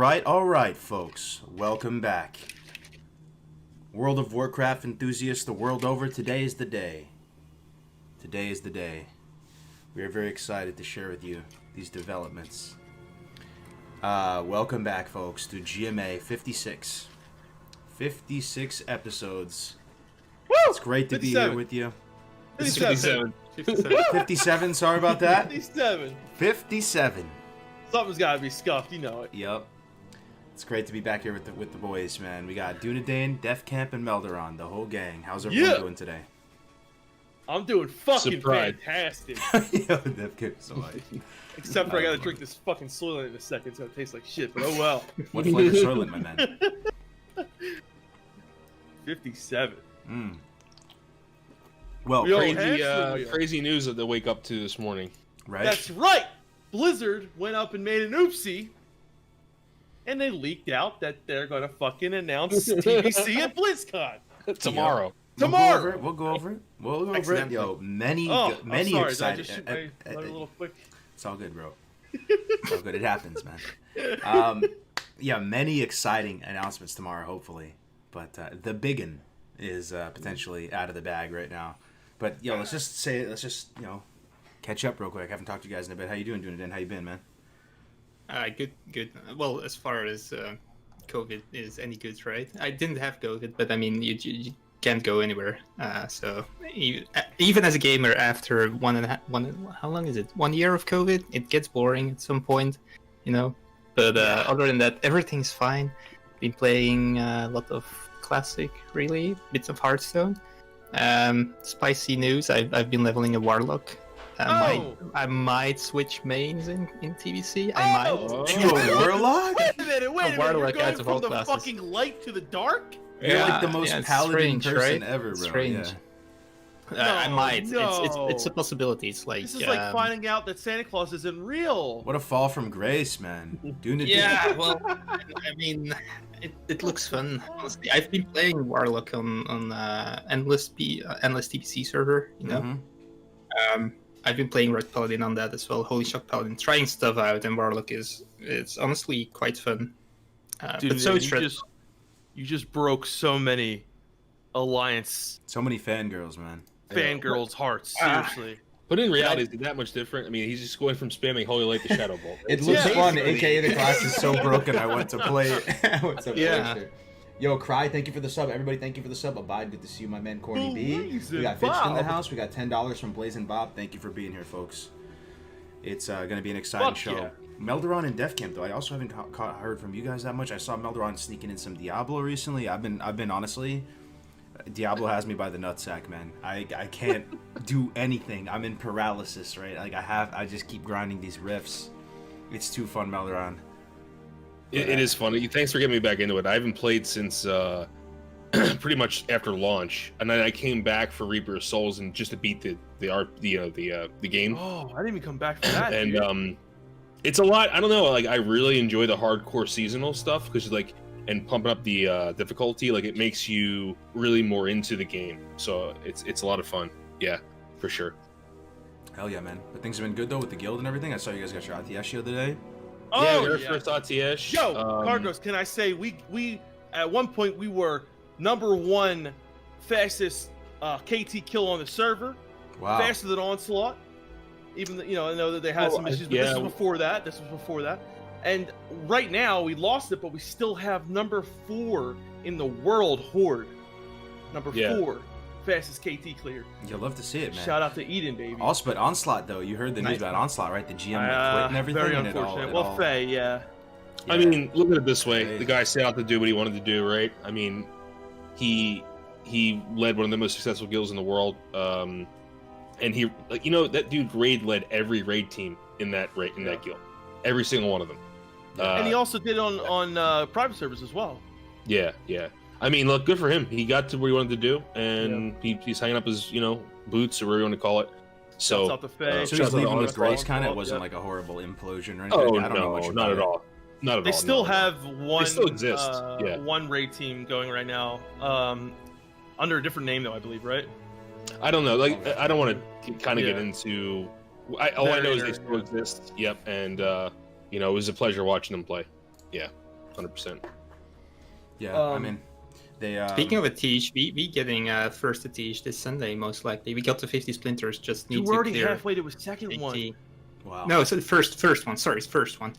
All right, folks. Welcome back. World of Warcraft enthusiasts the world over, today is the day. Today is the day. We are very excited to share with you these developments. Welcome back, folks, to GMA 56. 56 episodes. Woo! It's great to be here with you. 57. 57, sorry about that. 57. 57. Something's got to be scuffed, you know it. Yep. It's great to be back here with the boys, man. We got Dunedain, Defcamp, and Melderon, the whole gang. How's everyone doing today? I'm doing fucking fantastic. Yo, Defcamp, so much. Except for I gotta drink this fucking Soylent in a second, so it tastes like shit, but oh well. What flavor Soylent, my man? 57. Well, crazy news that they wake up to this morning. Right? That's right! Blizzard went up and made an oopsie, and they leaked out that they're gonna fucking announce TBC at BlizzCon. Tomorrow. We'll go over it. Yo, many sorry, excited. I just shoot my a little quick. It's all good, bro. It's all good. It happens, man. Yeah, many exciting announcements tomorrow, hopefully. But the biggin is potentially out of the bag right now. But yo, let's just catch up real quick. I haven't talked to you guys in a bit. How you doing, Dunedain? How you been, man? Good. Well, as far as COVID is any good, right? I didn't have COVID, but I mean, you can't go anywhere. So even as a gamer, after how long is it? 1 year of COVID, it gets boring at some point, you know. But other than that, everything's fine. Been playing a lot of classic, really, bits of Hearthstone. Spicy news. I've been leveling a Warlock. I might switch mains in TBC. I might. Warlock? Wait a minute. You're going from the classes. fucking light to the dark? You're like the most paladin person right? ever, bro. Strange. Yeah. I might. No. It's a possibility. It's like This is like finding out that Santa Claus isn't real. What a fall from grace, man. Dunedain. Yeah, well, I mean, it looks fun. Honestly, I've been playing Warlock on endless TBC server. You know, I've been playing Red Paladin on that as well. Holy Shock Paladin, trying stuff out, and Warlock it's honestly quite fun. Dude, but so you just broke so many alliance So many fangirls, man. fangirls' hearts. Seriously. But in reality, is it that much different? I mean, he's just going from spamming Holy Light to Shadow Bolt. It looks fun, aka the class is so broken I want to play it. Yo, Cry, thank you for the sub. Everybody, thank you for the sub. Abide, good to see you, my man, Corny B. We got Fitched in the house. We got $10 from Blazing Bob. Thank you for being here, folks. It's going to be an exciting show. Yeah. Melderon and Defcamp, though. I also haven't heard from you guys that much. I saw Melderon sneaking in some Diablo recently. I've been honestly, Diablo has me by the nutsack, man. I can't do anything. I'm in paralysis, right? Like I just keep grinding these rifts. It's too fun, Melderon. It is funny. Thanks for getting me back into it. I haven't played since pretty much after launch, and then I came back for Reaper of Souls and just to beat the game. Oh, I didn't even come back for that. And it's a lot. I don't know. Like I really enjoy the hardcore seasonal stuff because and pumping up the difficulty, like it makes you really more into the game. So it's a lot of fun. Yeah, for sure. Hell yeah, man. But things have been good though with the guild and everything. I saw you guys got your ATS shield today. Yeah, our first ATS. Yo, Kargoz, can I say we at one point we were #1 fastest KT kill on the server. Wow. Faster than Onslaught. Even though, I know that they had some issues, but this was before that. And right now we lost it, but we still have #4 in the world horde. #4 fastest KT cleared. You'll love to see it, man. Shout out to Eden, baby. Also, but Onslaught though, you heard the news about Onslaught, right? The GM quit and everything. Very unfortunate. Well, Faye, yeah. I mean, look at it this way: the guy set out to do what he wanted to do, right? I mean, he led one of the most successful guilds in the world, and he, that dude led every raid team in that guild, every single one of them. And he also did on private servers as well. Yeah. I mean, look, good for him. He got to where he wanted to do, and he's hanging up his, boots or whatever you want to call it. So, so he's leaving with grace, kind of. It wasn't like a horrible implosion or anything. Oh, I don't know much not at all. Not at all. They still have one. They still exist. One raid team going right now, under a different name though, I believe, right? I don't know. Like, I don't want to kind of get into. All I know is they still exist. Yep, and it was a pleasure watching them play. Yeah. 100%. Yeah, I mean, they. Speaking of a Tiege, we getting first a Tiege this Sunday most likely. We got to 50 splinters. Just need we're to already clear halfway to a second 80. one. Wow. No, so the first one. Sorry, first one.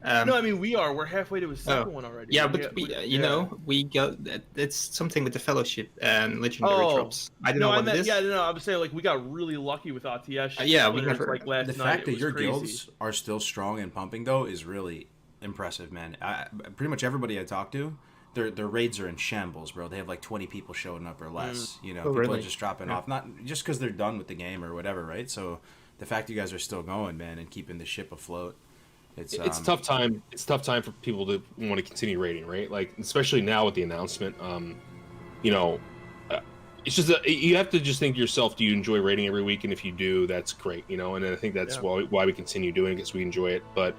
No, I mean we are. We're halfway to a second one already. Yeah, but you know, we got it's something with the fellowship and legendary drops. I don't know what it is. Yeah, no, I was saying like we got really lucky with ATS. Yeah, we never like last the night. fact that your crazy. guilds are still strong and pumping though is really impressive, man. Pretty much everybody I talk to, their raids are in shambles, bro. They have like 20 people showing up or less. You know, people really? are just dropping off, not just because they're done with the game or whatever, right? So the fact you guys are still going, man, and keeping the ship afloat. It's a tough time. It's a tough time for people to want to continue raiding, right? Like, especially now with the announcement. You know, it's just you have to just think to yourself: do you enjoy raiding every week? And if you do, that's great, you know. And I think that's why we continue doing it, because we enjoy it. But,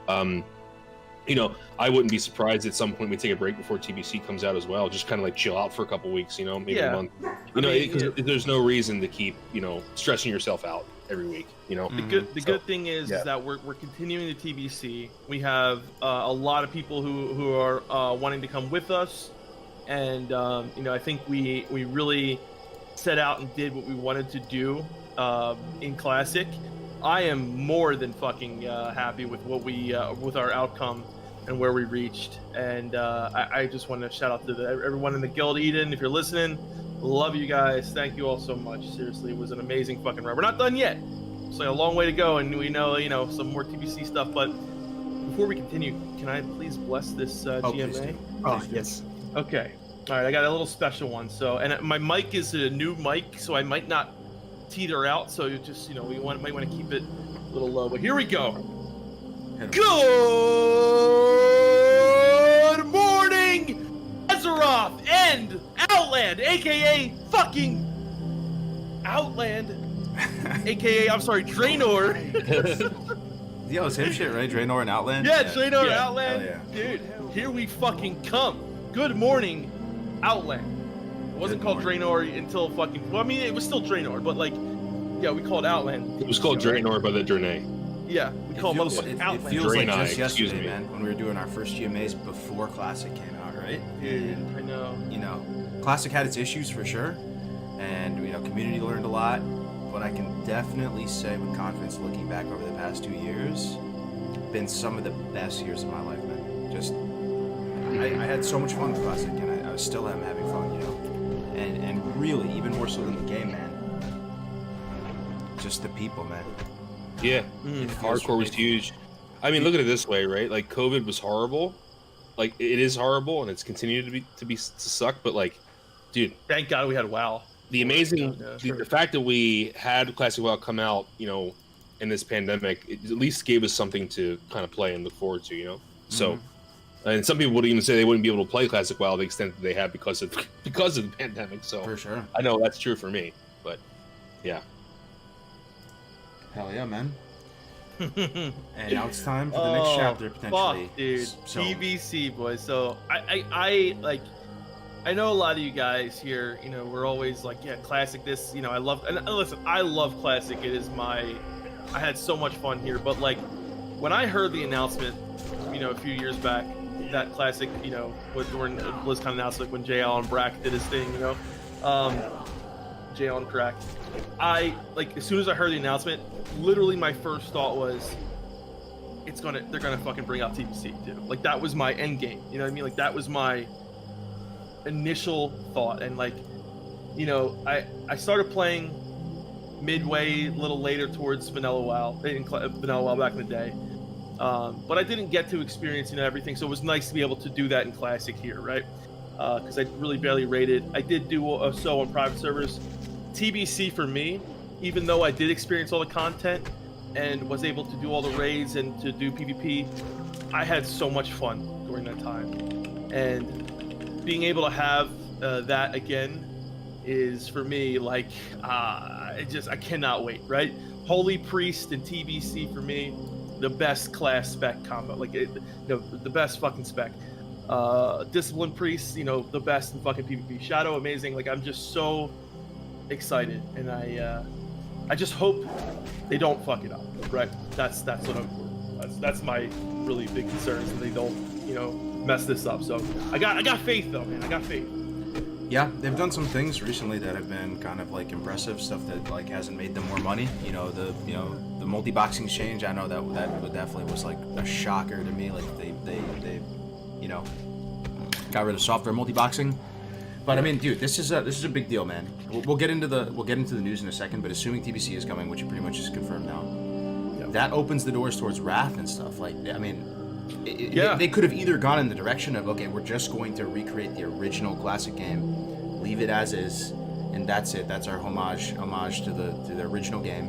you know, I wouldn't be surprised at some point we take a break before TBC comes out as well. Just kind of like chill out for a couple weeks, you know, maybe a month. You know, because there's no reason to keep, you know, stressing yourself out every week, you know. The good thing is that we're continuing the TBC. We have a lot of people who are wanting to come with us, and you know, I think we really set out and did what we wanted to do in Classic. I am more than fucking happy with what we with our outcome and where we reached, and I just want to shout out to everyone in the guild. Eden, if you're listening, love you guys. Thank you all so much. Seriously, it was an amazing fucking run. We're not done yet. It's like a long way to go, and we know, you know, some more TBC stuff. But before we continue, can I please bless this GMA? Please do. Yes. Okay. All right, I got a little special one. So, and my mic is a new mic, so I might not teeter out. So you just, you know, might want to keep it a little low. But here we go. Good morning, Azeroth and Outland, aka fucking Outland, aka I'm sorry, Draenor. Yo, it's him shit, right? Draenor and Outland. Yeah, Draenor and Outland. Yeah. Dude, here we fucking come. Good morning, Outland. It wasn't called Draenor until fucking. Well, I mean, it was still Draenor, but like, yeah, we called Outland. It was called Draenor by the Draenei. Yeah, we call it Outland. It feels like just yesterday, man, when we were doing our first GMAs before Classic came out, right? Dude, I know. You know, Classic had its issues for sure, and you know, community learned a lot. But I can definitely say with confidence, looking back over the past 2 years, been some of the best years of my life, man. Just, I had so much fun with Classic, and I still am having fun, you know. And really, even more so than the game, man. Just the people, man. Yeah, hardcore was huge. I mean, look at it this way, right? Like, COVID was horrible. Like, it is horrible, and it's continued to suck. But like, dude, thank God we had WoW. The amazing, the fact that we had Classic WoW come out, you know, in this pandemic, it at least gave us something to kind of play and look forward to, you know. So, and some people would even say they wouldn't be able to play Classic WoW the extent that they have because of the pandemic. So, for sure, I know that's true for me, but yeah. Hell yeah, man. And now it's time for the next chapter, potentially. Fuck, dude. So, TBC, boys. So, I like, I know a lot of you guys here, you know, we're always like, yeah, Classic this, you know, I love, and listen, I love Classic. It is I had so much fun here. But, like, when I heard the announcement, you know, a few years back, that Classic, you know, when BlizzCon announced, like, when JL and Brack did his thing, you know, JL and Crack, like, as soon as I heard the announcement, literally my first thought was, they're gonna fucking bring out TBC, dude. Like, that was my end game, you know what I mean? Like, that was my initial thought. And, like, you know, I started playing midway, a little later towards Vanilla WoW back in the day, but I didn't get to experience, you know, everything. So it was nice to be able to do that in Classic here, right? Because I really barely raided. I did do so on private servers. TBC for me, even though I did experience all the content and was able to do all the raids and to do PvP, I had so much fun during that time. And being able to have that again is, for me, like, I cannot wait, right? Holy Priest and TBC, for me, the best class spec combo, like, the best fucking spec. Discipline Priest, you know, the best in fucking PvP. Shadow, amazing. Like, I'm just so excited, and I just hope they don't fuck it up, right? That's what that's my really big concern, is that they don't mess this up. So I got faith though, man. I got faith. Yeah, they've done some things recently that have been kind of like impressive stuff that like hasn't made them more money. The multi-boxing change. I know that definitely was like a shocker to me. Like they got rid of software multi-boxing. But I mean, dude, this is a big deal, man. We'll get into the news in a second. But assuming TBC is coming, which it pretty much is confirmed now, that opens the doors towards Wrath and stuff. Like, I mean. They could have either gone in the direction of, okay, we're just going to recreate the original classic game, leave it as is, and that's it. That's our homage to the original game.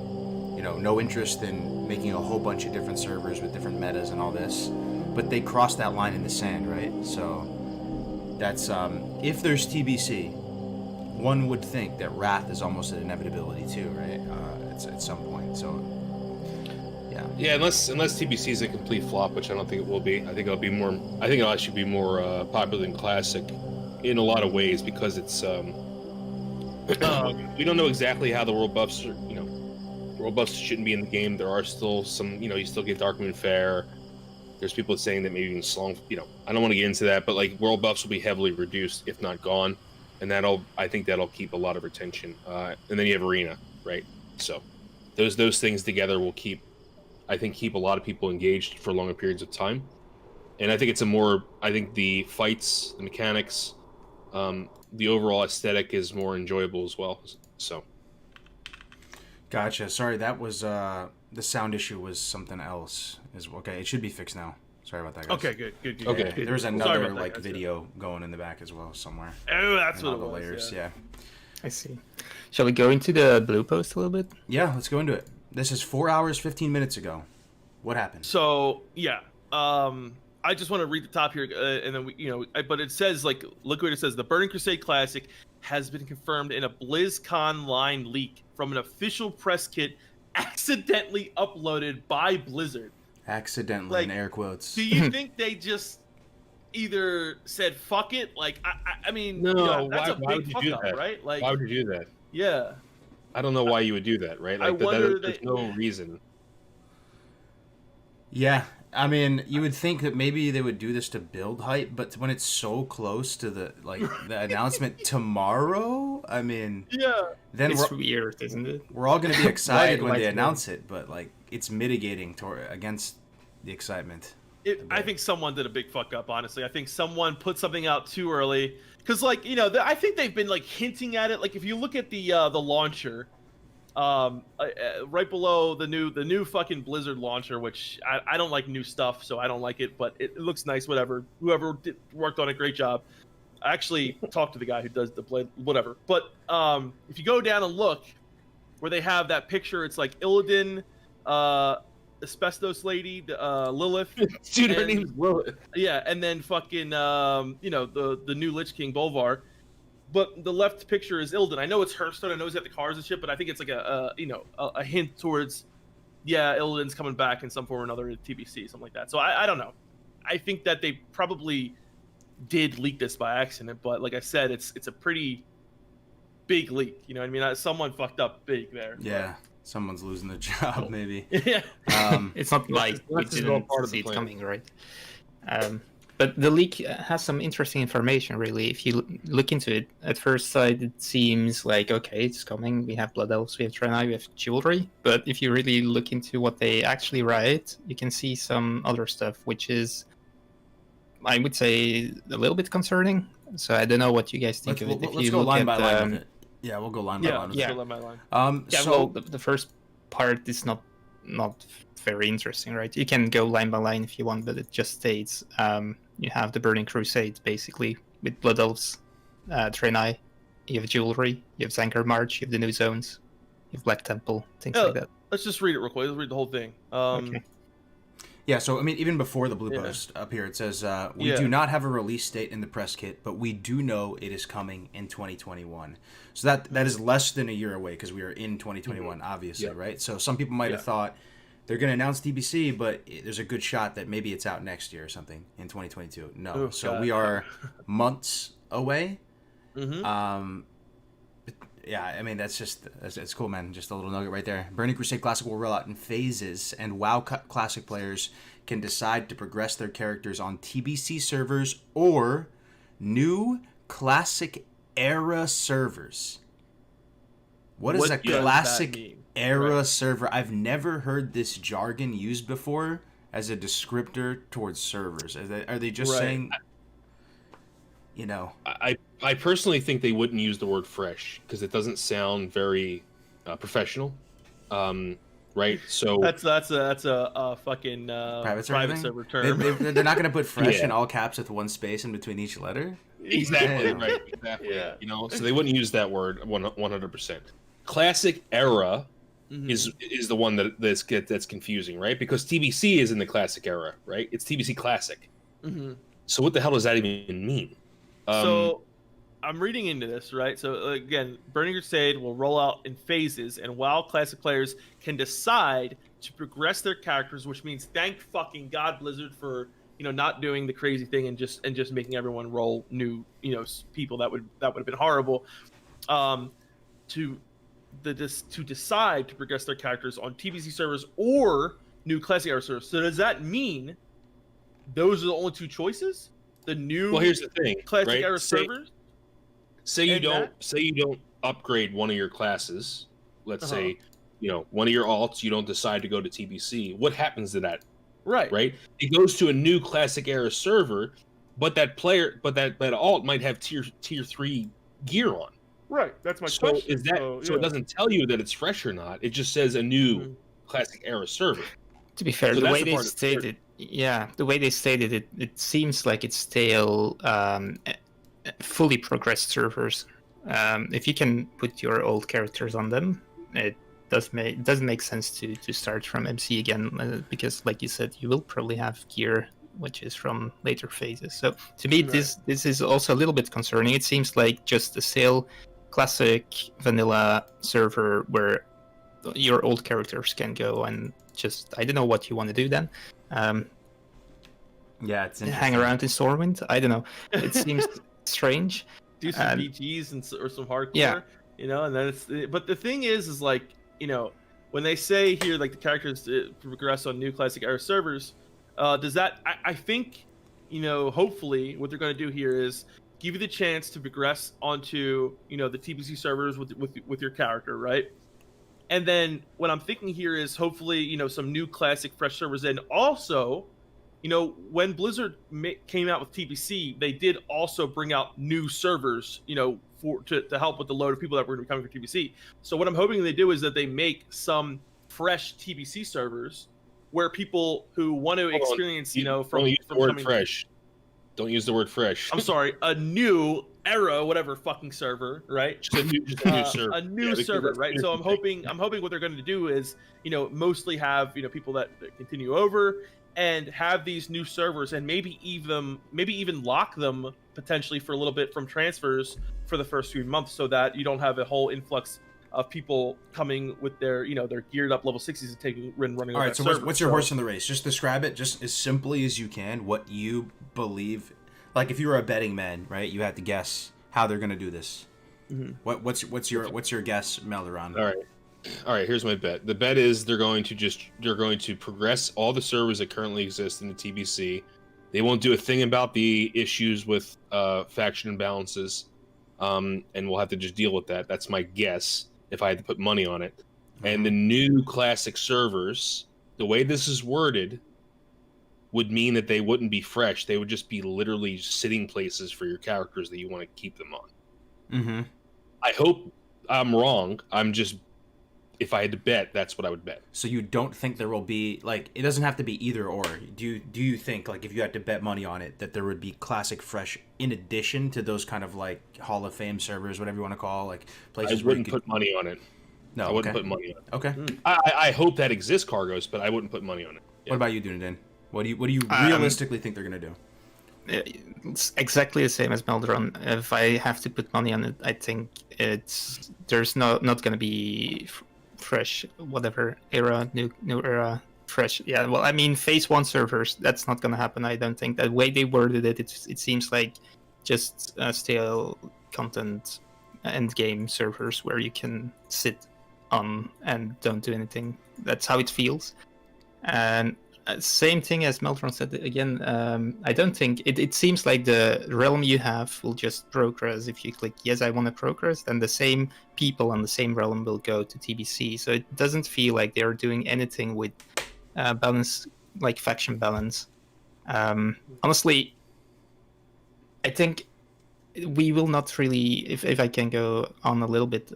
No interest in making a whole bunch of different servers with different metas and all this. But they crossed that line in the sand, right? So that's if there's TBC, one would think that Wrath is almost an inevitability too, right? At some point. So. Yeah, unless TBC is a complete flop, which I don't think it will be. I think it'll actually be more popular than Classic in a lot of ways because it's we don't know exactly how the world buffs are. World buffs shouldn't be in the game. There are still some. You still get Darkmoon Fair. There's people saying that maybe even Slong. I don't want to get into that, but like world buffs will be heavily reduced, if not gone, and I think that'll keep a lot of retention. And then you have Arena, right? So those things together will keep a lot of people engaged for longer periods of time. And I think I think the fights, the mechanics, the overall aesthetic is more enjoyable as well. So. Gotcha. Sorry, that was, the sound issue was something else. Okay, it should be fixed now. Sorry about that, guys. Okay, good. Okay, good. There's another, video going in the back as well somewhere. Oh, that's what it was. Layers, yeah. I see. Shall we go into the blue post a little bit? Yeah, let's go into it. This is 4 hours, 15 minutes ago. What happened? So, yeah. I just want to read the top here, and then but it says, look what it says. The Burning Crusade Classic has been confirmed in a BlizzConline leak from an official press kit accidentally uploaded by Blizzard. Accidentally, in air quotes. Do you think they just either said, fuck it? I mean, no, that's why a big fuck up, right? Why would you do that? Yeah. I don't know why you would do that, right? There's no reason. Yeah, I mean, you would think that maybe they would do this to build hype, but when it's so close to the announcement tomorrow, I mean, then it's weird, isn't it? We're all going to be excited when they announce it, but it's mitigating against the excitement. I think someone did a big fuck up, honestly. I think someone put something out too early because, I think they've been hinting at it. If you look at the launcher. Right below the new fucking Blizzard launcher, which I don't like new stuff, so I don't like it, but it looks nice. Whatever, whoever worked on a great job. I actually talked to the guy who does the blade, whatever. But if you go down and look where they have that picture, it's Illidan, Asbestos Lady, Lilith. Dude, her name's Lilith. Yeah, and then fucking the new Lich King Bolvar. But the left picture is Illidan. I know it's Hearthstone. I know he's got the cars and shit, but I think it's a hint towards, Illidan's coming back in some form or another at TBC, something like that. So I don't know. I think that they probably did leak this by accident, but like I said, it's a pretty big leak. You know what I mean? Someone fucked up big there. Yeah, someone's losing their job, maybe. Yeah. It's not like we didn't see it coming, right? But the leak has some interesting information, really. If you look into it, at first sight, it seems like, okay, it's coming. We have Blood Elves, we have Draenei, we have Jewelry. But if you really look into what they actually write, you can see some other stuff, which is, I would say, a little bit concerning. So I don't know what you guys think of it. Let's go line by line with it. Yeah, we'll go line by line with it. Line by line. Well, the first part is not very interesting, right? You can go line by line if you want, but it just states... you have the Burning Crusade, basically, with Blood Elves, Draenei. You have Jewelry, you have Zankar March, you have the new zones, you have Black Temple, things like that. Let's just read it real quick. Let's read the whole thing. Okay. Yeah, so, I mean, even before the blue post up here, it says, we do not have a release date in the press kit, but we do know it is coming in 2021. So that is less than a year away, because we are in 2021, obviously, right? So some people might have thought, they're going to announce TBC, but there's a good shot that maybe it's out next year or something in 2022. No. So we are months away. Mm-hmm. yeah, I mean, it's cool, man. Just a little nugget right there. Burning Crusade Classic will roll out in phases, and WoW Classic players can decide to progress their characters on TBC servers or new Classic Era servers. What is a Classic Era server? I've never heard this jargon used before as a descriptor towards servers. Are they just saying, you know? I personally think they wouldn't use the word fresh because it doesn't sound very professional, right? So that's a fucking private server term. They're not going to put fresh in all caps with one space in between each letter. Exactly right. Exactly. Yeah. You know, so they wouldn't use that word 100%. Classic Era is the one that's confusing, right? Because TBC is in the Classic Era, right? It's TBC Classic. So what the hell does that even mean? So I'm reading into this, right? So again, Burning Crusade will roll out in phases, and WoW Classic players can decide to progress their characters, which means thank fucking God Blizzard for not doing the crazy thing and just making everyone roll new people. That would have been horrible. To decide to progress their characters on TBC servers or new Classic Era servers. So does that mean those are the only two choices? The new here's the thing, Classic Era servers? Say you don't upgrade one of your classes. Let's say, one of your alts, you don't decide to go to TBC. What happens to that? Right? It goes to a new Classic Era server, but that alt might have tier 3 gear on. Right, that's my question. So it doesn't tell you that it's fresh or not. It just says a new Classic Era server. To be fair, the way they stated, it seems like it's still fully progressed servers. If you can put your old characters on them, it doesn't make sense to start from MC again, because, like you said, you will probably have gear which is from later phases. So to me, this is also a little bit concerning. It seems like just a sale classic vanilla server where your old characters can go and just, I don't know what you want to do then. It's hang around in Stormwind. I don't know. It seems strange. Do some BGs or some hardcore, and then but the thing is like, when they say here, like, the characters progress on new Classic Era servers, does that, I think, hopefully what they're going to do here is give you the chance to progress onto, the TBC servers with your character, right? And then what I'm thinking here is hopefully, some new Classic fresh servers. And also, when Blizzard came out with TBC, they did also bring out new servers, to help with the load of people that were going to be coming for TBC. So what I'm hoping they do is that they make some fresh TBC servers where people who want to experience, don't use the word fresh. Don't use the word fresh. I'm sorry, a new era, whatever fucking server, right? Just a new server. A new server, right? So I'm hoping what they're going to do is, mostly have, people that continue over and have these new servers, and maybe even lock them potentially for a little bit from transfers for the first few months, so that you don't have a whole influx of people coming with their, their geared up level 60s and running. All right, so what's your horse in the race? Just describe it just as simply as you can, what you believe. Like, if you were a betting man, right, you had to guess how they're going to do this. What's your guess, Melderon? All right, here's my bet. The bet is they're going to progress all the servers that currently exist in the TBC. They won't do a thing about the issues with faction imbalances, and we'll have to just deal with that. That's my guess if I had to put money on it. And the new Classic servers, the way this is worded, would mean that they wouldn't be fresh. They would just be literally sitting places for your characters that you want to keep them on. I hope I'm wrong. If I had to bet, that's what I would bet. So you don't think there will be, like, it doesn't have to be either or. Do you think, like, if you had to bet money on it, that there would be Classic fresh in addition to those kind of, like, Hall of Fame servers, whatever you want to call, like, places I wouldn't put money on it. No, I wouldn't put money on it. Okay. I hope that exists, Kargoz, but I wouldn't put money on it. Yeah. What about you, Dunedain? What do you realistically think they're going to do? It's exactly the same as Melderon. If I have to put money on it, I think there's not going to be fresh, whatever era, new era, fresh. Yeah, well, I mean, phase 1 servers, that's not going to happen. I don't think. The way they worded it, it seems like just stale content end game servers where you can sit on and don't do anything. That's how it feels. And same thing as Melderon said again. I don't think it seems like the realm you have will just progress. If you click yes, I want to progress, then the same people on the same realm will go to TBC. So it doesn't feel like they're doing anything with balance, like faction balance. Honestly, I think we will not really, if I can go on a little bit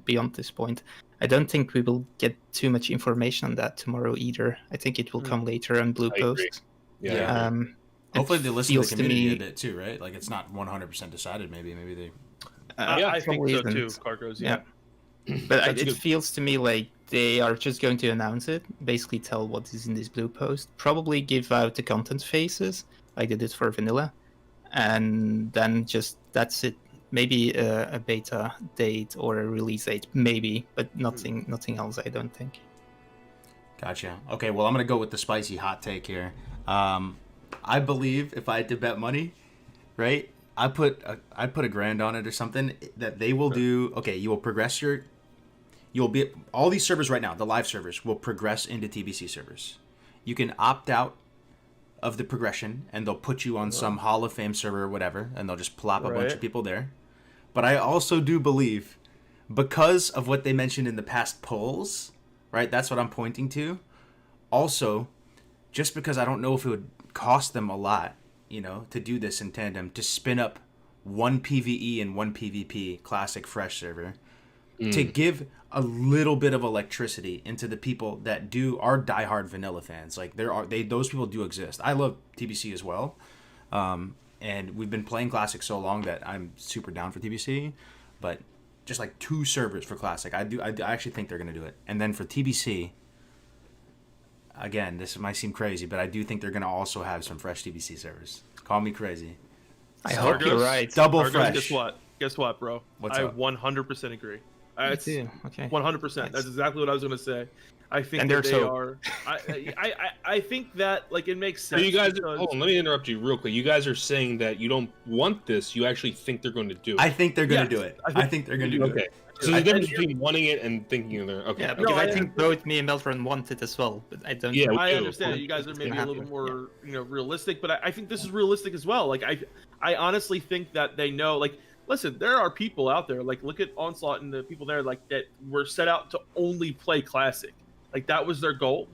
beyond this point, I don't think we will get too much information on that tomorrow either. I think it will come later on Blue Post. Yeah. Hopefully they listen to the community a bit too, right? Like it's not 100% decided. Maybe they. I think so isn't. too, Kargoz. Yeah. But it feels to me like they are just going to announce it, basically tell what is in this Blue Post, probably give out the content phases like they did for Vanilla, and then just that's it. Maybe a beta date or a release date, maybe, but nothing else, I don't think. Gotcha. Okay, well, I'm going to go with the spicy hot take here. I believe if I had to bet money, right, I'd put $1,000 on it or something, that they will do, okay, you will progress you'll be, all these servers right now, the live servers, will progress into TBC servers. You can opt out of the progression, and they'll put you on some Hall of Fame server or whatever, and they'll just plop a bunch of people there. But I also do believe, because of what they mentioned in the past polls, right, that's what I'm pointing to. Also, just because I don't know if it would cost them a lot, to do this in tandem, to spin up one PvE and one PvP classic fresh server, to give a little bit of electricity into the people that are diehard vanilla fans. Like those people do exist. I love TBC as well. And we've been playing Classic so long that I'm super down for TBC, but just like 2 servers for Classic, I actually think they're going to do it. And then for TBC, again, this might seem crazy, but I do think they're going to also have some fresh TBC servers. Call me crazy. I hope you're right. Double Kargoz, fresh. Guess what, bro? What's I up? 100% agree. Me too. Okay. 100%. Nice. That's exactly what I was going to say. I think And that they're they so- are. I think that like it makes So sense. you guys, because- hold on, let me interrupt you real quick. You guys are saying that you don't want this. You actually think they're going to do it. I think they're going to Yes, do it. I think- I think they're going to do Okay. it. So the difference between wanting it and thinking they're okay. Yeah, because No, I I- think both me and Melderon want it as well, but I don't. Yeah, I do. understand that you guys are It's maybe gonna a little happen. more, realistic, but I think this is realistic as well. Like I honestly think that they know. Like, listen, there are people out there. Like, look at Onslaught and the people there. Like that were set out to only play Classic. Like that was their goal,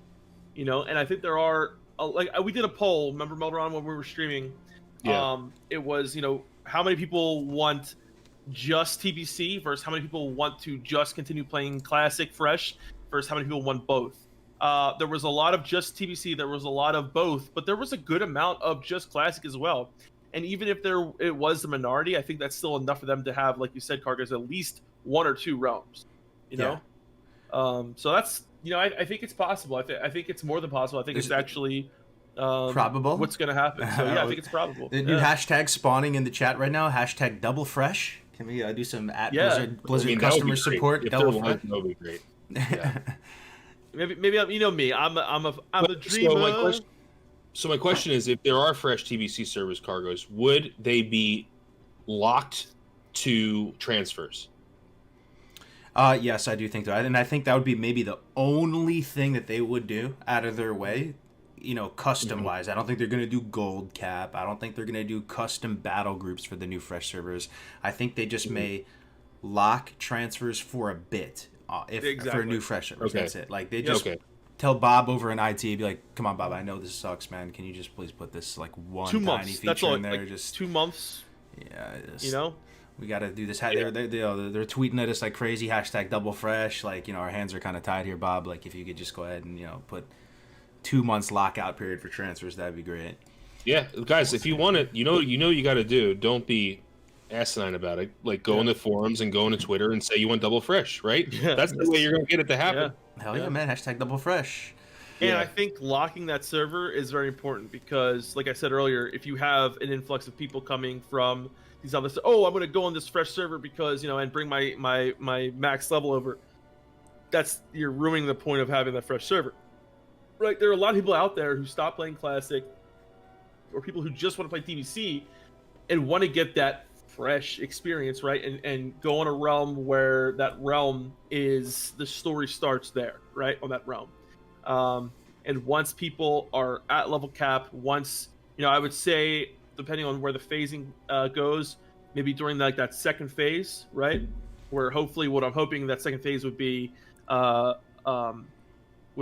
And I think there are like we did a poll. Remember Melderon when we were streaming? Yeah. It was how many people want just TBC versus how many people want to just continue playing Classic fresh versus how many people want both. There was a lot of just TBC, there was a lot of both, but there was a good amount of just Classic as well. And even if it was the minority, I think that's still enough for them to have, like you said, Kargoz, at least 1 or 2 realms. So that's I think it's possible. I think it's more than possible. I think it's actually probable. what's going to happen. So yeah, I think it's probable. The new hashtag spawning in the chat right now. Hashtag double fresh. Can we do some Blizzard customer support? If Double there was, fresh. that would be great. Yeah. Maybe me. I'm a dreamer. So my question is, if there are fresh TBC servers, Kargoz, would they be locked to transfers? Yes, I do think that, and I think that would be maybe the only thing that they would do out of their way, custom wise. I don't think they're going to do gold cap. I don't think they're going to do custom battle groups for the new fresh servers. I think they just may lock transfers for a bit, for new fresh servers. Okay. That's it. Like they just tell Bob over in IT, be like, "Come on, Bob, I know this sucks, man. Can you just please put this like one 2 tiny months. feature That's all. in there? Like Just 2 months. Yeah, we got to do this. They're tweeting at us like crazy. Hashtag double fresh. Like, our hands are kind of tied here, Bob. Like, if you could just go ahead and, put 2 months lockout period for transfers, that'd be great. Yeah, guys, if you want it, you got to do. Don't be asinine about it. Like, go in the forums and go into Twitter and say you want double fresh, right? Yeah. That's the way you're going to get it to happen. Hell yeah, man. Hashtag double fresh. And I think locking that server is very important because, like I said earlier, if you have an influx of people coming from these other, I'm going to go on this fresh server because and bring my max level over. You're ruining the point of having that fresh server. Right? There are a lot of people out there who stop playing Classic, or people who just want to play TBC and want to get that fresh experience, right? And go on a realm where that realm is the story starts there, right? On that realm. And once people are at level cap, once, I would say, depending on where the phasing goes, maybe during like that second phase, right? Where hopefully what I'm hoping that second phase would be, would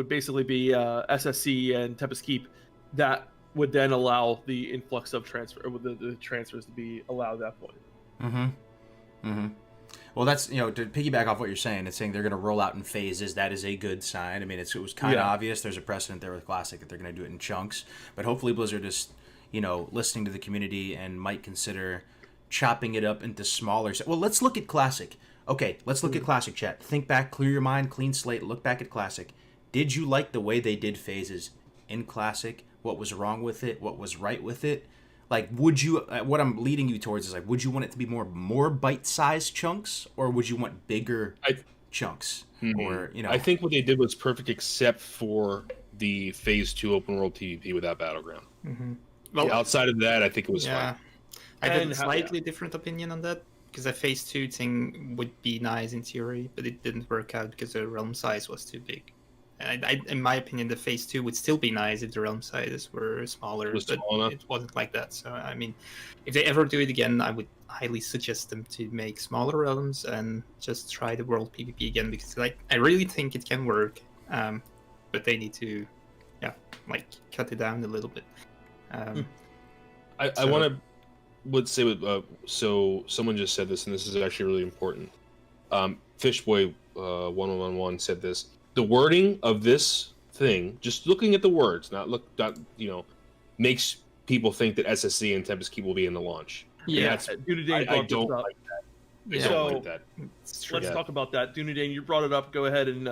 basically be SSC and Tempest Keep. That would then allow the influx of the transfers to be allowed at that point. Mm-hmm. Mm-hmm. Well, that's, to piggyback off what you're saying, it's saying they're going to roll out in phases. That is a good sign. I mean, it was kind of obvious. There's a precedent there with Classic that they're going to do it in chunks. But hopefully Blizzard is, listening to the community and might consider chopping it up into smaller... Well, let's look at Classic. Okay, let's look at Classic, chat. Think back, clear your mind, clean slate, look back at Classic. Did you like the way they did phases in Classic? What was wrong with it? What was right with it? Like, would you... what I'm leading you towards is, like, would you want it to be more bite-sized chunks? Or would you want bigger chunks? Mm-hmm. Or, I think what they did was perfect except for the Phase 2 open world PvP without Battleground. Mm-hmm. Well, outside of that, I think it was fine. I had a slightly different opinion on that, because the Phase 2 thing would be nice in theory, but it didn't work out because the realm size was too big. And in my opinion, the Phase 2 would still be nice if the realm sizes were smaller, but it wasn't like that. So, I mean, if they ever do it again, I would highly suggest them to make smaller realms and just try the world PvP again, because I really think it can work, but they need to, cut it down a little bit. I would say, so someone just said this, and this is actually really important. Fishboy 1111 said this. The wording of this thing, just looking at the words, not makes people think that SSC and Tempest Keep will be in the launch. Yeah, Dunedain I don't like that. Let's talk about that. Dunedain, you brought it up. Go ahead and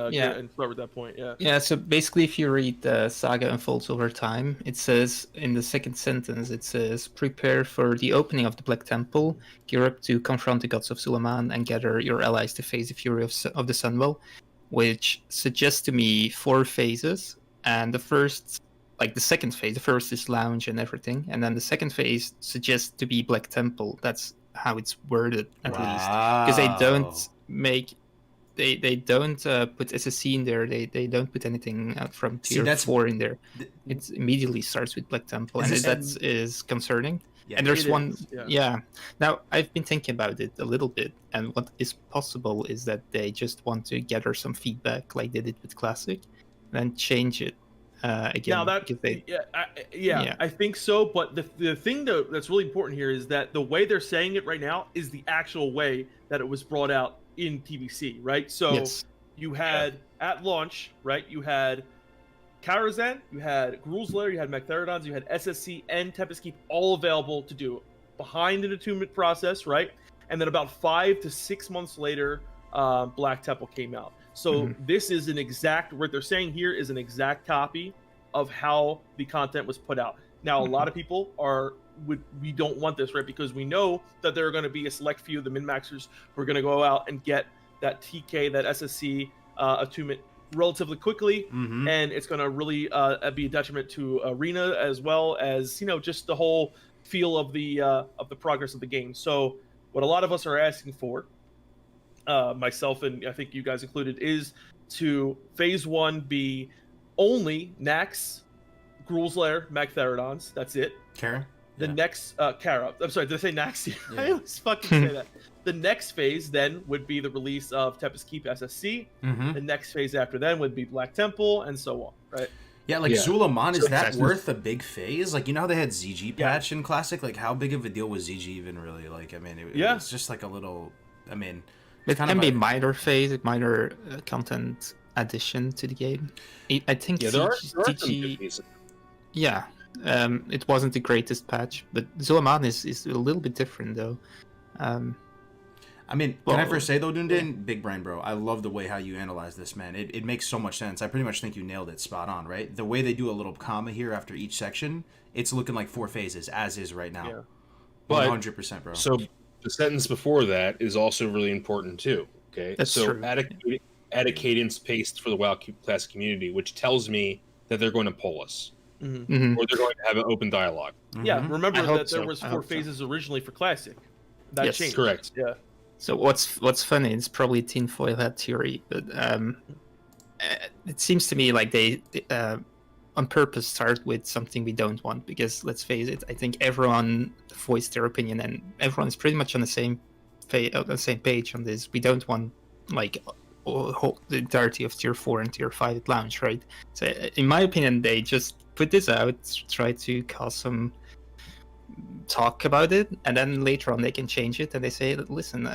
start with that point. Yeah, so basically if you read the saga unfolds over time, it says in the second sentence, it says, prepare for the opening of the Black Temple, gear up to confront the gods of Suleiman, and gather your allies to face the fury of the Sunwell, which suggests to me 4 phases. And the second phase, the first is lounge and everything, and then the second phase suggests to be Black Temple. That's how it's worded, at least, because they don't put SSC in there. They don't put anything from tier 4 in there. It immediately starts with Black Temple, and that is concerning. Yeah, and there's one. Now I've been thinking about it a little bit, and what is possible is that they just want to gather some feedback, like they did with Classic, and then change it again. Now that I think so. But the thing that's really important here is that the way they're saying it right now is the actual way that it was brought out in TBC, right? So you had at launch, right? You had Karazhan, you had Gruul's Lair, you had Magtheridons, you had SSC and Tempest Keep all available to do behind an attunement process, right? And then about 5 to 6 months later, Black Temple came out. So this is what they're saying here is an exact copy of how the content was put out. Now, a lot of people we don't want this, right? Because we know that there are going to be a select few of the min-maxers who are going to go out and get that TK, that SSC attunement relatively quickly, and it's going to really be a detriment to Arena, as well as just the whole feel of the progress of the game. So what a lot of us are asking for, myself and I think you guys included, is to Phase 1 be only Nax, Gruul's Lair, Magtheridons. That's it. Kara? The next Kara. I'm sorry, did I say Nax? I always fucking say that. The next phase then would be the release of Tempest Keep SSC. The next phase after then would be Black Temple, and so on, right? Yeah, Suleiman, is that worth a big phase? Like, how they had ZG patch in Classic? Like, how big of a deal was ZG even really? Like, I mean, it was just like a little... I mean... It can be minor phase, minor content addition to the game. I think ZG... Yeah, it wasn't the greatest patch, but Suleiman is a little bit different, though. I mean, can I first say, though, Dunedain, big brain, bro, I love the way how you analyze this, man. It makes so much sense. I pretty much think you nailed it spot on, right? The way they do a little comma here after each section, it's looking like 4 phases, as is right now. Yeah. 100%, bro. So the sentence before that is also really important, too, okay? That's true. Add a cadence paste for the WoW Classic community, which tells me that they're going to pull us. Or they're going to have an open dialogue. Yeah, remember that there was 4 phases originally for Classic. That Yes, changed. correct. Yeah. So what's funny, it's probably tinfoil hat theory, but it seems to me like they on purpose start with something we don't want, because let's face it, I think everyone voiced their opinion and everyone's pretty much on the same page on this. We don't want like the entirety of tier 4 and tier 5 at launch, right? So in my opinion, they just put this out, try to cause some talk about it, and then later on they can change it and they say, listen,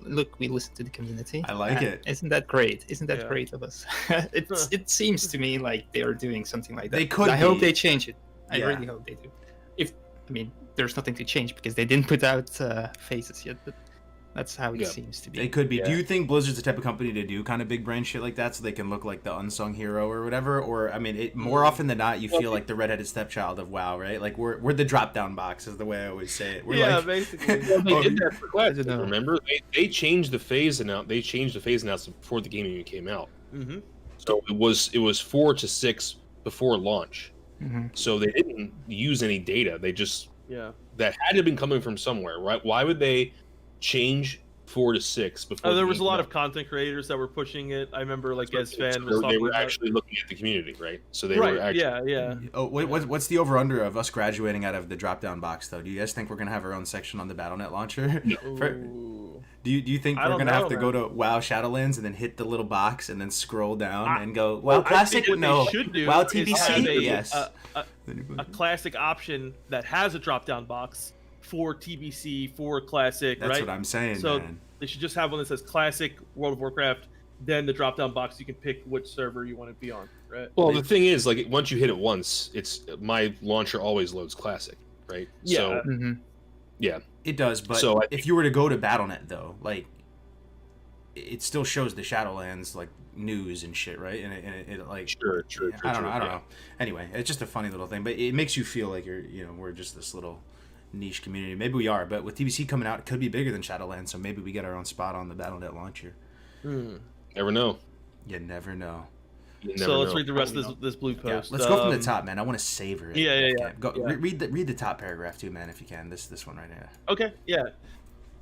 look, we listen to the community. I like it. Isn't that great? Isn't that Yeah. great of us? It seems to me like they are doing something like that. They could I hope be. they change it. I Yeah. really hope they do. There's nothing to change because they didn't put out phases yet, but that's how it Yeah. seems to be. They could be. Yeah. Do you think Blizzard's the type of company to do kind of big brand shit like that so they can look like the unsung hero or whatever? Or, I mean, more often than not, you feel like the redheaded stepchild of WoW, right? Like, we're the drop-down box is the way I always say it. We're Yeah, like, basically. They did that for I don't know. Remember, they changed the phase announcement before the game even came out. Mm-hmm. So it was 4 to 6 before launch. Mhm. So they didn't use any data. They just Yeah. that had to have been coming from somewhere, right? Why would they change 4 to 6 before? There the was a game lot came of content creators that were pushing it. I remember, like, out? as fan So was they talking were about. actually looking at the community, right? So they Right. were actually Yeah. oh, what's the over-under of us graduating out of the drop-down box, though? Do you guys think we're going to have our own section on the Battle.net launcher? For- Ooh. do you think I we're don't going to have know, to man. go to WoW Shadowlands and then hit the little box and then scroll down I- and go, Well, WoW Classic? I think what No. they should do WoW is TBC? have Yes. a classic option that has a drop-down box for TBC, for Classic, That's right? what I'm saying, So man. they should just have one that says Classic, World of Warcraft, then the drop-down box, you can pick which server you want to be on, right? Well, the thing is, like, once you hit it once, it's my launcher always loads classic, right? Yeah. So, Mhm. yeah. It does, but So I if you were to go to Battle.net, though, like, it still shows the Shadowlands, like, news and shit, right? And it like... True. I don't know. Anyway, it's just a funny little thing, but it makes you feel like we're just this little niche community. Maybe we are, but with TBC coming out, it could be bigger than Shadowlands, so maybe we get our own spot on the Battle.net launcher. Never know. You never know. You never So let's know. read the rest of this blue Yeah, post. let's go from the top, man. I want to savor it. Yeah. Go, Yeah. Read the top paragraph too, man, if you can. This one right here. Okay, yeah.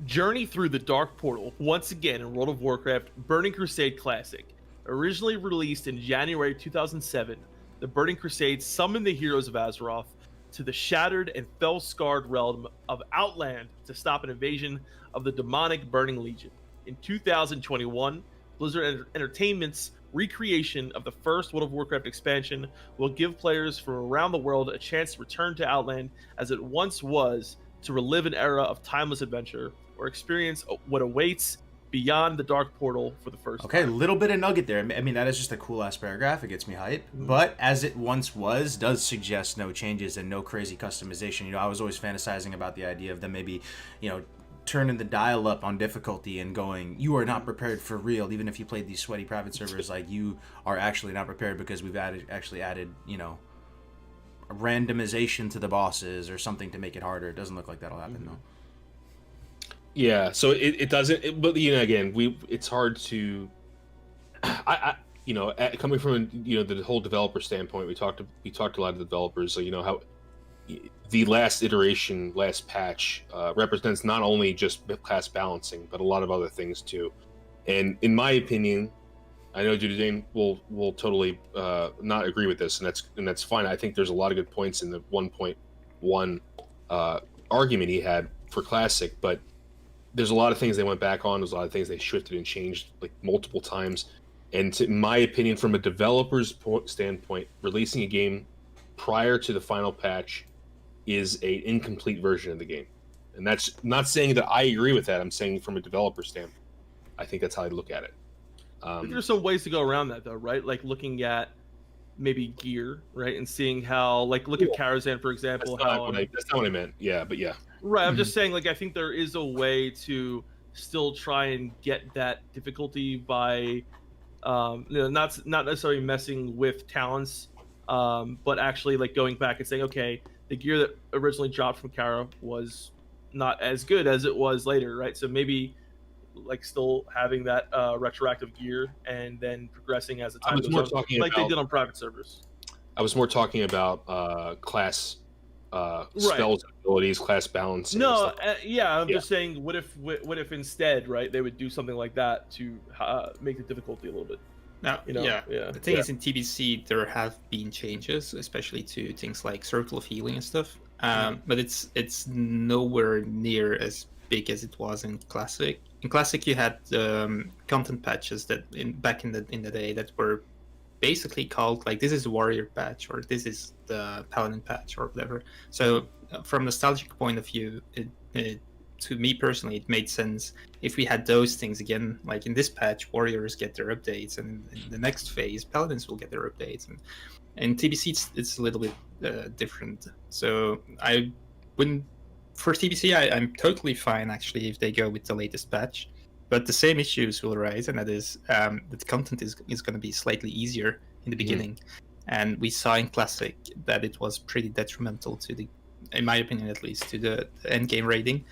Journey through the Dark Portal once again in World of Warcraft Burning Crusade Classic. Originally released in January 2007, the Burning Crusade summoned the heroes of Azeroth to the shattered and fell-scarred realm of Outland to stop an invasion of the demonic Burning Legion. In 2021, Blizzard Entertainment's recreation of the first World of Warcraft expansion will give players from around the world a chance to return to Outland as it once was, to relive an era of timeless adventure or experience what awaits beyond the Dark Portal for the first Okay, a time. little bit of nugget there. I mean, that is just a cool ass paragraph. It gets me hype. But as it once was, does suggest no changes and no crazy customization. I was always fantasizing about the idea of them maybe, turning the dial up on difficulty and going, you are not prepared for real. Even if you played these sweaty private servers, like, you are actually not prepared because we've added a randomization to the bosses or something to make it harder. It doesn't look like that'll happen though. Yeah, so it doesn't. But again, it's hard to. Coming from the whole developer standpoint, we talked to a lot of developers. So how the last iteration, last patch, represents not only just class balancing, but a lot of other things too. And in my opinion, I know Dunedain will totally not agree with this, and that's fine. I think there's a lot of good points in the 1.1 argument he had for Classic, but there's a lot of things they went back on. There's a lot of things they shifted and changed like multiple times. And in my opinion, from a developer's standpoint, releasing a game prior to the final patch is an incomplete version of the game. And that's not saying that I agree with that. I'm saying from a developer standpoint, I think that's how I look at it. I think there's some ways to go around that though, right? Like looking at maybe gear, right? And seeing how, like, look at Karazhan, for example. That's not what I meant. Yeah, but yeah. Right, I'm just saying, like, I think there is a way to still try and get that difficulty by, not necessarily messing with talents, but actually, like, going back and saying, okay, the gear that originally dropped from Kara was not as good as it was later, right? So maybe, like, still having that retroactive gear and then progressing as the time goes on, like they did on private servers. I was more talking about class spells, abilities, class balance. No, I'm just saying, what if instead, right, they would do something like that to make the difficulty a little bit. Now, the thing is, in TBC there have been changes, especially to things like Circle of Healing and stuff. But it's nowhere near as big as it was in Classic. In Classic, you had content patches that back in the day that were basically called like, this is the Warrior patch, or this is the Paladin patch, or whatever. So from nostalgic point of view, to me personally, it made sense if we had those things again. Like in this patch, Warriors get their updates, and in the next phase, Paladins will get their updates. And in TBC, it's a little bit different. So I wouldn't. For TBC, I'm totally fine actually if they go with the latest patch. But the same issues will arise, and that is that the content is going to be slightly easier in the beginning. And we saw in Classic that it was pretty detrimental to the, in my opinion at least, to the end game rating.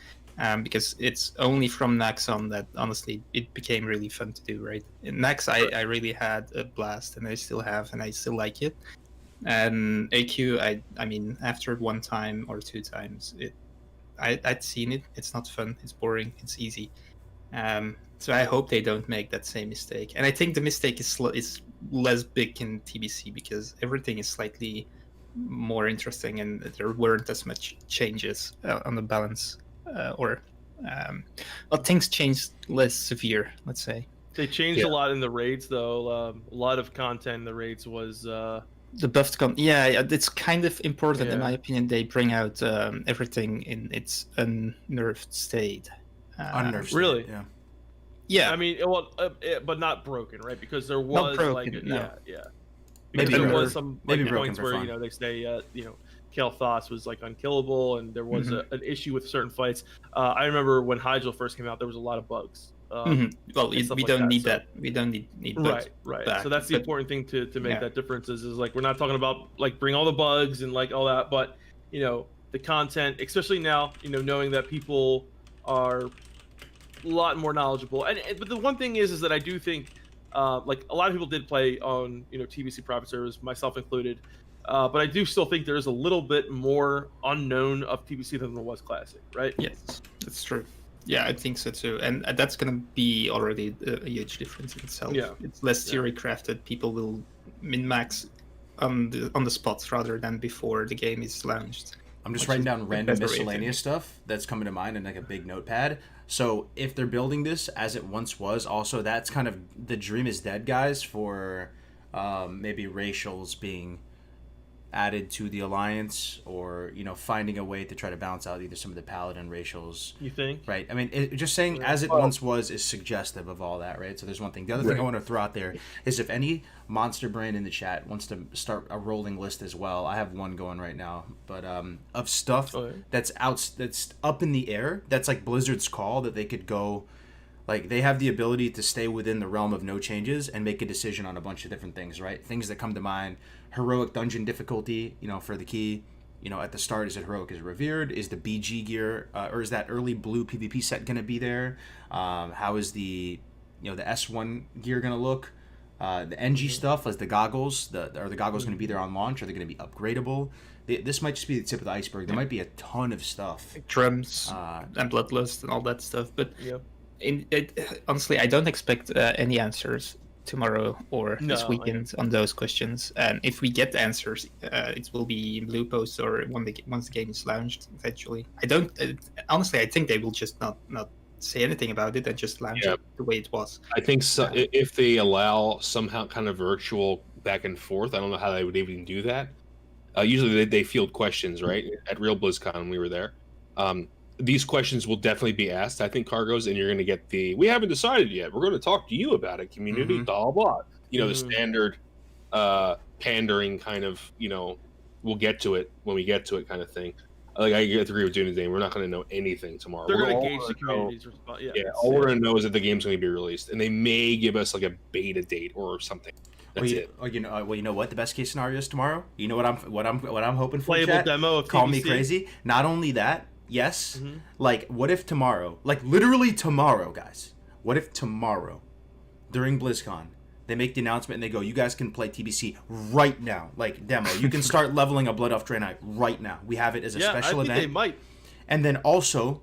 Because it's only from Nax on that, honestly, it became really fun to do, right? In Nax, I really had a blast, and I still have, and I still like it. And AQ, I mean, after one time or two times, I'd seen it. It's not fun. It's boring. It's easy. So I hope they don't make that same mistake. And I think the mistake is less big in TBC because everything is slightly more interesting, and there weren't as much changes on the balance. Things changed less severe, let's say. They changed a lot in the raids, though. A lot of content in the raids was the buffed content. Yeah, it's kind of important in my opinion. They bring out everything in its unnerved state. Unnerved, really? Yeah. Yeah, I mean, but not broken, right? Because there was Maybe there was some broken points where fun. they say Kale Thos was like unkillable, and there was an issue with certain fights. I remember when Hydra first came out, there was a lot of bugs. Well, we don't need that. We don't need bugs. Right. Back. So that's the important thing to make that difference is like, we're not talking about like bring all the bugs and like all that, but the content, especially now, knowing that people are a lot more knowledgeable. But the one thing is that I do think like a lot of people did play on TBC private servers, myself included. But I do still think there is a little bit more unknown of TBC than there was Classic, right? Yes, that's true. Yeah, I think so too, and that's gonna be already a huge difference in itself. Yeah, it's less theory crafted. People will min-max on the spots rather than before the game is launched. I'm just writing down random miscellaneous stuff that's coming to mind in like a big notepad. So if they're building this as it once was, also that's kind of the dream is dead, guys, for maybe racials being added to the alliance, or finding a way to try to balance out either some of the paladin racials. You think? Right. I mean, just saying as it once was is suggestive of all that, right? So there's one thing. The other thing I want to throw out there is if any monster brain in the chat wants to start a rolling list as well, I have one going right now, but of stuff that's up in the air, that's like Blizzard's call, that they could go, like they have the ability to stay within the realm of no changes and make a decision on a bunch of different things, right? Things that come to mind: heroic dungeon difficulty, for the key. At the start, is it heroic? Is it revered? Is the BG gear or is that early blue PvP set going to be there? How is the the S1 gear going to look? The NG stuff, as the goggles, are the goggles going to be there on launch? Are they going to be upgradable? This might just be the tip of the iceberg. There might be a ton of stuff, drums and bloodlust and all that stuff. But honestly, I don't expect any answers tomorrow or this weekend on those questions. And if we get answers, it will be in blue posts or once the game is launched eventually. Honestly, I think they will just not say anything about it and just launch it the way it was. I think so. If they allow somehow kind of virtual back and forth, I don't know how they would even do that. Usually they field questions, right? At Real BlizzCon, we were there. These questions will definitely be asked, I think, Kargoz, and you're going to get we haven't decided yet. We're going to talk to you about it, community, blah, blah, blah. The standard pandering kind of, we'll get to it when we get to it kind of thing. Like, I agree with Dunedain. We're not going to know anything tomorrow. They're going to gauge the community's response. All we're going to know is that the game's going to be released, and they may give us like a beta date or something. That's it. You know what the best case scenario is tomorrow? You know what I'm hoping for? Playable demo of TBC. Call me crazy. Not only that, yes. Like, what if tomorrow, like literally tomorrow, guys? What if tomorrow, during BlizzCon, They make the announcement and they go, you guys can play TBC right now, like demo. You can start leveling a Blood Elf Draenei right now. We have it as a special event. They might. And then also,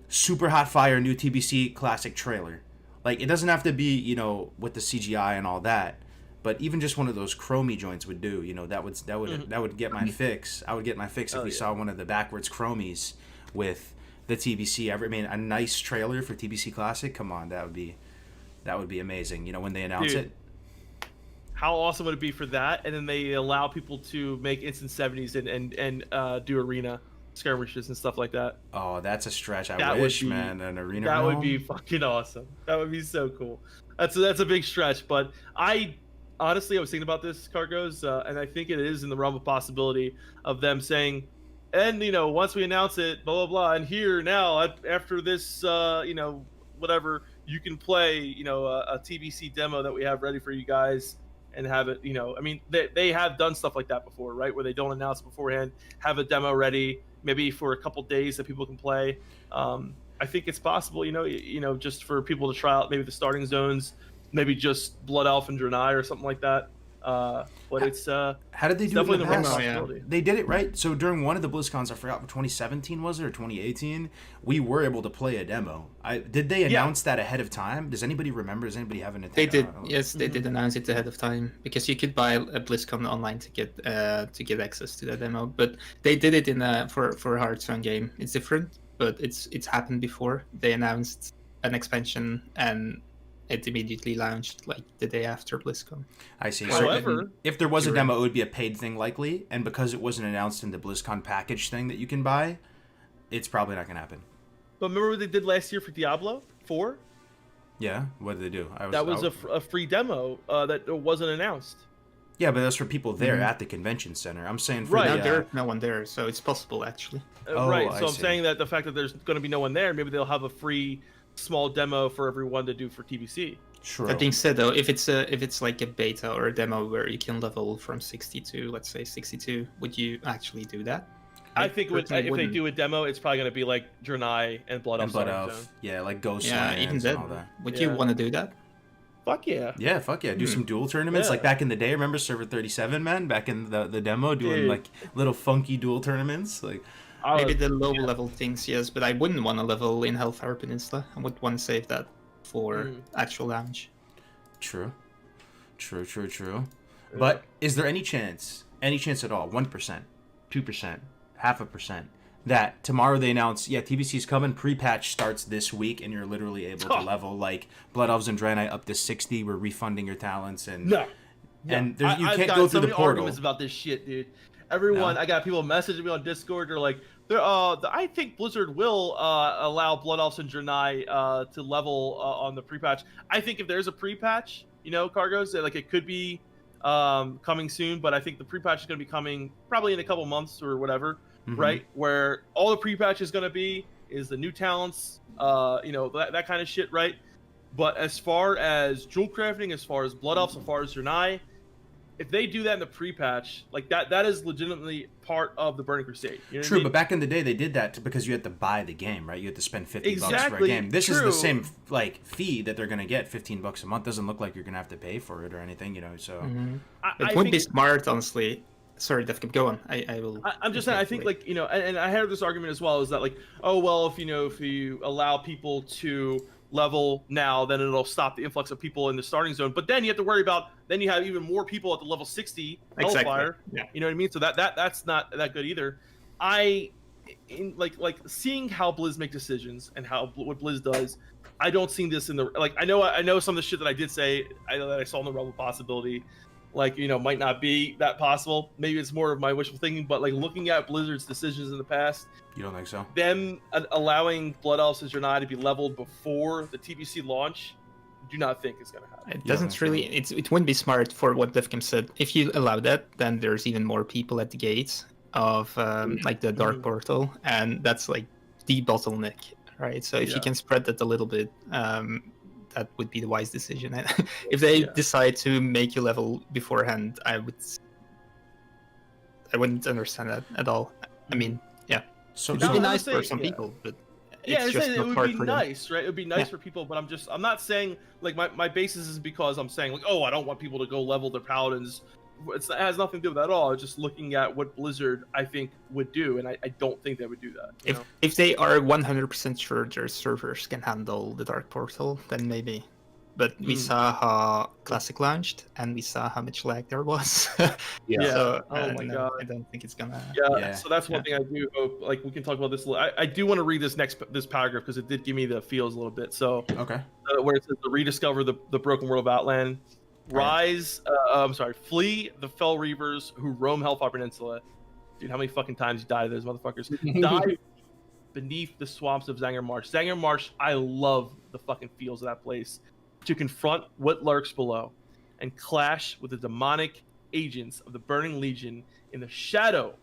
super hot fire new TBC classic trailer. Like, it doesn't have to be, you know, with the CGI and all that, but even just one of those chromey joints would do. You know, that would get my fix. I would get my fix if we saw one of the backwards chromies with the TBC. I mean, a nice trailer for TBC Classic. Come on, that would be amazing. You know, when they announce it. How awesome would it be for that? And then they allow people to make instant 70s and do arena skirmishes and stuff like that. Oh, that's a stretch. I wish, man, an arena. That would be fucking awesome. That would be so cool. That's a big stretch, but I honestly was thinking about this, Kargoz, and I think it is in the realm of possibility of them saying, and you know, once we announce it, blah blah blah, and here now after this, you know, whatever, you can play, you know, a TBC demo that we have ready for you guys. And have it, you know, I mean, they have done stuff like that before, right? Where they don't announce beforehand, have a demo ready, maybe for a couple days that people can play. I think it's possible, you know, just for people to try out maybe the starting zones, maybe just Blood Elf and Draenei or something like that. But it's how did they do it in the past? Yeah. They did it right. So during one of the BlizzCons, I forgot, 2017 was it, or 2018, we were able to play a demo. Did they announce that ahead of time? Does anybody remember? Does anybody have an? They did. Yes, they did announce it ahead of time because you could buy a BlizzCon online to get access to that demo. But they did it in for a Hearthstone game. It's different, but it's happened before. They announced an expansion and it immediately launched like the day after BlizzCon. I see. However, so if there was a demo, it would be a paid thing likely, and because it wasn't announced in the BlizzCon package thing that you can buy, it's probably not going to happen. But remember what they did last year for Diablo 4? Yeah, what did they do? That was a free demo that wasn't announced. Yeah, but that's for people there at the convention center. I'm saying for right. There's no one there, so it's possible actually. Right. So I'm saying that the fact that there's going to be no one there, maybe they'll have a free small demo for everyone to do for TBC. Sure. That being said, though, if it's like a beta or a demo where you can level from 60 to, let's say, 62, would you actually do that? I think if they do a demo, it's probably going to be like Draenei and Blood Elf. Yeah, like Ghost even then, and all that. Would you want to do that? Fuck yeah. Yeah, fuck yeah. Do some duel tournaments like back in the day. Remember Server 37, man? Back in the demo, doing like little funky duel tournaments, like. Maybe the low level things, yes, but I wouldn't want to level in Hellfire Peninsula. I would want to save that for actual launch. True. But is there any chance at all, 1%, 2%, 0.5%, that tomorrow they announce, TBC's coming, pre-patch starts this week, and you're literally able to level like Blood Elves and Draenei up to 60, we're refunding your talents, and you can't go through the portal. Arguments about this shit, dude. Everyone, I got people messaging me on Discord. They're like, I think Blizzard will allow Blood Elves and Draenei to level on the pre-patch. I think if there's a pre-patch, you know, Kargoz, like it could be coming soon, but I think the pre-patch is going to be coming probably in a couple months or whatever, right? Where all the pre-patch is going to be is the new talents, you know, that kind of shit, right? But as far as jewel crafting, as far as Blood Elves, as far as Draenei, if they do that in the pre-patch, like that is legitimately part of the Burning Crusade. You know True, what I mean? but back in the day they did that because you had to buy the game, right? You had to spend $50 for a game. This is the same like fee that they're going to get, $15 a month. Doesn't look like you're going to have to pay for it or anything, you know. So it would be smart, honestly. Sorry, Defcamp, go on. I will. I'm just saying. I think like, you know, and I heard this argument as well, is that like, oh well, if you allow people to level now, then it'll stop the influx of people in the starting zone. But then you have to worry about, then you have even more people at the level 60 Hellfire. Yeah. You know what I mean? So that's not that good either. Like seeing how Blizz make decisions and what Blizz does, I don't see this in the, like, I know some of the shit that I did say, that I saw in the realm of possibility, like, you know, might not be that possible. Maybe it's more of my wishful thinking, but like looking at Blizzard's decisions in the past, you don't think so? Them allowing Blood Elves and Draenei to be leveled before the TBC launch, do not think is going to happen. It doesn't really. It wouldn't be smart for what Defcamp said. If you allow that, then there's even more people at the gates of like the Dark Portal, and that's like the bottleneck, right? So if you can spread that a little bit, that would be the wise decision. If they decide to make you level beforehand, I wouldn't understand that at all. I mean, so it'd be nice for some people, but Yeah, it's just it not would hard be for them. nice, right? It would be nice Yeah. for people, but I'm not saying like my basis is because I'm saying like, oh, I don't want people to go level their paladins. It has nothing to do with that at all. It's just looking at what Blizzard I think would do, and I don't think they would do that. You know? If they are 100% sure their servers can handle the Dark Portal, then maybe. But we saw how Classic launched, and we saw how much lag there was. Yeah. So Oh my God. I don't think it's gonna. Yeah. So that's one thing I do hope. Like we can talk about this. I do want to read this paragraph because it did give me the feels a little bit. So Okay. where it says to rediscover the broken world of Outland, flee the Fell Reavers who roam Hellfire Peninsula. Dude, how many fucking times you die to those motherfuckers? Die beneath the swamps of Zanger Marsh. Zanger Marsh, I love the fucking feels of that place. To confront what lurks below and clash with the demonic agents of the Burning Legion in the shadow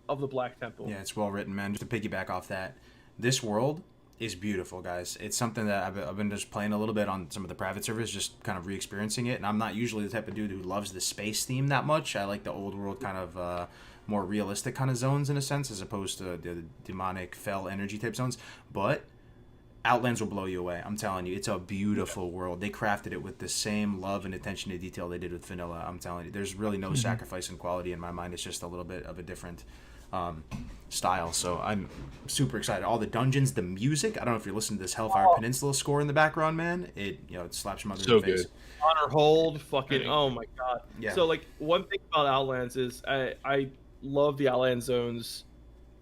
of the Black Temple. Yeah, it's well written, man. Just to piggyback off that, this world is beautiful, guys. It's something that I've been just playing a little bit on some of the private servers, just kind of re-experiencing it. And I'm not usually the type of dude who loves the space theme that much. I like the old world kind of more realistic kind of zones in a sense, as opposed to the demonic fell energy type zones. But Outlands will blow you away. I'm telling you, it's a beautiful world. They crafted it with the same love and attention to detail they did with vanilla. I'm telling you, there's really no sacrifice in quality in my mind. It's just a little bit of a different style. So I'm super excited. All the dungeons, the music. I don't know if you're listening to this Hellfire Peninsula score in the background, man. It it slaps your mother in the face. Good. Honor hold, fucking. Oh my God. Yeah. So like one thing about Outlands is I love the Outland zones.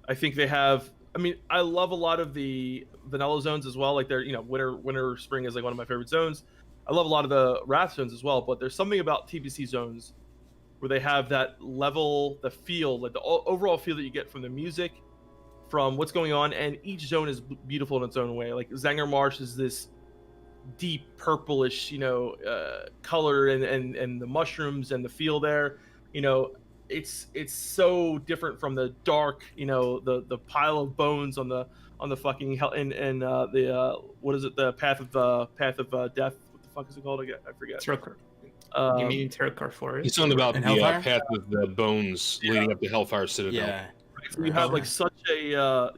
I think they have. I mean, I love a lot of the vanilla zones as well. Like they're, winter, spring is like one of my favorite zones. I love a lot of the Wrath zones as well. But there's something about TBC zones where they have that level, the feel, like the overall feel that you get from the music, from what's going on, and each zone is beautiful in its own way. Like Zanger Marsh is this deep purplish, color, and the mushrooms and the feel there, it's so different from the dark, the pile of bones on the fucking hell and the what is it, the path of death? What the fuck is it called again? I forget. You mean Terracar Forest? He's talking about the Hellfire? path of the bones leading up to Hellfire Citadel. Yeah. So you have like such a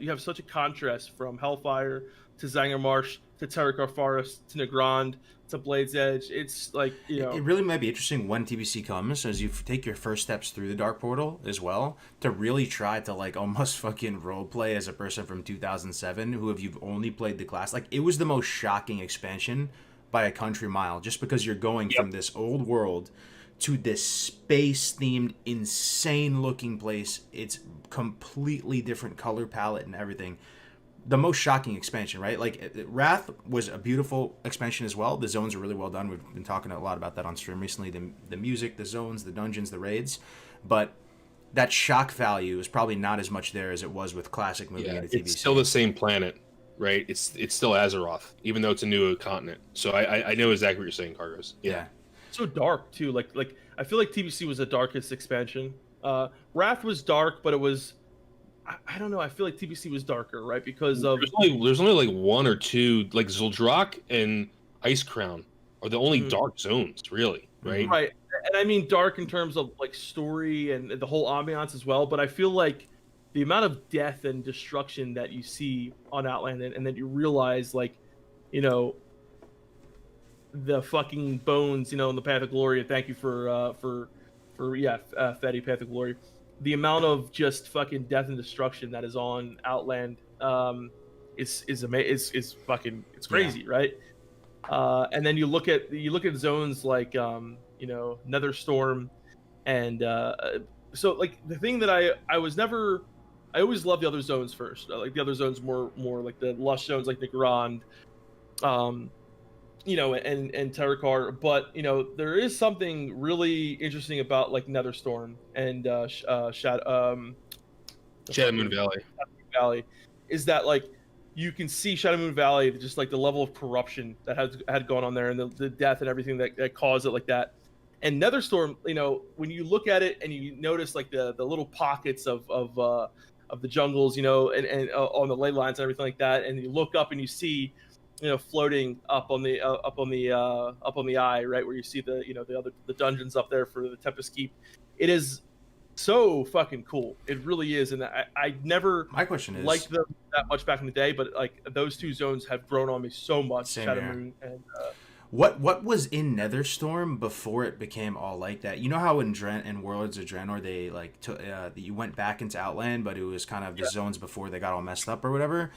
contrast from Hellfire to Zanger Marsh to Terracar Forest to Nagrand to Blade's Edge. It's like, It really might be interesting when TBC comes, as you take your first steps through the Dark Portal as well, to really try to like almost fucking roleplay as a person from 2007 who, if you've only played the class, like it was the most shocking expansion by a country mile, just because you're going from this old world to this space-themed, insane-looking place. It's completely different color palette and everything. The most shocking expansion, right? Like, Wrath was a beautiful expansion as well. The zones are really well done. We've been talking a lot about that on stream recently. The music, the zones, the dungeons, the raids. But that shock value is probably not as much there as it was with Classic moving into TBC. It's still the same planet, right? It's still Azeroth, even though it's a new continent. So I know exactly what you're saying, Kargoz. Yeah. So dark too. Like I feel like TBC was the darkest expansion. Wrath was dark, but it was, I don't know. I feel like TBC was darker, right? Because of there's only like one or two, like Zuldrak and Ice Crown are the only dark zones, really, right? Right, and I mean dark in terms of like story and the whole ambiance as well. But I feel like the amount of death and destruction that you see on Outland, and then you realize, like, the fucking bones, in the Path of Glory. And thank you for Fetty, Path of Glory. The amount of just fucking death and destruction that is on Outland is fucking, it's crazy, right? And then you look at zones like Netherstorm, and so like the thing that I always loved the other zones first. Like the other zones more like the lush zones like Nagrand, and Terracar. But there is something really interesting about like Netherstorm and Shadow Moon Valley, is that like you can see Shadow Moon Valley, just like the level of corruption that had gone on there, and the death and everything that caused it like that. And Netherstorm, when you look at it and you notice like the little pockets of the jungles, and on the ley lines and everything like that, and you look up and you see, floating up on the eye, right, where you see the dungeons up there for the Tempest Keep. It is so fucking cool. It really is, and I never My question is, liked them that much back in the day, but like those two zones have grown on me so much. Same Shadow here. Moon and what was in Netherstorm before it became all like that? You know how in Warlords of Draenor they like you went back into Outland, but it was kind of the zones before they got all messed up or whatever.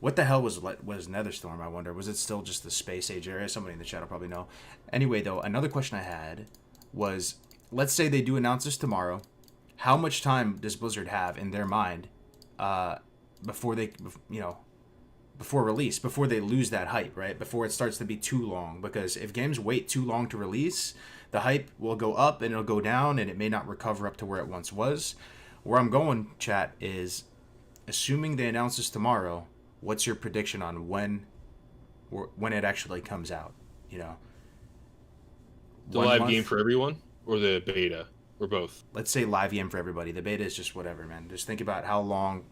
What the hell was Netherstorm? I wonder. Was it still just the space age area? Somebody in the chat will probably know. Anyway, though, another question I had was, let's say they do announce this tomorrow. How much time does Blizzard have in their mind before they, before release, before they lose that hype, right? Before it starts to be too long? Because if games wait too long to release, the hype will go up and it'll go down, and it may not recover up to where it once was. Where I'm going, chat, is assuming they announce this tomorrow, what's your prediction on when it actually comes out? The live game for everyone, or the beta, or both? Let's say live game for everybody. The beta is just whatever, man. Just think about how long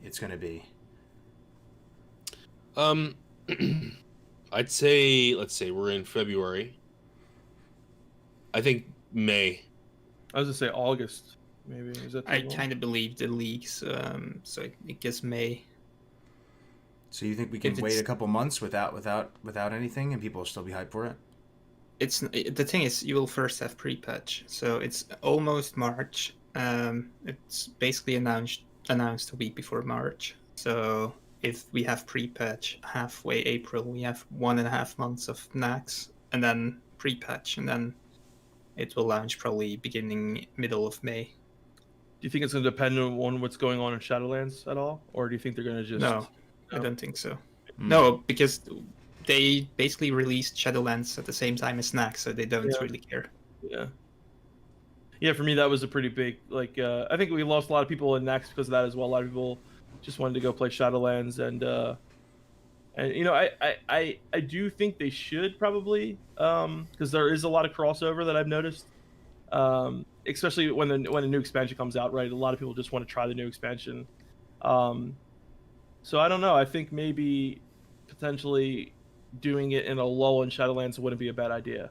it's going to be. I'd say, let's say we're in February. I think May. I was gonna say August, maybe. Is that? I kind of believe the leaks, so it gets May. So you think we can wait a couple months without anything, and people will still be hyped for it? The thing is, you will first have pre-patch, so it's almost March. It's basically announced a week before March. So if we have pre-patch halfway April, we have 1.5 months of Nax, and then pre-patch, and then it will launch probably beginning middle of May. Do you think it's going to depend on what's going on in Shadowlands at all, or do you think they're going to just? No, I don't think so. No, because they basically released Shadowlands at the same time as Nax, so they don't really care. Yeah, for me that was a pretty big I think we lost a lot of people in Nax because of that as well. A lot of people just wanted to go play Shadowlands, and I do think they should probably because there is a lot of crossover that I've noticed, especially when a new expansion comes out, right? A lot of people just want to try the new expansion. So I don't know. I think maybe potentially doing it in a lull in Shadowlands wouldn't be a bad idea.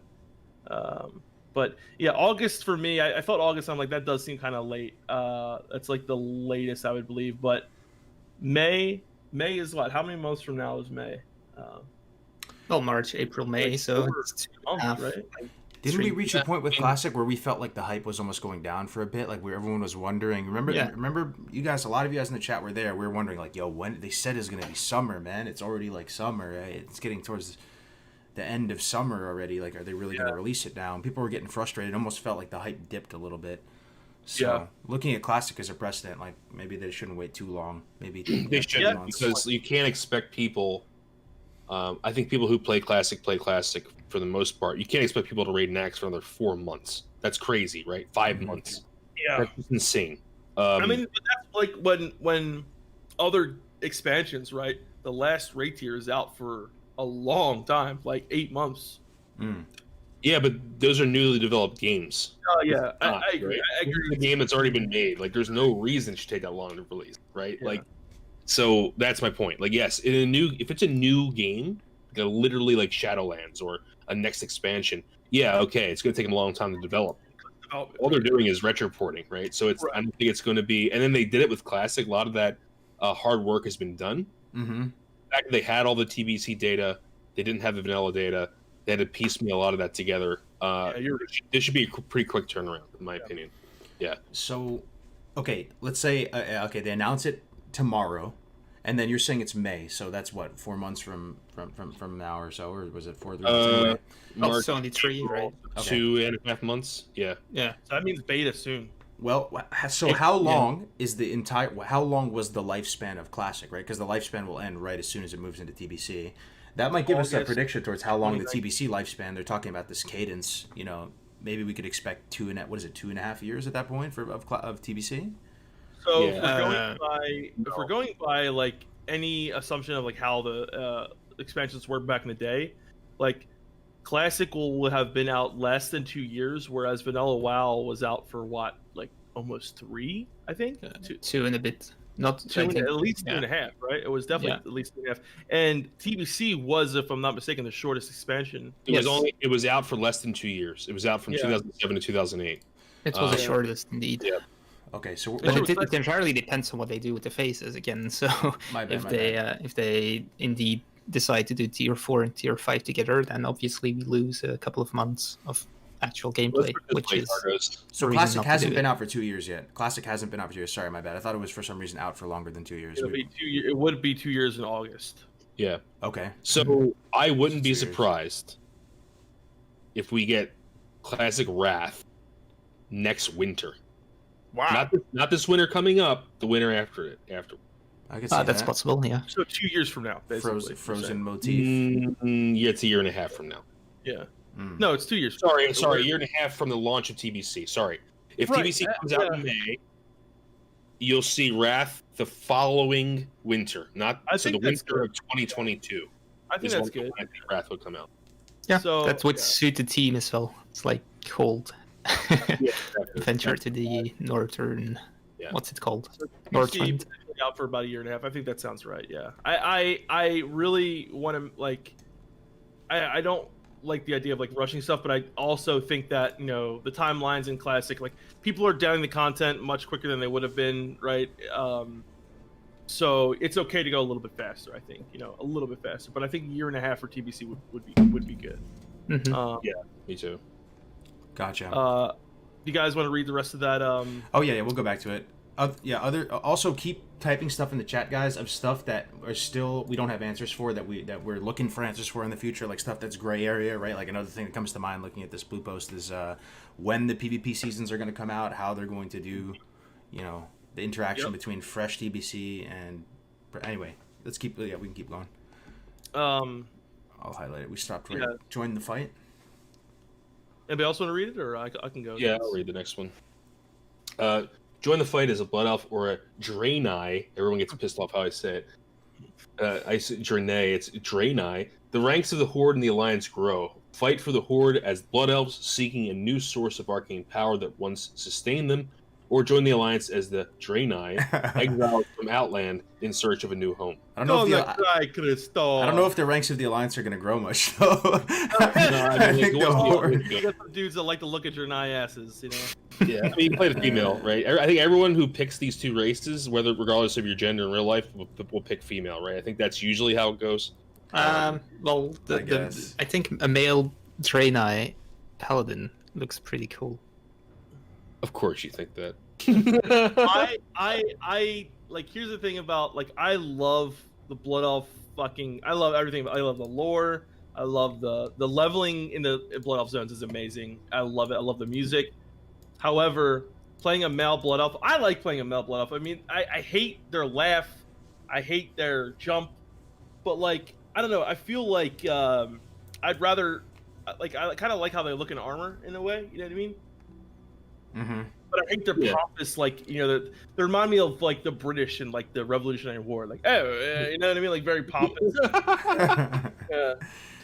But yeah, August for me, I thought August. I'm like, that does seem kind of late. That's like the latest I would believe. But May is what? How many months from now is May? Well, March, April, May. So it's 2 months, right? Didn't we reach a point with Classic where we felt like the hype was almost going down for a bit? Like where everyone was wondering. Remember you guys, a lot of you guys in the chat were there. We were wondering like, yo, when they said it's going to be summer, man. It's already like summer, right? It's getting towards the end of summer already. Like, are they really going to release it now? And people were getting frustrated. It almost felt like the hype dipped a little bit. So looking at Classic as a precedent, like maybe they shouldn't wait too long. Maybe they shouldn't, because you can't expect people. I think people who play Classic for the most part. You can't expect people to raid Nax for another 4 months. That's crazy, right? 5 months. Yeah, that's insane. I mean, that's like when other expansions, right? The last raid tier is out for a long time, like 8 months. Yeah, but those are newly developed games. Oh yeah, I agree. Right? I agree. The game that's already been made. Like, there's no reason it should take that long to release, right? Yeah. Like, so that's my point. Like, yes, if it's a new game, like literally like Shadowlands or a next expansion, yeah, okay, it's going to take them a long time to develop. All they're doing is retroporting, right? So it's I don't think it's going to be. And then they did it with Classic. A lot of that hard work has been done. Mm-hmm. The fact that they had all the TBC data, they didn't have the vanilla data. They had to piecemeal a lot of that together. This should be a pretty quick turnaround, in my opinion. Yeah. So, okay, let's say they announce it tomorrow, and then you're saying it's May. So that's what, 4 months from now or so, or was it 4 months? March, only 3, right? Okay. 2.5 months. Yeah. So that means beta soon. Well, so how long is the entire? How long was the lifespan of Classic, right? Because the lifespan will end right as soon as it moves into TBC. That might give us a prediction towards how long the TBC lifespan. They're talking about this cadence. Maybe we could expect 2.5 years at that point of TBC. So if we're going by like any assumption of like how the expansions worked back in the day, like Classic will have been out less than 2 years, whereas Vanilla WoW was out for what, like almost 3, I think. 2 and a bit. Not at least 2.5, right? It was definitely at least 2.5. And TBC was, if I'm not mistaken, the shortest expansion. It was out for less than 2 years. It was out from 2007 to 2008. It was the shortest indeed. Yeah. Okay, so But it entirely depends on what they do with the phases again. So if they indeed decide to do tier 4 and tier 5 together, then obviously we lose a couple of months of actual gameplay, which is so Classic hasn't been out for 2 years yet. Classic hasn't been out for 2 years. Sorry, my bad. I thought it was for some reason out for longer than 2 years. It would be 2 years in August. Yeah. Okay. So I wouldn't be surprised if we get Classic Wrath next winter. Wow. Not this winter coming up, the winter after it. I can see that's possible, yeah. So 2 years from now, basically. Frozen motif. Yeah, it's a year and a half from now. Yeah. No, it's 2 years. Sorry, a year and a half from the launch of TBC. Sorry. If TBC comes out in May, you'll see Wrath the following winter, the winter of 2022. I think that's good. I think Wrath will come out. Yeah, so, that would suit the team as well. It's like cold. Venture to the northern. Yeah. What's it called? Northland. Out for about a year and a half. I think that sounds right. Yeah. I really want to like. I don't like the idea of like rushing stuff, but I also think that the timelines in Classic, like people are downing the content much quicker than they would have been, right? So it's okay to go a little bit faster. I think a little bit faster, but I think a year and a half for TBC would be good. Mm-hmm. Yeah, me too. Gotcha. You guys want to read the rest of that? Oh yeah, we'll go back to it. Also keep typing stuff in the chat, guys, of stuff that are still we don't have answers for that we're looking for answers for in the future, like stuff that's gray area, right? Like another thing that comes to mind looking at this blue post is when the PvP seasons are going to come out, how they're going to do, the interaction between fresh TBC and anyway. We can keep going. I'll highlight it. We stopped right. Join the fight. Anybody else want to read it, or I can go? Yeah, I'll read the next one. Join the fight as a Blood Elf or a Draenei. Everyone gets pissed off how I say it. I say Draenei, it's Draenei. The ranks of the Horde and the Alliance grow. Fight for the Horde as Blood Elves seeking a new source of arcane power that once sustained them, or join the Alliance as the Draenei, exiled from Outland in search of a new home. I don't know if the ranks of the Alliance are going to grow much, though. I think the Horde. You got some dudes that like to look at Draenei asses, Yeah, I mean, you play the female, right? I think everyone who picks these two races, regardless of your gender in real life, will pick female, right? I think that's usually how it goes. I think a male Draenei paladin looks pretty cool. Of course, you think that. I like. Here's the thing about like. I love the Blood Elf. I love everything. I love the lore. I love the leveling in the Blood Elf zones is amazing. I love it. I love the music. However, playing a male Blood Elf, I like playing a male Blood Elf. I mean, I hate their laugh. I hate their jump. But like, I don't know. I feel like I'd rather like I kind of like how they look in armor in a way. You know what I mean? Mm-hmm. But I hate their pompous, like they remind me of like the British and like the Revolutionary War, like you know what I mean, like very pompous. Yeah.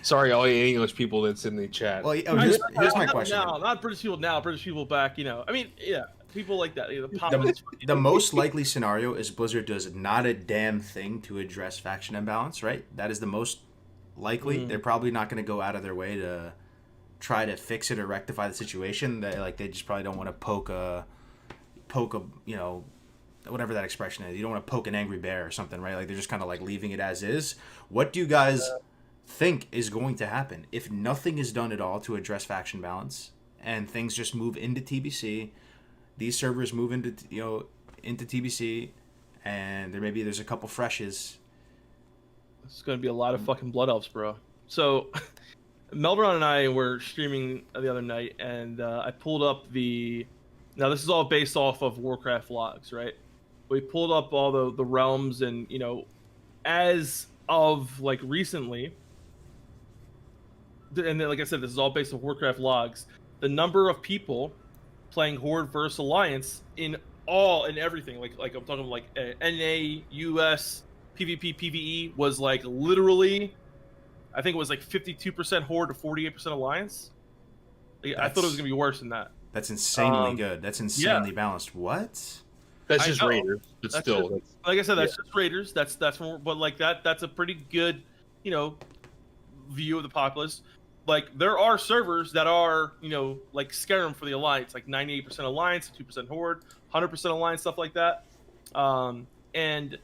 Sorry, all you English people that's in the chat. Well, here's my question. Now, not British people now, British people back. I mean, yeah, people like that. The pompous. The most likely scenario is Blizzard does not a damn thing to address faction imbalance, right? That is the most likely. They're probably not going to go out of their way to try to fix it or rectify the situation. They just probably don't want to poke a whatever that expression is. You don't want to poke an angry bear or something, right? Like they're just kind of like leaving it as is. What do you guys think is going to happen if nothing is done at all to address faction balance and things just move into TBC? These servers move into TBC, and there's a couple freshes. It's going to be a lot of fucking Blood Elves, bro. So. Melderon and I were streaming the other night, and I pulled up now this is all based off of Warcraft logs, right? We pulled up all the realms, and as of like recently, and then like I said, this is all based on Warcraft logs. The number of people playing Horde versus Alliance in everything, like I'm talking like NA, US, PvP, PvE was like literally. I think it was like 52% Horde to 48% Alliance. I thought it was gonna be worse than that. That's insanely good. That's insanely balanced. What? That's just Raiders, but that's still. Just, like I said, that's just Raiders. That's from, but like that's a pretty good, view of the populace. like there are servers that are, like Skyrim for the Alliance, like 98% Alliance, 2% Horde, 100% Alliance, stuff like that. And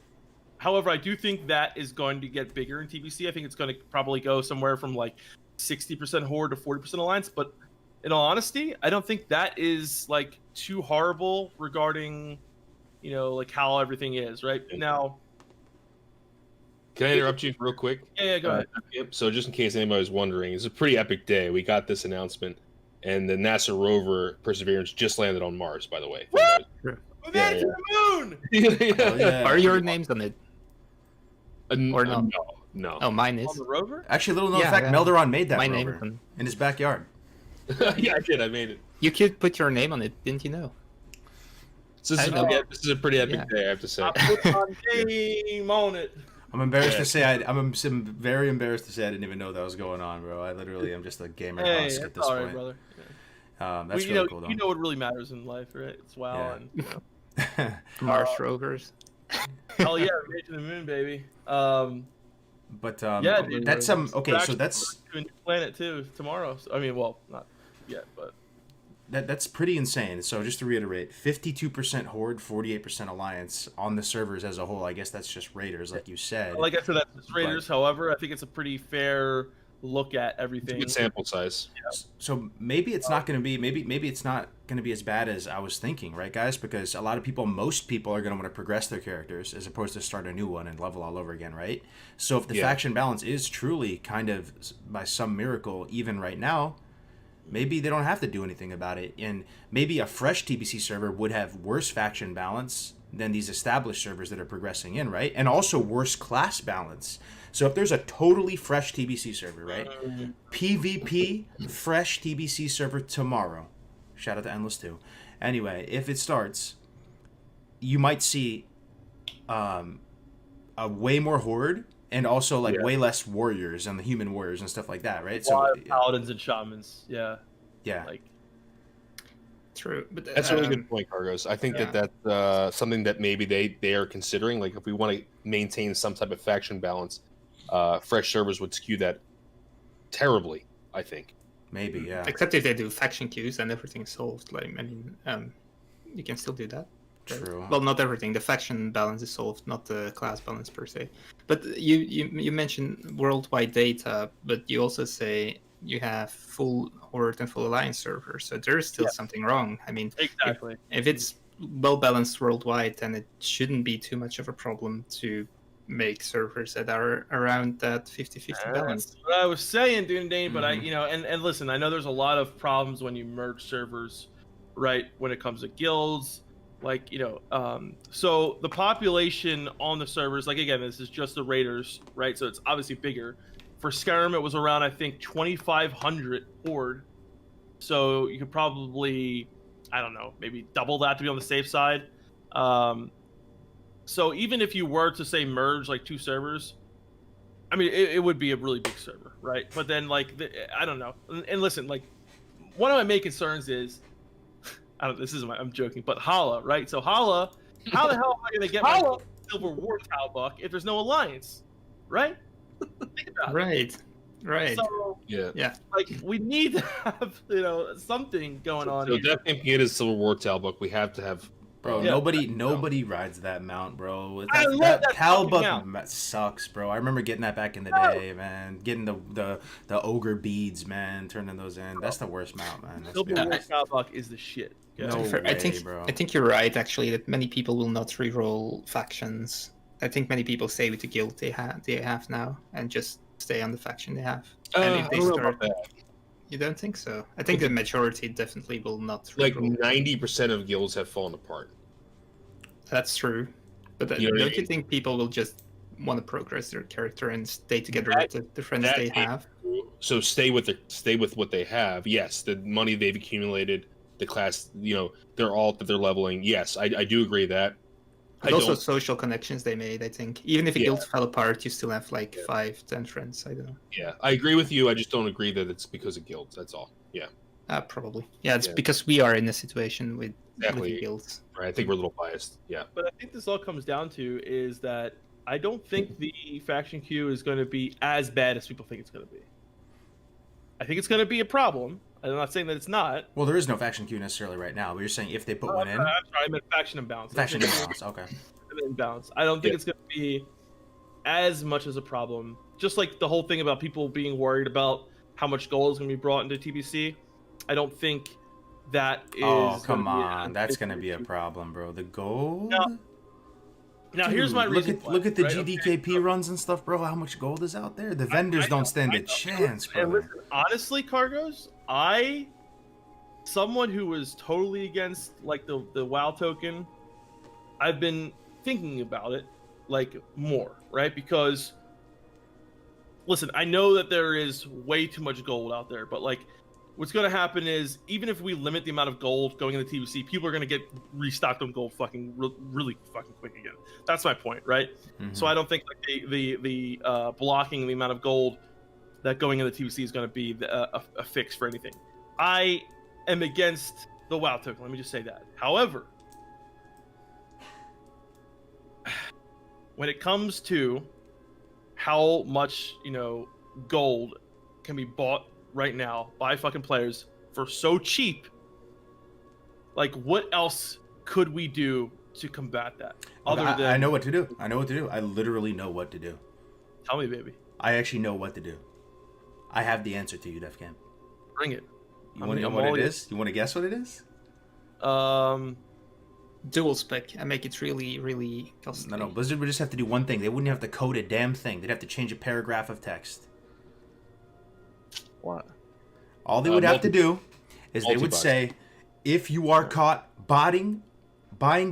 however, I do think that is going to get bigger in TBC. I think it's going to probably go somewhere from like 60% Horde to 40% Alliance. But in all honesty, I don't think that is like too horrible regarding, like how everything is right now. Can I interrupt you real quick? Yeah, go ahead. So just in case anybody was wondering, it's a pretty epic day. We got this announcement, and the NASA rover Perseverance just landed on Mars, by the way. What? Yeah, to the moon! Oh, yeah. Are your names on it? Or no? No. Oh, mine is. On the rover? Actually, little known fact, Melderon made that My rover name in his backyard. Yeah, I did. I made it. You could put your name on it, didn't you know? This is a pretty epic day, I have to say. I put my name on it. I'm embarrassed to say I'm very embarrassed to say I didn't even know that was going on, bro. I literally am just a gamer husk at this all right, point. Brother. That's really cool, though. You know what really matters in life, right? It's WoW and Mars rovers. hell yeah, we're to the moon, baby. But dude, that's okay. So that's to a new planet too tomorrow. So, I mean, well, not yet, but that's pretty insane. So just to reiterate, 52% Horde, 48% Alliance on the servers as a whole. I guess that's just Raiders, like you said. like I said, that's just Raiders. However, I think it's a pretty fair look at everything. Good sample size. Yeah. So maybe it's not going to be maybe it's not going to be as bad as I was thinking, right, guys? Because most people are going to want to progress their characters as opposed to start a new one and level all over again, right? So if the faction balance is truly kind of by some miracle even right now, maybe they don't have to do anything about it, and maybe a fresh TBC server would have worse faction balance than these established servers that are progressing in, right? And also worse class balance. So if there's a totally fresh TBC server, right? PvP, fresh TBC server tomorrow. Shout out to Endless too. Anyway, if it starts, you might see a way more Horde and also way less warriors and the human warriors and stuff like that, right? So paladins and shamans, yeah. Like true, but that's a really good point, Kargoz. I think that's something that maybe they are considering. Like if we want to maintain some type of faction balance, fresh servers would skew that terribly, I think. Maybe, yeah. Except if they do faction queues and everything's solved. Like, I mean, you can still do that. Right? True. Well, not everything. The faction balance is solved, not the class balance per se. But you mentioned worldwide data, but you also say you have full Horde and full Alliance servers, so there's still something wrong. I mean, exactly. If it's well balanced worldwide, then it shouldn't be too much of a problem to make servers that are around that 50-50 balance. That's what I was saying, Dunedain, but and listen, I know there's a lot of problems when you merge servers, right? When it comes to guilds, so the population on the servers, like again, this is just the Raiders, right? So it's obviously bigger. For Skyrim, it was around, I think, 2,500 Horde. So you could probably, I don't know, maybe double that to be on the safe side. So even if you were to say merge like two servers, I mean, it would be a really big server, right? But then I don't know. And listen, like one of my main concerns is, I'm joking, but Hala, right? So Hala, how the hell am I going to get my Silver War Talbuck if there's no alliance, right? Think about it. Right. So, yeah. Like we need to have something going on. So definitely can get his Silver War Talbuck. We have to have. Bro, nobody rides that mount, bro. I love that Talbuck sucks, bro. I remember getting that back in the day, man. Getting the ogre beads, man. Turning those in. That's the worst mount, man. Silver War Talbuck is the shit. I think you're right, actually, that many people will not reroll factions. I think many people stay with the guild they have now and just stay on the faction they have. And if they start, you don't think so? I think the majority definitely will not reroll. Like 90% of guilds have fallen apart. That's true, but don't you think people will just want to progress their character and stay together with the friends they have? So stay with what they have. Yes, the money they've accumulated, the class, they're all that they're leveling. Yes, I do agree that. But also social connections they made, I think. Even if a guild fell apart, you still have 5-10 friends. I don't know. Yeah, I agree with you. I just don't agree that it's because of guilds. That's all. Yeah. Probably. Yeah, it's because we are in a situation with guilds. Right, I think we're a little biased. Yeah. But I think this all comes down to is that I don't think the faction queue is going to be as bad as people think it's going to be. I think it's going to be a problem. I'm not saying that it's not. Well, there is no faction queue necessarily right now, but you're saying if they put one in. I'm sorry, I meant faction imbalance. Faction imbalance, okay. Imbalance. I don't think it's going to be as much as a problem. Just like the whole thing about people being worried about how much gold is going to be brought into TBC. I don't think that is. Oh, come on. That's going to be a problem, bro. The gold? Now dude, here's my reason. Look at the GDKP runs and stuff, bro. How much gold is out there? The vendors don't stand a chance, bro. Listen, honestly, Kargoz, someone who was totally against like the WoW token, I've been thinking about it like more, right? Because listen, I know that there is way too much gold out there, but like what's going to happen is even if we limit the amount of gold going into TBC, people are going to get restocked on gold fucking really fucking quick again. That's my point, right? Mm-hmm. So I don't think like the blocking the amount of gold that going into TBC is going to be a fix for anything. I am against the WoW token. Let me just say that. However, when it comes to how much gold can be bought right now by fucking players for so cheap, like what else could we do to combat that? I know what to do. I literally know what to do. Tell me, baby. I actually know what to do. I have the answer to you, Defcamp. Bring it. You want to know what it is? You want to guess what it is? Dual spec and make it really costly. No. Blizzard would just have to do one thing. They wouldn't have to code a damn thing. They'd have to change a paragraph of text. What? All they would have to do is they would say, if you are caught buying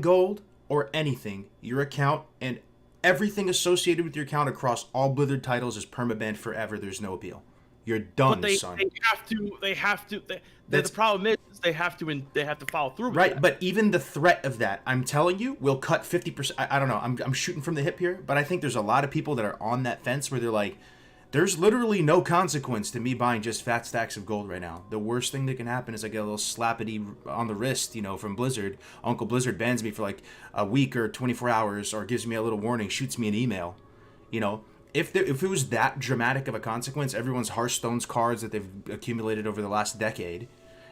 gold or anything, your account and everything associated with your account across all Blizzard titles is permabanned forever. There's no appeal. You're done, son. They have to. The problem is they have to follow through with right, that. But even the threat of that, I'm telling you, will cut 50%. I don't know. I'm shooting from the hip here, but I think there's a lot of people that are on that fence where they're like, there's literally no consequence to me buying just fat stacks of gold right now. The worst thing that can happen is I get a little slappity on the wrist, from Blizzard. Uncle Blizzard bans me for like a week or 24 hours or gives me a little warning, shoots me an email. If it was that dramatic of a consequence, everyone's Hearthstone's cards that they've accumulated over the last decade,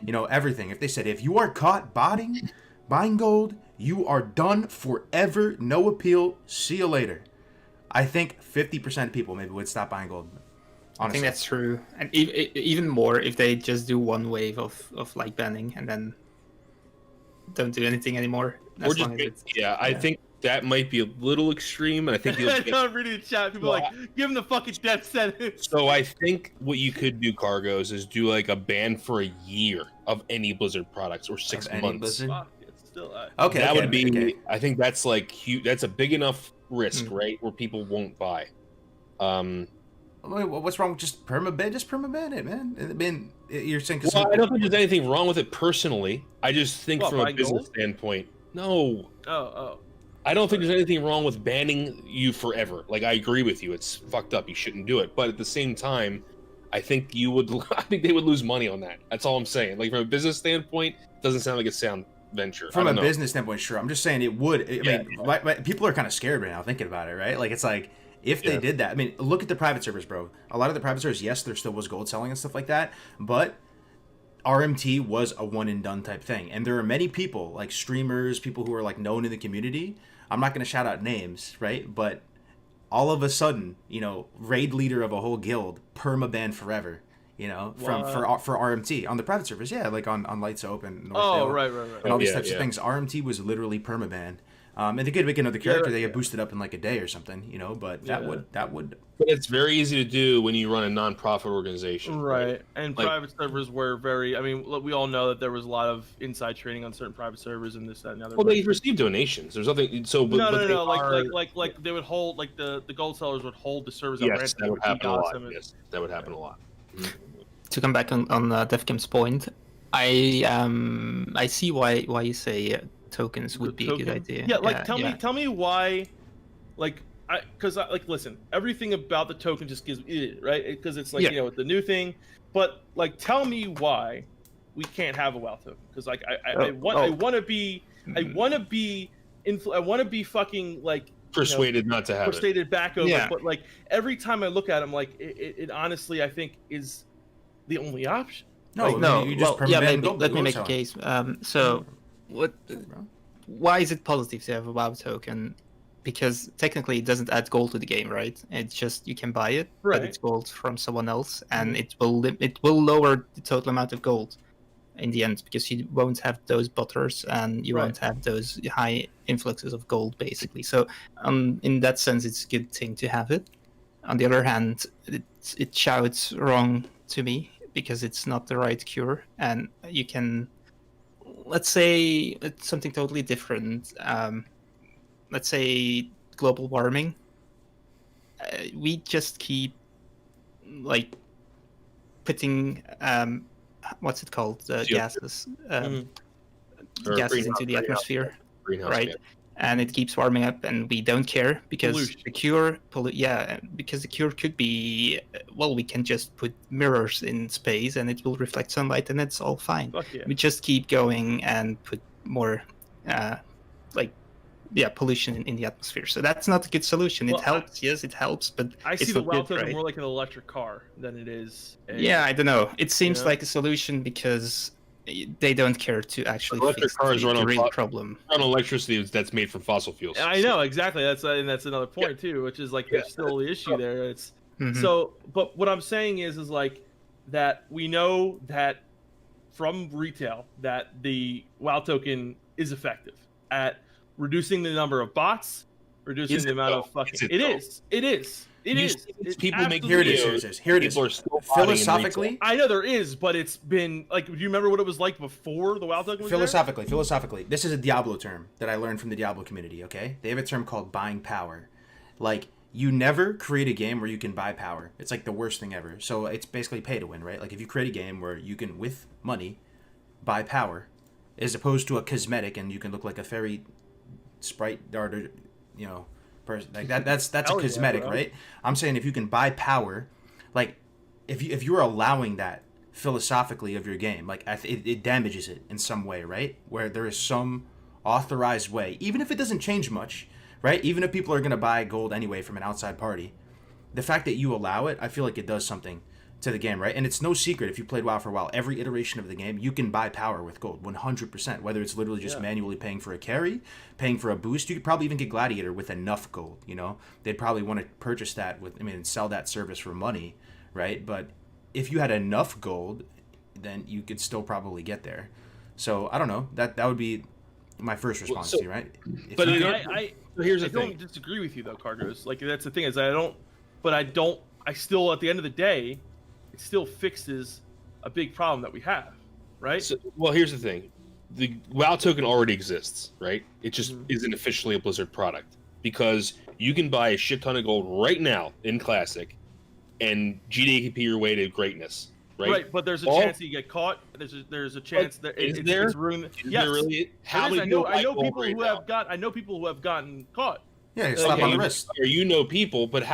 everything. If they said, if you are caught buying gold, you are done forever, no appeal, see you later. I think 50% of people maybe would stop buying gold. Honestly. I think that's true. And even more if they just do one wave of like banning and then don't do anything anymore. I think that might be a little extreme, and I think I'm reading the chat. People are like, give him the fucking death sentence. So I think what you could do, Kargoz, is do like a ban for a year of any Blizzard products or 6 months. Okay, that would be. Okay. I think that's like huge. That's a big enough risk, right? Where people won't buy. What's wrong with just permaban? Just permaban it, man. I mean, you're saying. Well, I don't think there's anything wrong with it personally. I just think from a business standpoint, no. Oh. I don't think there's anything wrong with banning you forever. Like, I agree with you. It's fucked up. You shouldn't do it. But at the same time, I think they would lose money on that. That's all I'm saying. Like, from a business standpoint, it doesn't sound like a sound venture. From a business standpoint, sure. I'm just saying it would. I mean, people are kind of scared right now thinking about it, right? Like, it's like, if they did that, I mean, look at the private servers, bro. A lot of the private servers, yes, there still was gold selling and stuff like that, but RMT was a one and done type thing. And there are many people, like streamers, people who are like known in the community. I'm not going to shout out names, right? But all of a sudden, raid leader of a whole guild, permaban forever, for RMT on the private servers. Yeah, like on Lights Open. Right. And all these types of things. RMT was literally permaban. And they could make another character. They get boosted up in like a day or something, but that would. But it's very easy to do when you run a non-profit organization, right? And like, private servers were very. I mean, we all know that there was a lot of inside trading on certain private servers and this, that, and the other. Well, they received donations. There's nothing. So, no. Like they would hold, like the gold sellers would hold the servers. Yes, that would happen a lot. Yes, that would happen a lot. To come back on Defcamp's point, I see why you say. Tokens would be a good idea. Yeah, tell me why, because listen, everything about the token just gives right, because it's like the new thing, but like tell me why we can't have a WoW token, because like I want to be fucking like persuaded not to have persuaded back over, but like every time I look at him, like it honestly I think is the only option. No, Like, No, you just well, yeah, permaban maybe. gold Let me gold make a selling. case. So, what? Why is it positive to have a WoW token? Because technically, it doesn't add gold to the game, right? It's just you can buy it, Right. but it's gold from someone else, and it will lower the total amount of gold in the end because you won't have those butters and you Right. won't have those high influxes of gold, basically. So, in that sense, it's a good thing to have it. On the other hand, it shouts wrong to me because it's not the right cure, and you can, let's say it's something totally different. Let's say global warming. We just keep like putting what's it called, CO2. gases, Or gases into the atmosphere, right? And it keeps warming up, and we don't care because Pollution. the cure, because the cure could be, well, we can just put mirrors in space and it will reflect sunlight, and it's all fine. Fuck yeah. We just keep going and put more, pollution in the atmosphere. So that's not a good solution. Well, it helps, yes, it helps, but I it's see the not WoW good, token right? more like an electric car than it is. Yeah, I don't know. It seems Yeah. like a solution because they don't care to actually Electric fix cars run the on real problem. on electricity that's made from fossil fuels. I know exactly. That's another point too, which is like there's still the issue there. It's Mhm. so, but what I'm saying is like that we know that from retail that the WoW token is effective at reducing the number of bots, reducing Is the it amount though? of fucking. Is it It though? is. It is. It You is. see It people make absolutely Here it is. is. Here it is. Here it is. People are still buying in Philosophically, I know there is, but it's been like. Do you remember what it was like before the WoW token was there? philosophically, this is a Diablo term that I learned from the Diablo community. Okay, they have a term called buying power. Like, you never create a game where you can buy power. It's like the worst thing ever. So it's basically pay to win, right? Like, if you create a game where you can, with money, buy power, as opposed to a cosmetic and you can look like a fairy sprite darter, person like that. That's a Hell yeah, cosmetic, bro. right? I'm saying if you can buy power, like if you're allowing that philosophically of your game, like it damages it in some way, right? Where there is some authorized way, even if it doesn't change much, right? Even if people are going to buy gold anyway from an outside party, the fact that you allow it, I feel like it does something to the game, right? And it's no secret if you played WoW for a while, every iteration of the game, you can buy power with gold, 100%. Whether it's literally just manually paying for a carry, paying for a boost, you could probably even get Gladiator with enough gold. They'd probably want to purchase that sell that service for money, right? But if you had enough gold, then you could still probably get there. So I don't know. That would be my first response to you, right? But I here's the don't thing. disagree with you though, Kargoz. Like that's the thing is I still at the end of the day, it still fixes a big problem that we have, right? So, well, here's the thing. The WoW token already exists, right? It just isn't officially a Blizzard product because you can buy a shit ton of gold right now in Classic and GDP your way to greatness, right? Right, but there's a chance that you get caught. There's a chance that is it's there? ruined. Is Yes, there really? How there is. do I know gold people right who now? have got. I know people who have gotten caught. Yeah, slap on the wrist. Or people, but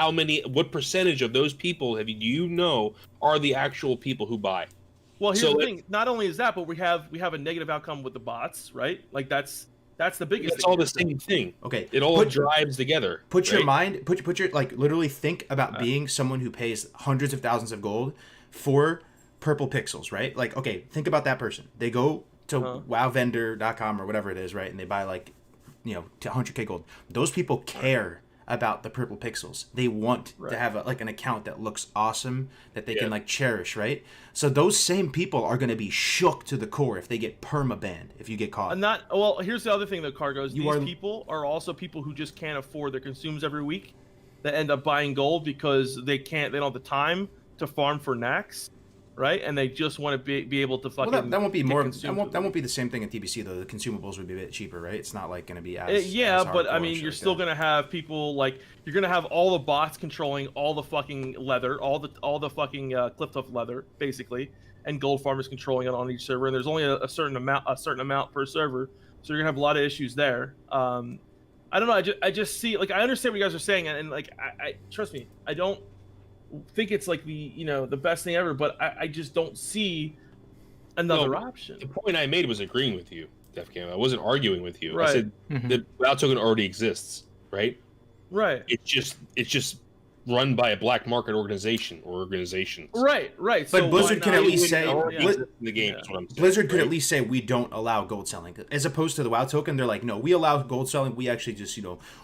what percentage of those people are the actual people who buy? Well, here's the thing. Not only is that, but we have a negative outcome with the bots, right? Like that's the biggest. It's all the same thing. Okay, It all drives together. Put right? your mind, put your like literally think about being someone who pays hundreds of thousands of gold for purple pixels, right? Like, okay, think about that person. They go to wowvendor.com or whatever it is, right? And they buy like, to 100k gold. Those people care about the purple pixels. They want to have an account that looks awesome, that they can like cherish, right? So those same people are going to be shook to the core if they get perma-banned, if you get caught. Here's the other thing though, Kargoz. These people are also people who just can't afford their consumes every week that end up buying gold because they don't have the time to farm for Nax. Right, and they just want to be able to fucking. Well, that won't be more. That won't be the same thing in TBC though. The consumables would be a bit cheaper, right? It's not like going to be as. But I mean, you're still going to have people like you're going to have all the bots controlling all the fucking leather, all the fucking cliff-top leather, basically, and gold farmers controlling it on each server. And there's only a certain amount per server, so you're going to have a lot of issues there. I don't know. I just see I understand what you guys are saying, and like I trust me, I don't think it's like the best thing ever, but I just don't see another option. The point I made was agreeing with you, Defcamp. I wasn't arguing with you. Right. I said the WoW token already exists, right? Right. It's just run by a black market organization or organizations. Right. But So Blizzard can at least say in the game. Is what I'm saying, Blizzard could at least say we don't allow gold selling, as opposed to the WoW token. They're like, no, we allow gold selling. We actually just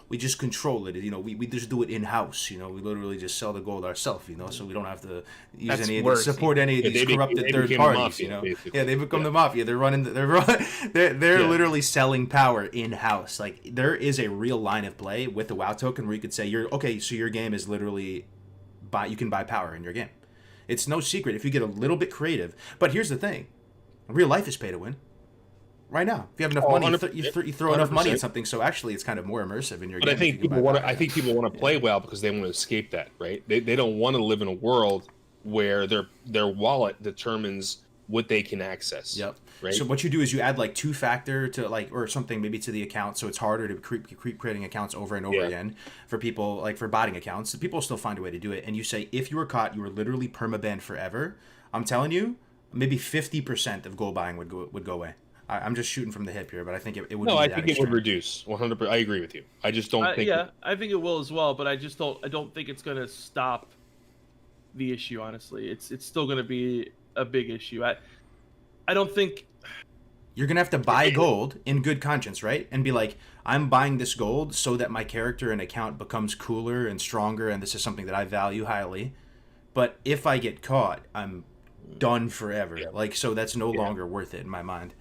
we just control it. We just do it in house. We literally just sell the gold ourselves. So we don't have to use support any of these corrupted third parties. Yeah, they become the mafia. They're literally selling power in house. Like there is a real line of play with the WoW token where you could say so your game is literally you can buy power in your game. It's no secret if you get a little bit creative. But here's the thing: real life is pay to win. Right now, if you have enough money, you throw enough money at something. So actually, it's kind of more immersive in your game. But I think people want to play WoW because they want to escape that, right? They don't want to live in a world where their wallet determines what they can access. Yep. Right? So what you do is you add like 2-factor to or something maybe to the account, so it's harder to keep creating accounts over and over again for people, like for botting accounts. People still find a way to do it, and you say if you were caught, you were literally permabanned forever. I'm telling you, maybe 50% of gold buying would go away. I'm just shooting from the hip here, but I think it would. No, I think it would reduce 100%. I agree with you. I just don't think. Yeah, I think it will as well, but I don't think it's going to stop the issue. Honestly, it's still going to be a big issue. I don't think. You're going to have to buy gold in good conscience, right? And be like, I'm buying this gold so that my character and account becomes cooler and stronger, and this is something that I value highly. But if I get caught, I'm done forever. Yeah. So that's no longer worth it in my mind.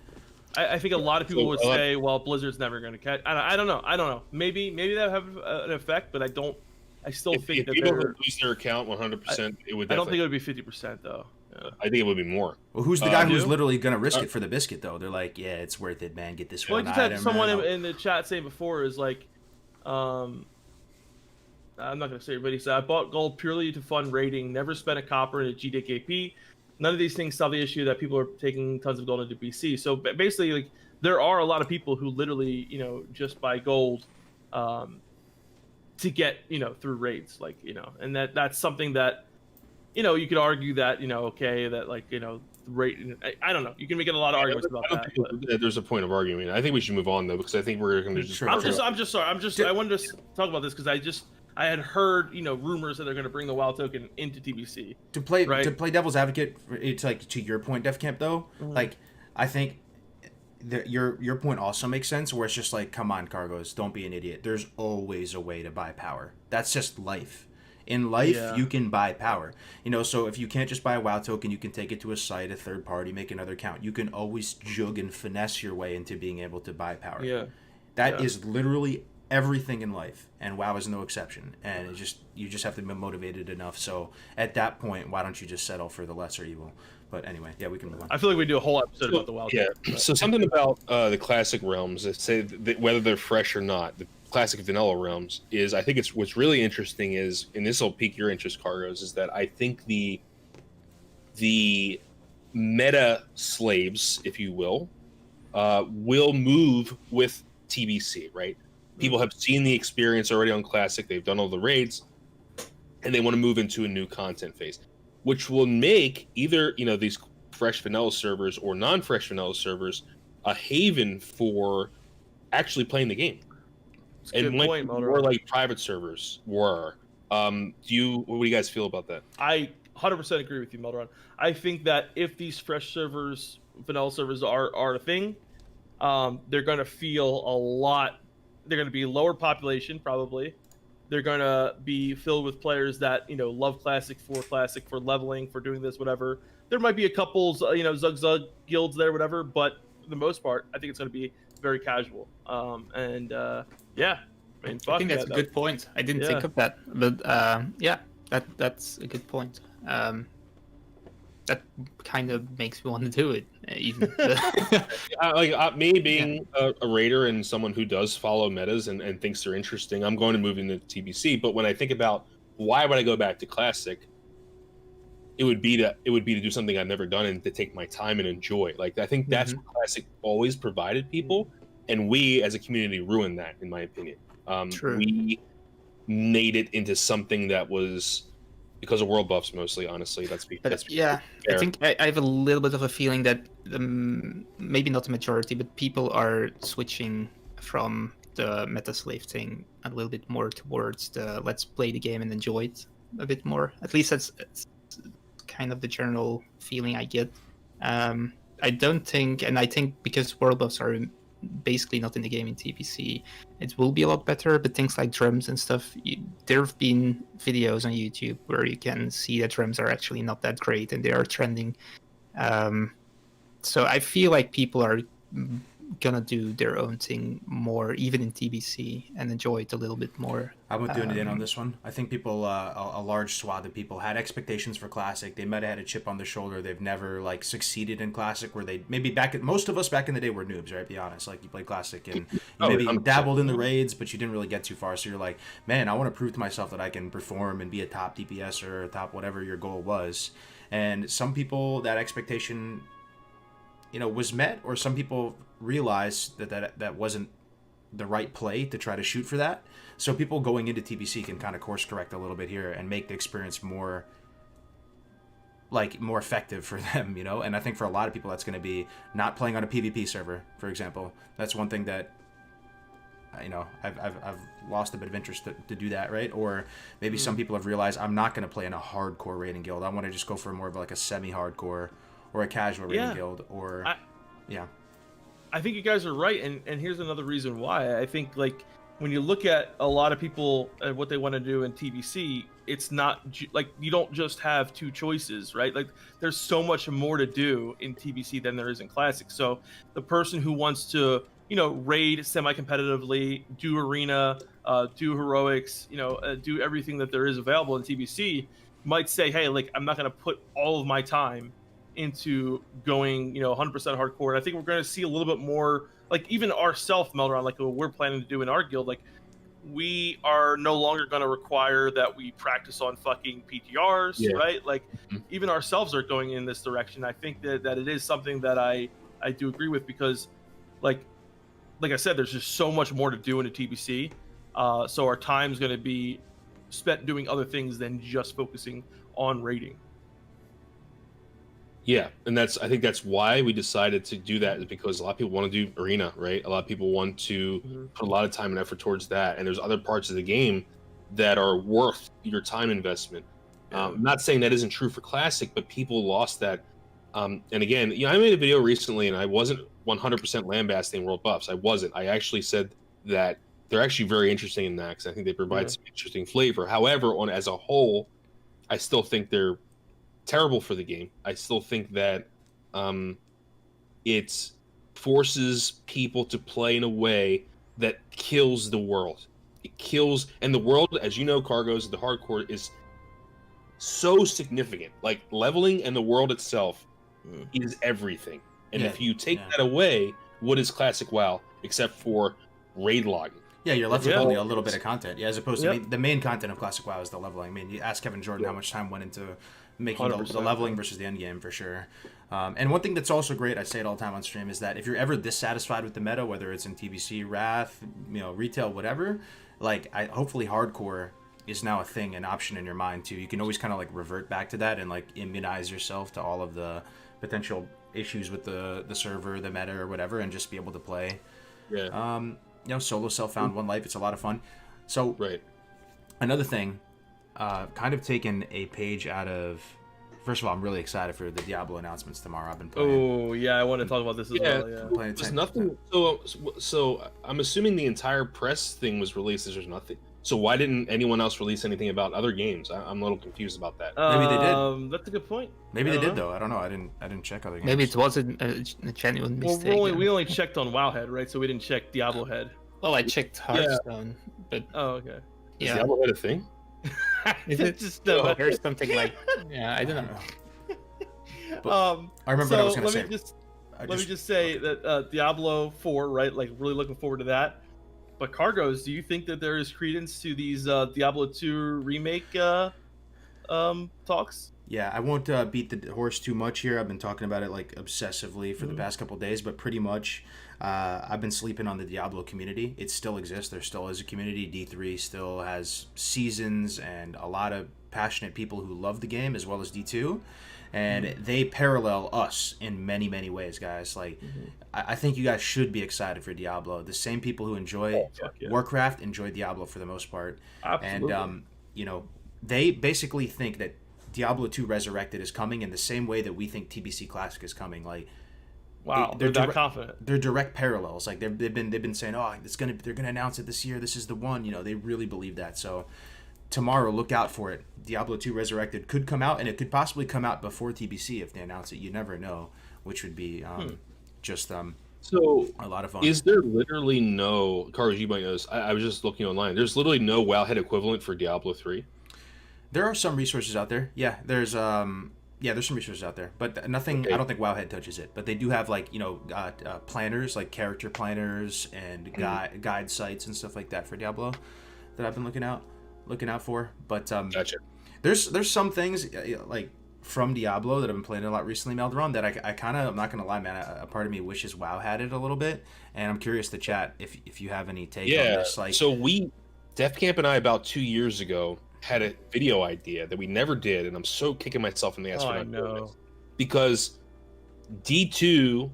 I think a lot of people would say, well, Blizzard's never going to catch. I don't know. Maybe that have an effect, but I still think that people lose their account 100%, it would. I don't think it would be 50% though. Yeah. I think it would be more. Well, who's the guy who's literally going to risk it for the biscuit though? They're like, yeah, it's worth it, man. Get this one. Well, I just had someone in the chat saying before is like, I'm not going to say it, but he said, I bought gold purely to fund raiding, never spent a copper in a GDKP. None of these things solve the issue that people are taking tons of gold into BC. So basically, like, there are a lot of people who literally, just buy gold to get, through raids, and that's something that, you could argue that, rate. I don't know. You can make a lot of arguments about that. There's a point of arguing. I think we should move on though, because I think we're going to just. I'm just sorry. I wanted to talk about this because I had heard, rumors that they're going to bring the WoW token into TBC. To play devil's advocate, it's like to your point, Defcamp, though. Mm-hmm. I think your point also makes sense. Where it's just like, come on, Kargoz, don't be an idiot. There's always a way to buy power. That's just life. In life, you can buy power. So if you can't just buy a WoW token, you can take it to a site, a third party, make another account. You can always jug and finesse your way into being able to buy power. Yeah, that is literally everything in life, and WoW is no exception. And you just have to be motivated enough. So at that point, why don't you just settle for the lesser evil? But anyway, we can move on. I feel like we do a whole episode about the WoW. Yeah. So something about the classic realms that say that whether they're fresh or not, the classic vanilla realms is, I think what's really interesting is, and this will pique your interest, Kargoz, is that I think the meta slaves, if you will move with TBC, right? People have seen the experience already on Classic. They've done all the raids, and they want to move into a new content phase, which will make either these fresh vanilla servers or non-fresh vanilla servers a haven for actually playing the game. And more like private servers were. What do you guys feel about that? I 100% agree with you, Melderon. I think that if these fresh servers, vanilla servers are a thing, they're going to feel a lot. They're going to be lower population, probably. They're going to be filled with players that, love Classic, for leveling, for doing this, whatever. There might be a couple, Zug guilds there, whatever, but for the most part, I think it's going to be very casual. Yeah. I think that's a good point. I didn't think of that, but that's a good point. That kind of makes me want to do it, even. Me being a raider and someone who does follow metas and thinks they're interesting, I'm going to move into TBC. But when I think about why would I go back to Classic, it would be to do something I've never done and to take my time and enjoy. I think that's what Classic always provided people, and we as a community ruined that, in my opinion. True. We made it into something that was because of world buffs mostly, honestly. That's fair. I think I have a little bit of a feeling that maybe not the majority, but people are switching from the meta slave thing a little bit more towards the let's play the game and enjoy it a bit more. At least that's kind of the general feeling I get. I don't think, and I think because world buffs are basically not in the game in TBC, it will be a lot better. But things like drums and stuff, there have been videos on YouTube where you can see that drums are actually not that great and they are trending. So I feel like people are gonna do their own thing more, even in TBC, and enjoy it a little bit more. I'm with Dunedain on this one. I think people, a large swath of people, had expectations for Classic. They might have had a chip on their shoulder. They've never like succeeded in Classic, where they maybe most of us back in the day were noobs, right? Be honest, like you played Classic and you maybe 100%. Dabbled in the raids, but you didn't really get too far. So you're like, man, I want to prove to myself that I can perform and be a top DPS or a top whatever your goal was. And some people, that expectation, was met, or some people realized that wasn't the right play to try to shoot for that. So people going into TBC can kind of course correct a little bit here and make the experience more effective for them, And I think for a lot of people that's going to be not playing on a PvP server, for example. That's one thing that I've lost a bit of interest to do that, right? Or maybe some people have realized I'm not going to play in a hardcore raiding guild. I want to just go for more of like a semi-hardcore or a casual raiding guild, or I think you guys are right, and here's another reason why. I think like when you look at a lot of people and what they want to do in TBC, it's not like you don't just have two choices, right? Like there's so much more to do in TBC than there is in Classic. So the person who wants to raid semi-competitively, do arena, do heroics, do everything that there is available in TBC, might say, hey, like I'm not going to put all of my time into going 100% hardcore. And I think we're going to see a little bit more, like even ourself, Melderon, like what we're planning to do in our guild, like we are no longer going to require that we practice on fucking PTRs, right? Like even ourselves are going in this direction. I think that it is something that I do agree with, because like I said, there's just so much more to do in a TBC. So our time's going to be spent doing other things than just focusing on raiding. Yeah, and I think that's why we decided to do that, is because a lot of people want to do arena, right? A lot of people want to put a lot of time and effort towards that, and there's other parts of the game that are worth your time investment. I'm not saying that isn't true for Classic, but people lost that. And again, I made a video recently, and I wasn't 100% lambasting world buffs. I wasn't. I actually said that they're actually very interesting in that, because I think they provide some interesting flavor. However, as a whole, I still think they're terrible for the game. I still think that it forces people to play in a way that kills the world. It kills, and the world, as you know, Kargoz, the hardcore is so significant. Like leveling and the world itself is everything. And if you take that away, what is Classic WoW except for raid logging? Yeah, you're left with only a little bit of content. Yeah, as opposed to the main content of Classic WoW is the leveling. I mean, you ask Kevin Jordan how much time went into making the leveling versus the end game, for sure. And one thing that's also great, I say it all the time on stream, is that if you're ever dissatisfied with the meta, whether it's in TBC, Wrath, retail, whatever, like hopefully hardcore is now a thing, an option in your mind too. You can always kind of like revert back to that and like immunize yourself to all of the potential issues with the server, the meta, or whatever, and just be able to play. Solo self found one life. It's a lot of fun. So another thing, kind of taken a page out of. First of all, I'm really excited for the Diablo announcements tomorrow. I've been playing. Oh yeah, I want to talk about this as well. Yeah, there's nothing. So I'm assuming the entire press thing was released. There's nothing. So why didn't anyone else release anything about other games? I'm a little confused about that. Maybe they did. That's a good point. Maybe they did though. I don't know. I didn't check other games. Maybe it wasn't a genuine mistake. Well, we only checked on WoW Head, right? So we didn't check Diablo Head. Well, I checked Hearthstone, but okay. Is Diablo Head a thing? Is it just there's something like I don't know. I remember what I was going to say. Let me just say that Diablo 4, right? Like really looking forward to that. But Kargoz, do you think that there is credence to these Diablo 2 remake talks? Yeah, I won't beat the horse too much here. I've been talking about it like obsessively for the past couple of days, but pretty much I've been sleeping on the Diablo community. It still exists. There still is a community. D3 still has seasons and a lot of passionate people who love the game as well as D2, and they parallel us in many, many ways, guys. Like, I think you guys should be excited for Diablo. The same people who enjoy Warcraft enjoy Diablo for the most part. Absolutely. And, you know, they basically think that Diablo 2 Resurrected is coming in the same way that we think TBC Classic is coming. Like, wow, they're that confident. They're direct parallels. Like, they've been saying, oh, they're gonna announce it this year. This is the one. You know, they really believe that. So tomorrow, look out for it. Diablo 2 Resurrected could come out, and it could possibly come out before TBC if they announce it. You never know, which would be so a lot of fun. Is there literally no, Kargoz, you might know this, I was just looking online, there's literally no Wowhead equivalent for Diablo 3? There are some resources out there. Yeah, there's some resources out there, but nothing. Okay. I don't think Wowhead touches it. But they do have, like, you know, planners, like character planners and guide sites and stuff like that for Diablo that I've been looking out for. But gotcha. There's some things like from Diablo that I've been playing a lot recently, Melderon, that I kind of, I'm not gonna lie, man, a part of me wishes WoW had it a little bit, and I'm curious to chat if you have any take on this. Like, so Defcamp and I about 2 years ago had a video idea that we never did, and I'm so kicking myself in the ass for not doing it. Because D2,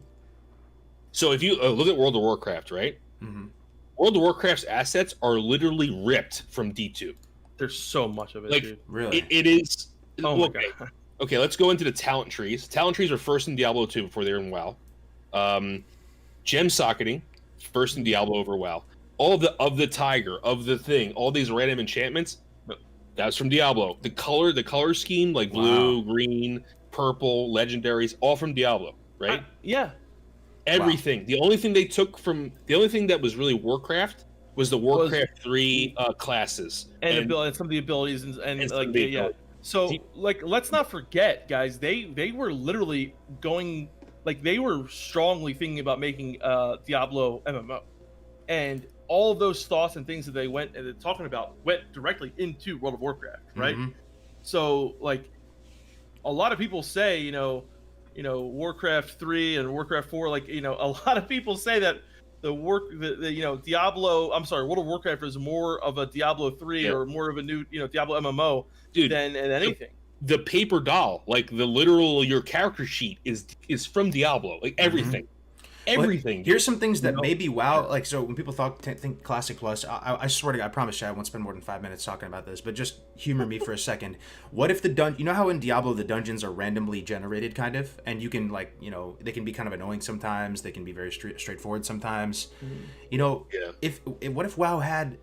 so if you look at World of Warcraft, right? Mm-hmm. World of Warcraft's assets are literally ripped from D2. There's so much of it, like, dude. Really? It is. Oh my God. Okay, let's go into the talent trees. Talent trees were first in Diablo 2 before they were in WoW. Gem socketing, first in Diablo over WoW. All of the tiger, of the thing, all these random enchantments, that's from Diablo. The color scheme, like blue, green, purple, legendaries, all from Diablo, right? Yeah. Everything. Wow. The only thing that was really Warcraft was the Warcraft 3 classes and some of the abilities and like So, like, let's not forget, guys, they were literally going, like, they were strongly thinking about making Diablo MMO, and all of those thoughts and things that they went talking about went directly into World of Warcraft, right? Mm-hmm. So, like, a lot of people say, you know, Warcraft 3 and Warcraft 4, like, you know, a lot of people say that World of Warcraft is more of a Diablo 3 or more of a new, Diablo MMO, dude, than anything. The paper doll, like the literal, your character sheet is from Diablo, like everything. Everything. Well, here's some things that maybe WoW, like, so when people think Classic Plus, I swear to God, I promise you I won't spend more than 5 minutes talking about this, but just humor me for a second. What if you know how in Diablo the dungeons are randomly generated, kind of, and you can, like, they can be kind of annoying sometimes, they can be very straightforward sometimes. What if WoW had,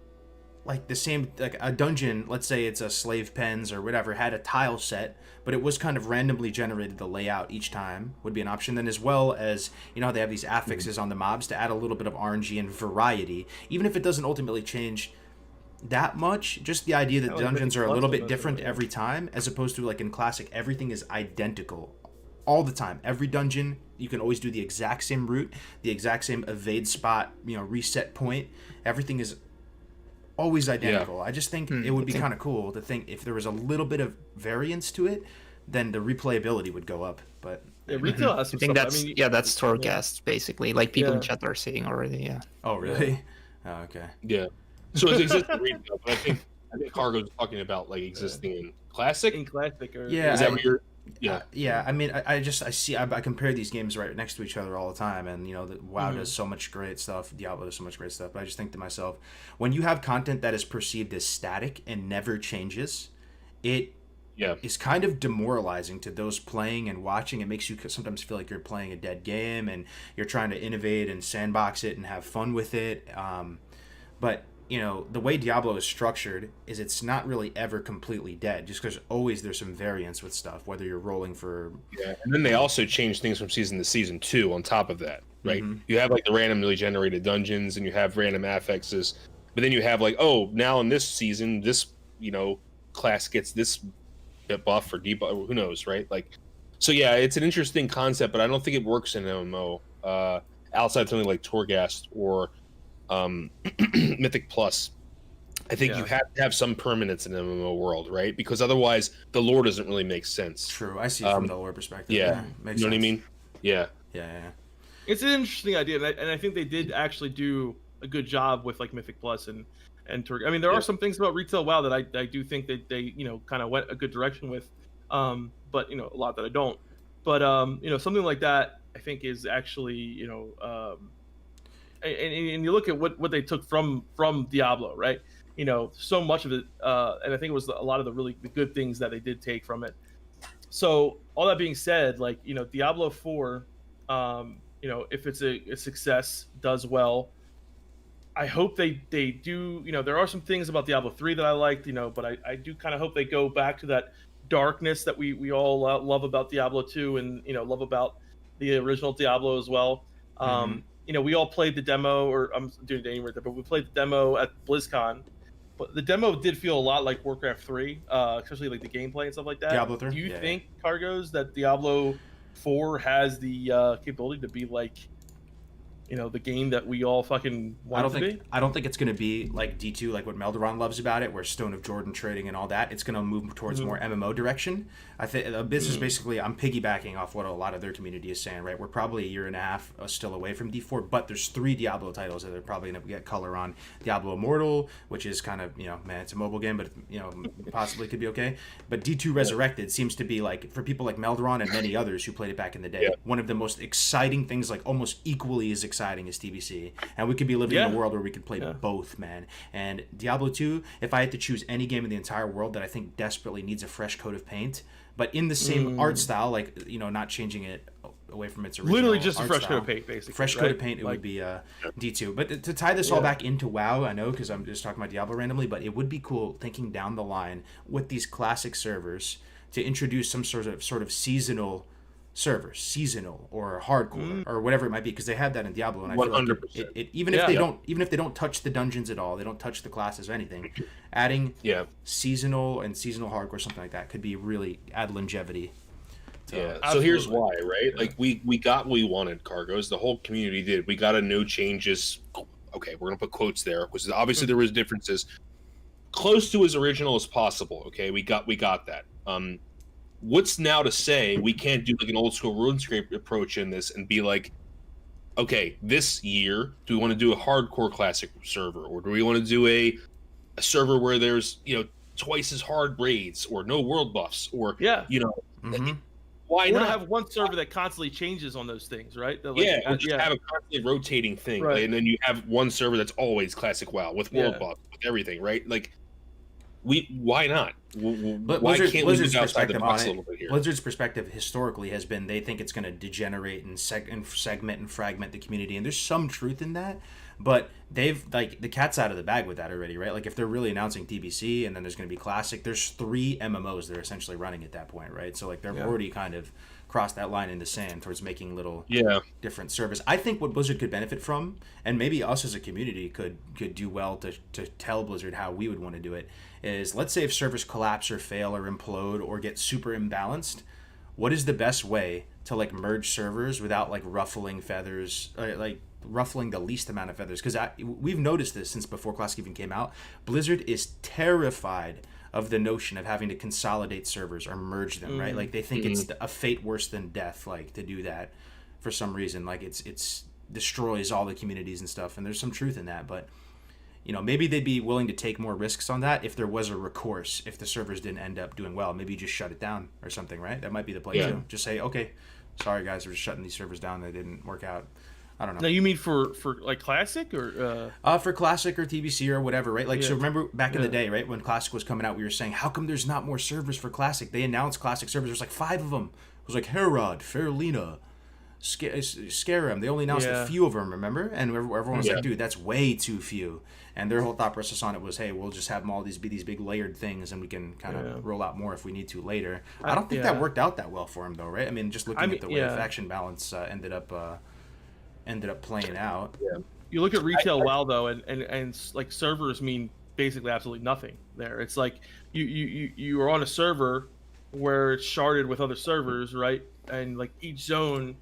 like, the same, like, a dungeon, let's say it's a slave pens or whatever, had a tile set, but it was kind of randomly generated, the layout each time would be an option. Then, as well as, they have these affixes on the mobs to add a little bit of RNG and variety, even if it doesn't ultimately change that much, just the idea that dungeons are a little bit different every time, as opposed to, like, in Classic, everything is identical all the time. Every dungeon, you can always do the exact same route, the exact same evade spot, reset point. Everything is always identical. Yeah. I just think it would be kind of cool to think if there was a little bit of variance to it, then the replayability would go up. But retail has some stuff. That's Torghast, basically. Like, people in chat are saying already. Yeah. Oh, really? Oh, okay. Yeah. So it's existing retail, but I think Kargoz is talking about, like, existing in Classic. In Classic, or is that what you're? Yeah. I mean, I compare these games right next to each other all the time, and WoW does so much great stuff, Diablo does so much great stuff, but I just think to myself, when you have content that is perceived as static and never changes, it is kind of demoralizing to those playing and watching. It makes you sometimes feel like you're playing a dead game and you're trying to innovate and sandbox it and have fun with it, but the way Diablo is structured is it's not really ever completely dead, just because always there's some variance with stuff, whether you're rolling for... Yeah, and then they also change things from season to season 2 on top of that, right? Mm-hmm. You have, like, the randomly generated dungeons, and you have random affixes, but then you have, like, now in this season, this, class gets this buff or debuff, who knows, right? Like, so yeah, it's an interesting concept, but I don't think it works in MMO, outside something like Torghast or... Mythic Plus. I think you have to have some permanence in the MMO world, right? Because otherwise the lore doesn't really make sense. True, I see it from the lore perspective. Yeah, makes you know sense. what I mean? Yeah. It's an interesting idea, and I think they did actually do a good job with, like, Mythic Plus, and and I mean, there are some things about retail WoW that I do think that they kind of went a good direction with, but a lot that I don't. But something like that I think is actually and you look at what they took from Diablo, right? So much of it, and I think it was a lot of the good things that they did take from it. So all that being said, like Diablo 4, if it's a success, does well. I hope they do. There are some things about Diablo 3 that I liked, but I do kind of hope they go back to that darkness that we all love about Diablo 2 and love about the original Diablo as well. We all played the demo, or I'm doing it anywhere there, but we played the demo at BlizzCon. But the demo did feel a lot like Warcraft 3, especially like the gameplay and stuff like that. Diablo 3? Do you think, Kargoz, that Diablo 4 has the capability to be like the game that we all fucking want to be? I don't think it's going to be like D2, like what Melderon loves about it, where Stone of Jordan trading and all that. It's going to move towards more MMO direction. I think this is basically, I'm piggybacking off what a lot of their community is saying, right? We're probably a year and a half still away from D4, but there's 3 Diablo titles that are probably going to get color on. Diablo Immortal, which is kind of, it's a mobile game, but possibly could be okay. But D2 Resurrected seems to be like, for people like Melderon and many others who played it back in the day, one of the most exciting things, like almost equally as exciting as TBC, and we could be living in a world where we could play both, man. And Diablo 2, if I had to choose any game in the entire world that I think desperately needs a fresh coat of paint, but in the same art style, like not changing it away from its original, literally just a fresh style. Coat of paint, basically. Fresh coat of paint, it would be D2. But to tie this all back into WoW, I know because I'm just talking about Diablo randomly, but it would be cool thinking down the line with these classic servers to introduce some sort of seasonal servers, seasonal or hardcore or whatever it might be, because they had that in Diablo, and I feel like even if they don't touch the dungeons at all, they don't touch the classes or anything, adding seasonal and seasonal hardcore, something like that, could be really add longevity. So here's why, right? Like we got what we wanted, Kargoz. The whole community did. We got a no changes. Okay, we're gonna put quotes there because obviously there was differences. Close to as original as possible. Okay, we got that. What's now to say we can't do like an old school RuneScape approach in this and be like, okay, this year, do we want to do a hardcore classic server, or do we want to do a server where there's twice as hard raids or no world buffs, or why not have one server that constantly changes on those things, right? Or just have a constantly rotating thing, right? And then you have one server that's always classic WoW with world buffs, with everything, right? Like, why not? Why can't we look outside the box a little bit here? Blizzard's perspective historically has been they think it's going to degenerate and segment and fragment the community, and there's some truth in that. But they've the cat's out of the bag with that already, right? Like if they're really announcing TBC and then there's going to be Classic, there's 3 MMOs they're essentially running at that point, right? So like they've already kind of crossed that line in the sand towards making little different servers. I think what Blizzard could benefit from, and maybe us as a community could do well to tell Blizzard how we would want to do it, is let's say if servers collapse or fail or implode or get super imbalanced, what is the best way to like merge servers without like ruffling feathers, like ruffling the least amount of feathers? Because we've noticed this since before Classic even came out. Blizzard is terrified of the notion of having to consolidate servers or merge them, right? Like they think it's a fate worse than death, like to do that for some reason. Like it's destroys all the communities and stuff, and there's some truth in that. But maybe they'd be willing to take more risks on that if there was a recourse, if the servers didn't end up doing well. Maybe you just shut it down or something, right? That might be the play too. Just say, okay, sorry guys, we're just shutting these servers down. They didn't work out. I don't know. Now you mean for like Classic or for Classic or TBC or whatever, right? Like so remember back in the day, right, when Classic was coming out, we were saying, how come there's not more servers for Classic? They announced Classic servers. There's like 5 of them. It was like Herod, Fairlina, Scarum. They only announced a few of them, remember? And everyone was like, dude, that's way too few. And their whole thought process on it was, hey, we'll just have them all be these big layered things, and we can kind of roll out more if we need to later. I don't think that worked out that well for him, though, right? I mean, just looking at the way faction balance ended up playing out. You look at retail WoW though, and like servers mean basically absolutely nothing there. It's like you are on a server where it's sharded with other servers, right? And like each zone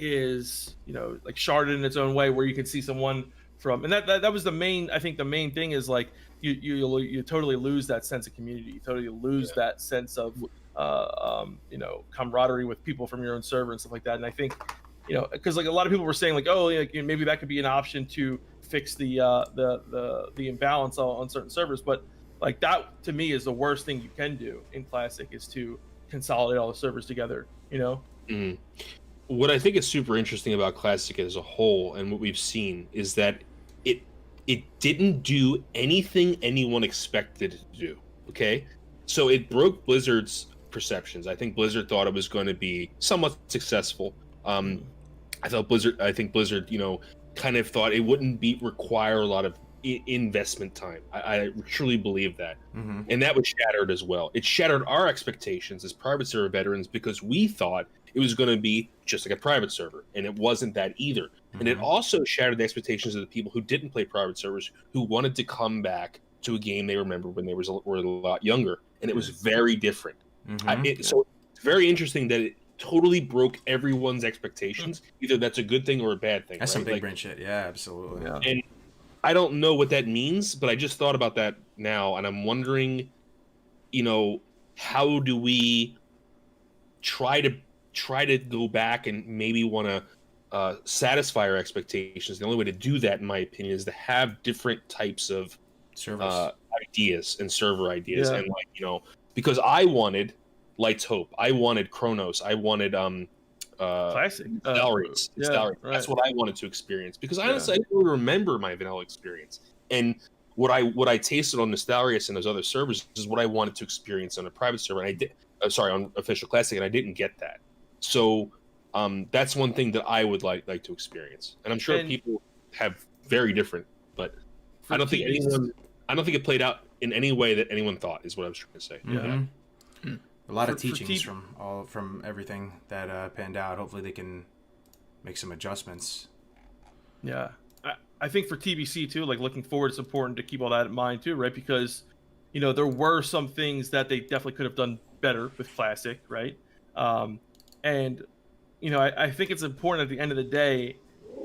is like sharded in its own way, where you can see someone from, and that was the main thing is like you totally lose that sense of community. You totally lose that sense of camaraderie with people from your own server and stuff like that. And I think you know, because like a lot of people were saying like, oh, like, maybe that could be an option to fix the imbalance on certain servers, but like that to me is the worst thing you can do in Classic is to consolidate all the servers together, you know. Mm. What I think is super interesting about Classic as a whole, and what we've seen, is that it didn't do anything anyone expected it to do. Okay, so it broke Blizzard's perceptions. I think Blizzard thought it was going to be somewhat successful. I think Blizzard, you know, kind of thought it wouldn't require a lot of investment time. I truly believe that. And that was shattered as well. It shattered our expectations as private server veterans because we thought it was going to be just like a private server, and it wasn't that either. And it also shattered the expectations of the people who didn't play private servers, who wanted to come back to a game they remember when they were a lot younger, and it was very different. So it's very interesting that it totally broke everyone's expectations. Either that's a good thing or a bad thing. That's right? some big brain shit. Yeah, absolutely. Yeah. And I don't know what that means, but I just thought about that now, and I'm wondering, you know, how do we try to go back and maybe want to satisfy our expectations? The only way to do that, in my opinion, is to have different types of ideas and server ideas, and like, you know, because I wanted Light's Hope, I wanted Chronos, I wanted Classic Stalrius. right. That's what I wanted to experience, because honestly I didn't really remember my vanilla experience, and what I tasted on Nostalrius and those other servers is what I wanted to experience on a private server, and I did on official Classic, and I didn't get that. So that's one thing that I would like to experience, and I'm sure people have very different, but I don't think it played out in any way that anyone thought, is what I was trying to say. A lot of teachings from everything that panned out. Hopefully they can make some adjustments. Yeah, I think for TBC too, like looking forward, it's important to keep all that in mind too, right? Because, you know, there were some things that they definitely could have done better with Classic, right? And, you know, I think it's important at the end of the day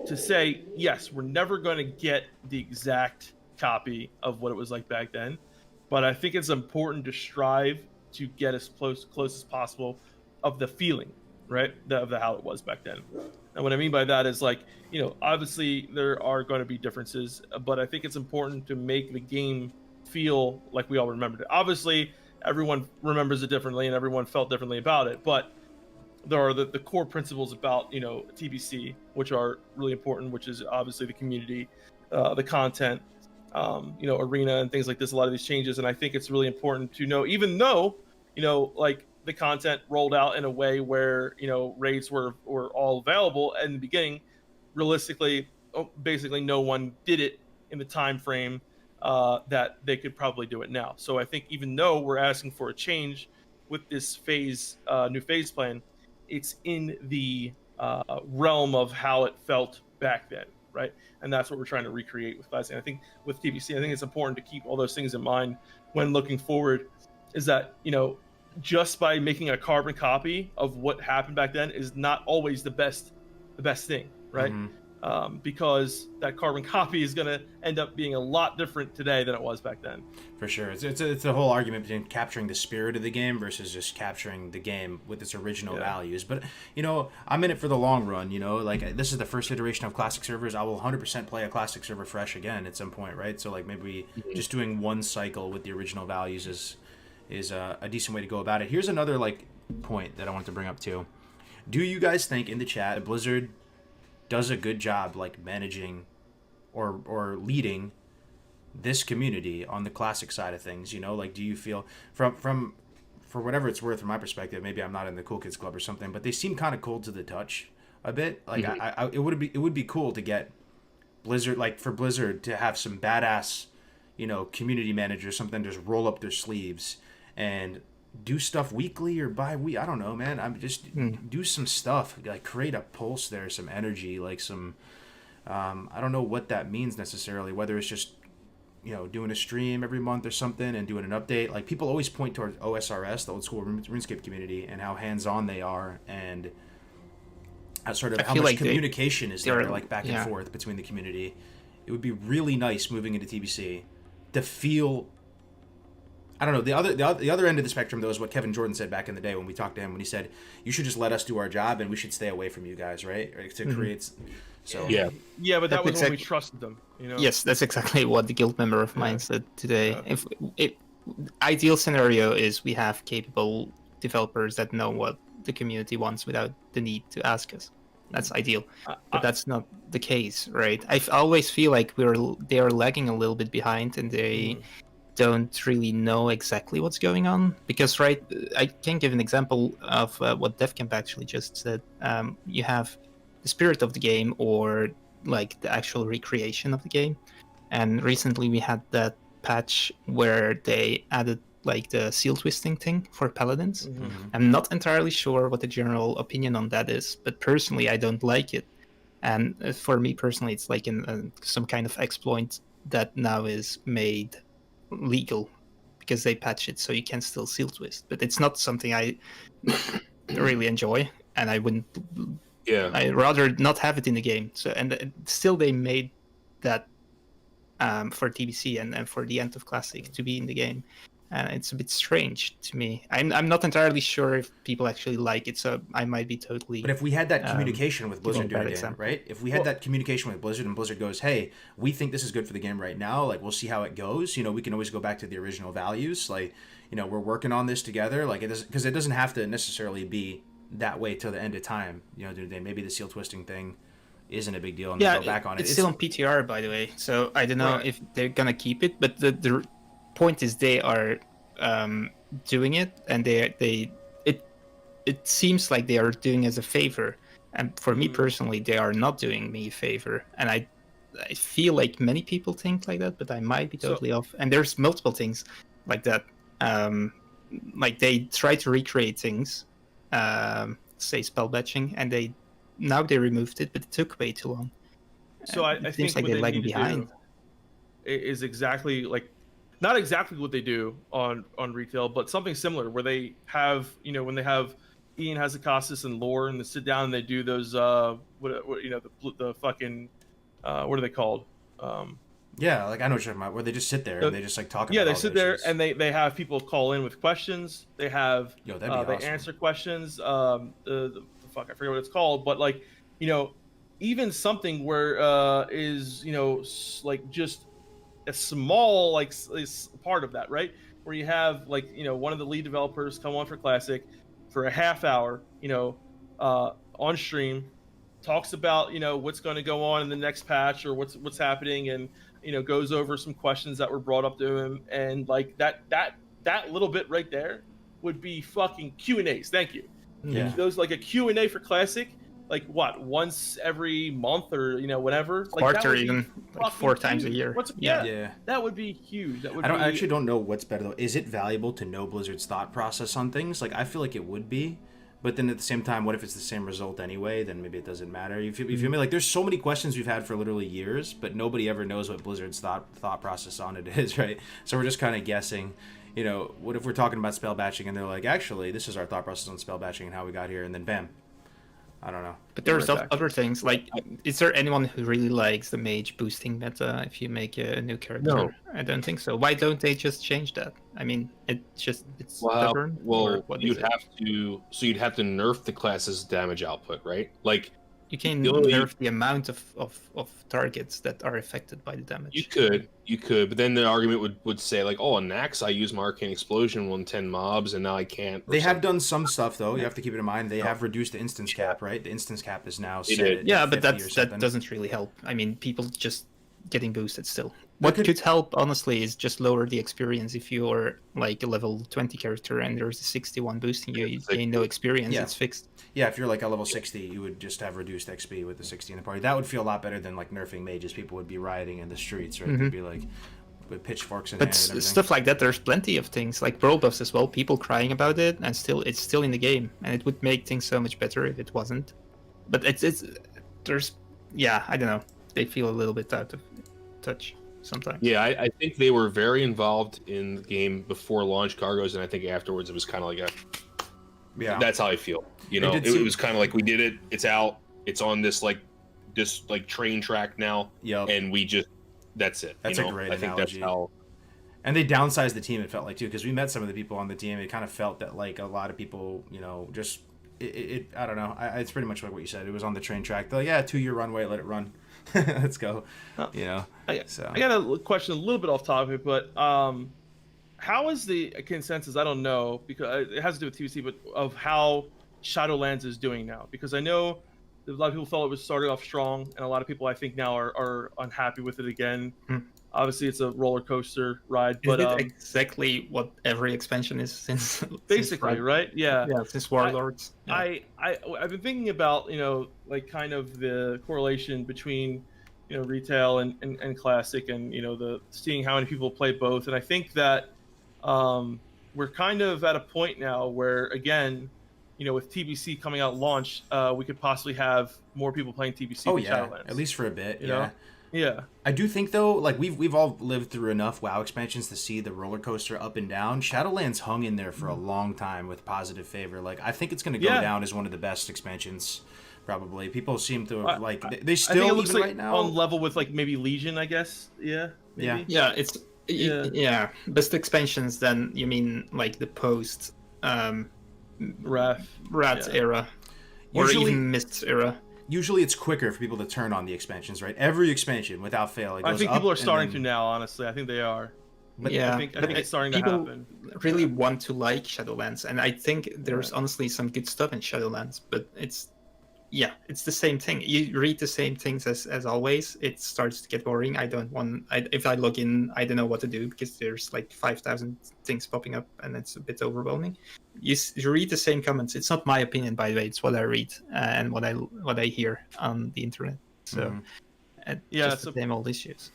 to say, yes, we're never going to get the exact copy of what it was like back then, but I think it's important to strive to get as close as possible of the feeling, right, of how it was back then. And what I mean by that is, like, you know, obviously there are going to be differences, but I think it's important to make the game feel like we all remembered it. Obviously, everyone remembers it differently and everyone felt differently about it, but there are the core principles about, you know, TBC, which are really important, which is obviously the community, the content, you know, arena and things like this, a lot of these changes. And I think it's really important to know, even though, you know, like the content rolled out in a way where, you know, raids were all available in the beginning, realistically, basically no one did it in the time frame that they could probably do it now. So I think even though we're asking for a change with this new phase plan, it's in the realm of how it felt back then, right? And that's what we're trying to recreate with Classic. I think with TBC, I think it's important to keep all those things in mind when looking forward, is that, you know, just by making a carbon copy of what happened back then is not always the best thing, right? Because that carbon copy is going to end up being a lot different today than it was back then. For sure. It's a whole argument between capturing the spirit of the game versus just capturing the game with its original values. But, you know, I'm in it for the long run, you know, like this is the first iteration of Classic servers. I will 100% play a Classic server fresh again at some point, right? So like maybe just doing one cycle with the original values is a decent way to go about it. Here's another like point that I want to bring up too. Do you guys think in the chat that Blizzard does a good job like managing or leading this community on the Classic side of things? You know, like, do you feel from for whatever it's worth, from my perspective, maybe I'm not in the Cool Kids Club or something, but they seem kind of cold to the touch a bit. Like it would be cool to get Blizzard, like for Blizzard to have some badass, you know, community managers, something, just roll up their sleeves and do stuff weekly or bi-week. I don't know, man. I'm just do some stuff, like create a pulse there, some energy, like some I don't know what that means necessarily, whether it's just, you know, doing a stream every month or something and doing an update. Like people always point towards OSRS, the old school RuneScape community, and how hands-on they are, and sort of how much like communication is there, like back and forth between the community. It would be really nice moving into TBC to feel I don't know. The other end of the spectrum, though, is what Kevin Jordan said back in the day when we talked to him, when he said, "You should just let us do our job, and we should stay away from you guys," right? To create. So Yeah. Yeah, but that That's was when we trusted them. You know. Yes, that's exactly what the guild member of mine said today. Yeah. If ideal scenario is we have capable developers that know what the community wants without the need to ask us. That's ideal, but that's not the case, right? I always feel like they are lagging a little bit behind, and they don't really know exactly what's going on. Because, right, I can give an example of what Defcamp actually just said. You have the spirit of the game, or like the actual recreation of the game, and recently we had that patch where they added like the seal twisting thing for paladins. I'm not entirely sure what the general opinion on that is, but personally I don't like it. And for me personally, it's like some kind of exploit that now is made legal because they patch it so you can still seal twist. But it's not something I really enjoy, and I wouldn't. Yeah. I'd rather not have it in the game. So, and still they made that for TBC and for the end of Classic to be in the game. And it's a bit strange to me. I'm not entirely sure if people actually like it, so I might be totally. But if we had that communication with Blizzard doing it, example. right? If we had that communication with Blizzard, and Blizzard goes, "Hey, we think this is good for the game right now. Like, we'll see how it goes. You know, we can always go back to the original values. Like, you know, we're working on this together. Like, because it doesn't have to necessarily be that way till the end of time. You know, maybe the seal twisting thing isn't a big deal, and they go back on it. It's still on PTR, by the way. So I don't know if they're gonna keep it, but the point is they are doing it, and it seems like they are doing as a favor, and for me personally they are not doing me a favor, and I feel like many people think like that, but I might be totally off. And there's multiple things like that, like they try to recreate things, say spell batching, and they removed it, but it took way too long. So I it think seems like what they're they lagging need to behind. do is exactly like, not exactly what they do on retail, but something similar, where they have, you know, when they have Ian Hazakassis and Lore, and they sit down and they do those what you know, the fucking what are they called? Yeah, like I know what you're talking about, where they just sit there and they just like talk about. Yeah, they all sit the there issues. and they have people call in with questions. They have Yo, that'd be they awesome. answer questions. The fuck, I forget what it's called, but like, you know, even something where is, you know, like just a small like is part of that, right? Where you have like, you know, one of the lead developers come on for Classic for a half hour, you know, on stream, talks about, you know, what's going to go on in the next patch or what's happening, and, you know, goes over some questions that were brought up to him, and like that little bit right there would be fucking Q&As. Thank you. Yeah. Those like a Q&A for Classic, like what, once every month or, you know, whatever, like Quarter, even like 4 times a year. Yeah. That would be huge. That would. I actually don't know what's better though. Is it valuable to know Blizzard's thought process on things? Like, I feel like it would be, but then at the same time, what if it's the same result anyway? Then maybe it doesn't matter. You feel me? Like, there's so many questions we've had for literally years, but nobody ever knows what Blizzard's thought process on it is, right? So we're just kind of guessing. You know, what if we're talking about spell batching and they're like, actually, this is our thought process on spell batching and how we got here, and then bam. I don't know. But there's other things, like, is there anyone who really likes the mage boosting meta if you make a new character? No. I don't think so. Why don't they just change that? I mean, it's stubborn. Well, you'd have to nerf the class's damage output, right? Like, you can nerf the amount of targets that are affected by the damage. You could, but then the argument would say, like, oh, on Nax, I use my Arcane Explosion on 10 mobs, and now I can't. They have done some stuff, though. You have to keep it in mind. They have reduced the instance cap, right? The instance cap is now set at yeah, but 50 or something. that doesn't really help. I mean, people just getting boosted still. What could help, honestly, is just lower the experience. If you're like a level 20 character and there's a 61 boosting you gain no experience, Yeah. it's fixed. Yeah, if you're like a level 60, you would just have reduced XP with the 60 in the party. That would feel a lot better than like nerfing mages. People would be rioting in the streets, right? They'd be like with pitchforks in hand But and everything. stuff like that, there's plenty of things like brawl buffs as well. People crying about it, and it's still in the game, and it would make things so much better if it wasn't. But there's I don't know. They feel a little bit out of touch sometimes. Yeah, I think they were very involved in the game before launch, Kargoz, and I think afterwards it was kind of like that's how I feel. You know, it was kind of like, we did it, it's out, it's on this train track now, Yep. and we just, that's it. That's you a know? great I think analogy. that's how. And they downsized the team, it felt like, too, because we met some of the people on the team. It kind of felt that, like, a lot of people, just, I don't know. It's pretty much like what you said. It was on the train track. They're like, yeah, 2-year runway, let it run. Let's go. I got a question a little bit off topic, but how is the consensus? I don't know, because it has to do with TBC, but of how Shadowlands is doing now. Because I know a lot of people thought it was started off strong, and a lot of people I think now are unhappy with it again. Obviously, it's a roller coaster ride, but is it exactly what every expansion is since basically, since right? Yeah, since Warlords. I've been thinking about like kind of the correlation between retail and classic, and the seeing how many people play both, and I think that we're kind of at a point now where, again, with TBC coming out launch, we could possibly have more people playing TBC. Oh than yeah, Shadowlands, at least for a bit. Yeah. I do think though, like we've all lived through enough WoW expansions to see the roller coaster up and down. Shadowlands hung in there for a long time with positive favor. Like I think it's going to go down as one of the best expansions. Probably people seem to like they still, I think it looks even like right now, on level with like maybe Legion, I guess. Yeah. Maybe. Yeah. It's best expansions. Then you mean like the post Wrath era, or even Mists era. Usually it's quicker for people to turn on the expansions, right? Every expansion, without fail, it goes I think up people are starting then... to now, honestly. I think they are. But I think it's starting to happen. People really want to like Shadowlands, and I think there's honestly some good stuff in Shadowlands, but it's the same thing. You read the same things as always. It starts to get boring. If I log in, I don't know what to do because there's like 5,000 things popping up, and it's a bit overwhelming. You read the same comments. It's not my opinion, by the way. It's what I read and what I hear on the internet. So, just the same old issues.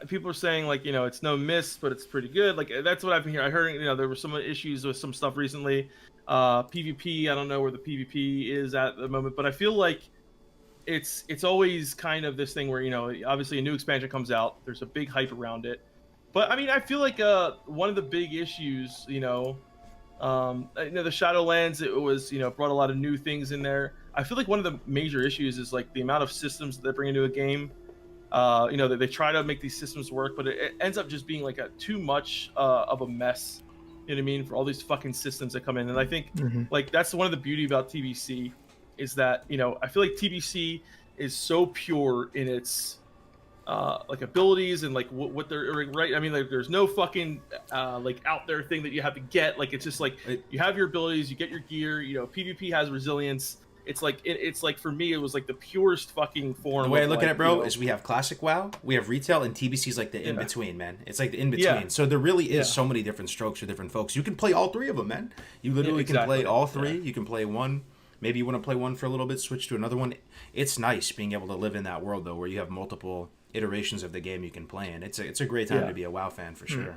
People are saying like it's no miss, but it's pretty good. Like that's what I've been hearing. I heard there were some issues with some stuff recently. PvP, I don't know where the PvP is at the moment, but I feel like it's always kind of this thing where obviously a new expansion comes out, there's a big hype around it, but I mean I feel like one of the big issues the Shadowlands, it was brought a lot of new things in there. I feel like one of the major issues is like the amount of systems that they bring into a game. That they try to make these systems work, but it ends up just being like too much of a mess. You know what I mean? For all these fucking systems that come in. And I think like that's one of the beauty about TBC is that, I feel like TBC is so pure in its like abilities and like what they're right. I mean, like there's no fucking like out there thing that you have to get. Like it's just like you have your abilities, you get your gear, PvP has resilience. It's like for me, it was like the purest fucking form. The way I look at it, bro, is we have classic WoW, we have retail, and TBC's like the in between, man. It's like the in between. Yeah. So there really is so many different strokes for different folks. You can play all three of them, man. You literally can play all three. You can play one. Maybe you want to play one for a little bit, switch to another one. It's nice being able to live in that world though, where you have multiple iterations of the game you can play in. It's a great time to be a WoW fan for sure.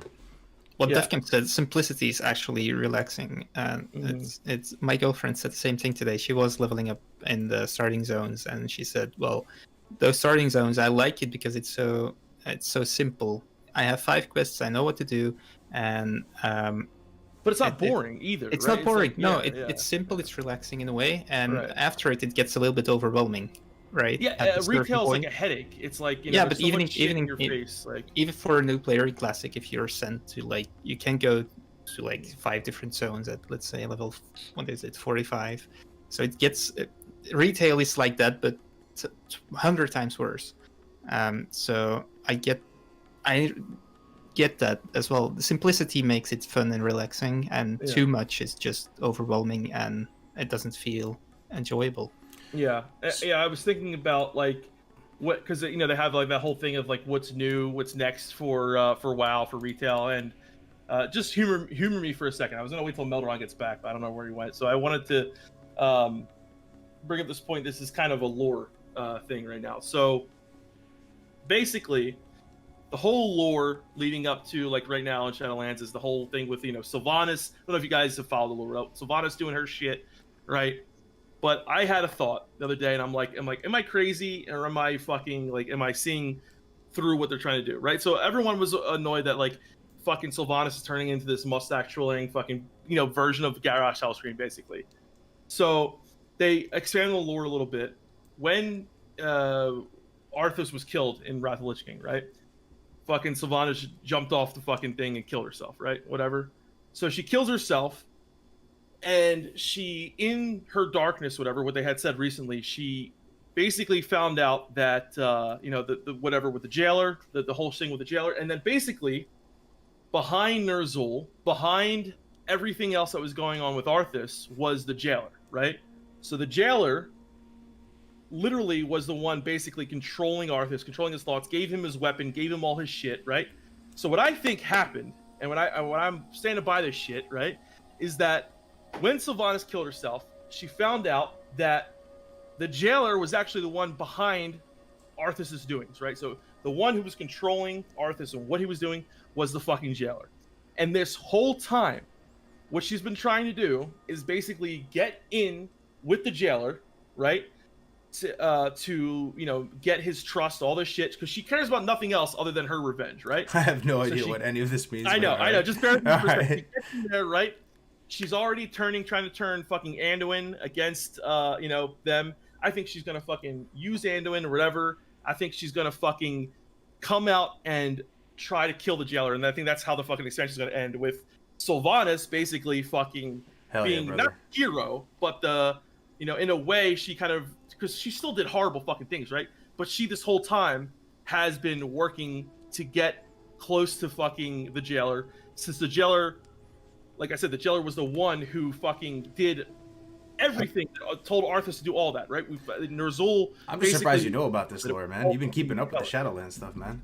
What Defcamp said, simplicity is actually relaxing, and it's my girlfriend said the same thing today. She was leveling up in the starting zones, and she said, "Well, those starting zones, I like it because it's so simple. I have 5 quests, I know what to do, and but it's not boring either. It's right? not boring. It's It's simple. It's relaxing in a way, and after it gets a little bit overwhelming." Right. Yeah, retail's like a headache. It's like but so even in your face, like even for a new player in Classic, if you're sent to like you can go to like 5 different zones at let's say level 45, so it gets retail is like that, but 100 times worse. So I get that as well. The simplicity makes it fun and relaxing, and too much is just overwhelming and it doesn't feel enjoyable. Yeah. I was thinking about like what, because they have like that whole thing of like what's new, what's next for WoW for retail, and just humor me for a second. I was gonna wait till Melderon gets back, but I don't know where he went. So I wanted to bring up this point. This is kind of a lore thing right now. So basically, the whole lore leading up to like right now in Shadowlands is the whole thing with Sylvanas. I don't know if you guys have followed the lore. Sylvanas doing her shit, right? But I had a thought the other day, and I'm like, am I crazy, or am I fucking like, am I seeing through what they're trying to do, right? So everyone was annoyed that like, fucking Sylvanas is turning into this mustache twirling fucking version of Garrosh Hellscream, basically. So they expanded the lore a little bit. When Arthas was killed in Wrath of the Lich King, right? fucking Sylvanas jumped off the fucking thing and killed herself, right? Whatever. So she kills herself, and she, in her darkness, whatever, what they had said recently, she basically found out that, the whatever with the jailer, the whole thing with the jailer, and then basically behind Ner'zhul, behind everything else that was going on with Arthas, was the jailer, right? So the jailer literally was the one basically controlling Arthas, controlling his thoughts, gave him his weapon, gave him all his shit, right? So what I think happened, and when I'm standing by this shit, right, is that when Sylvanas killed herself, she found out that the jailer was actually the one behind Arthas's doings, right? So the one who was controlling Arthas and what he was doing was the fucking jailer. And this whole time, what she's been trying to do is basically get in with the jailer, right? To get his trust, all this shit, because she cares about nothing else other than her revenge, right? I have no idea what any of this means. I know. Just bear with me for a second. Right. She gets in there, right? She's already trying to turn fucking Anduin against, them. I think she's gonna fucking use Anduin or whatever. I think she's gonna fucking come out and try to kill the jailer, and I think that's how the fucking expansion is gonna end, with Sylvanas basically fucking being not a hero, but in a way she kind of, because she still did horrible fucking things, right? But she this whole time has been working to get close to fucking the jailer, since the jailer, like I said, the jailer was the one who fucking did everything, told Arthas to do all that, right? Ner'zhul. I'm just surprised you know about this lore, man. You've been keeping up with the Shadowlands stuff, man.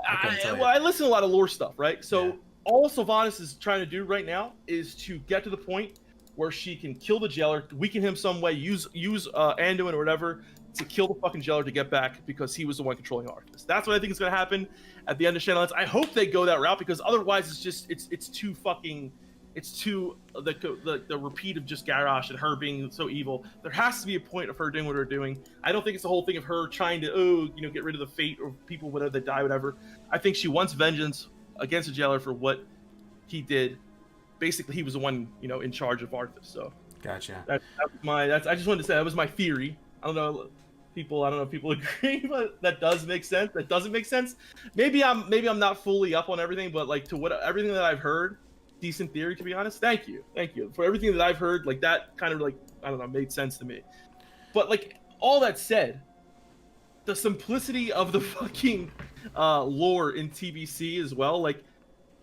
I listen to a lot of lore stuff, right? So all Sylvanas is trying to do right now is to get to the point where she can kill the jailer, weaken him some way, use Anduin or whatever to kill the fucking jailer to get back, because he was the one controlling Arthas. That's what I think is going to happen at the end of Shadowlands. I hope they go that route, because otherwise it's too fucking, it's too the repeat of just Garrosh and her being so evil. There has to be a point of her doing what her doing. I don't think it's the whole thing of her trying to get rid of the fate or people, whatever, that die, whatever. I think she wants vengeance against the jailer for what he did. Basically, he was the one, in charge of Arthas. So gotcha. I just wanted to say that was my theory. I don't know if people agree, but that does make sense. That doesn't make sense. Maybe I'm not fully up on everything, but like everything that I've heard, decent theory, to be honest. Thank you for everything that I've heard. Like that kind of, like, I don't know, made sense to me. But like all that said, the simplicity of the fucking lore in TBC as well, like.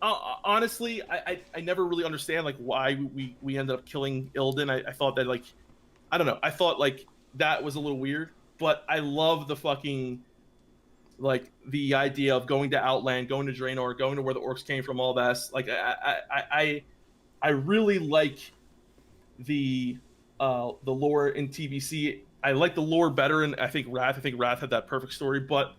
Honestly, I never really understand like why we ended up killing Illidan. I thought that, like, I don't know. I thought like that was a little weird, but I love the fucking, like, the idea of going to Outland, going to Draenor, going to where the orcs came from, all that. Like I really like the lore in TBC. I like the lore better, and I think Wrath had that perfect story, but.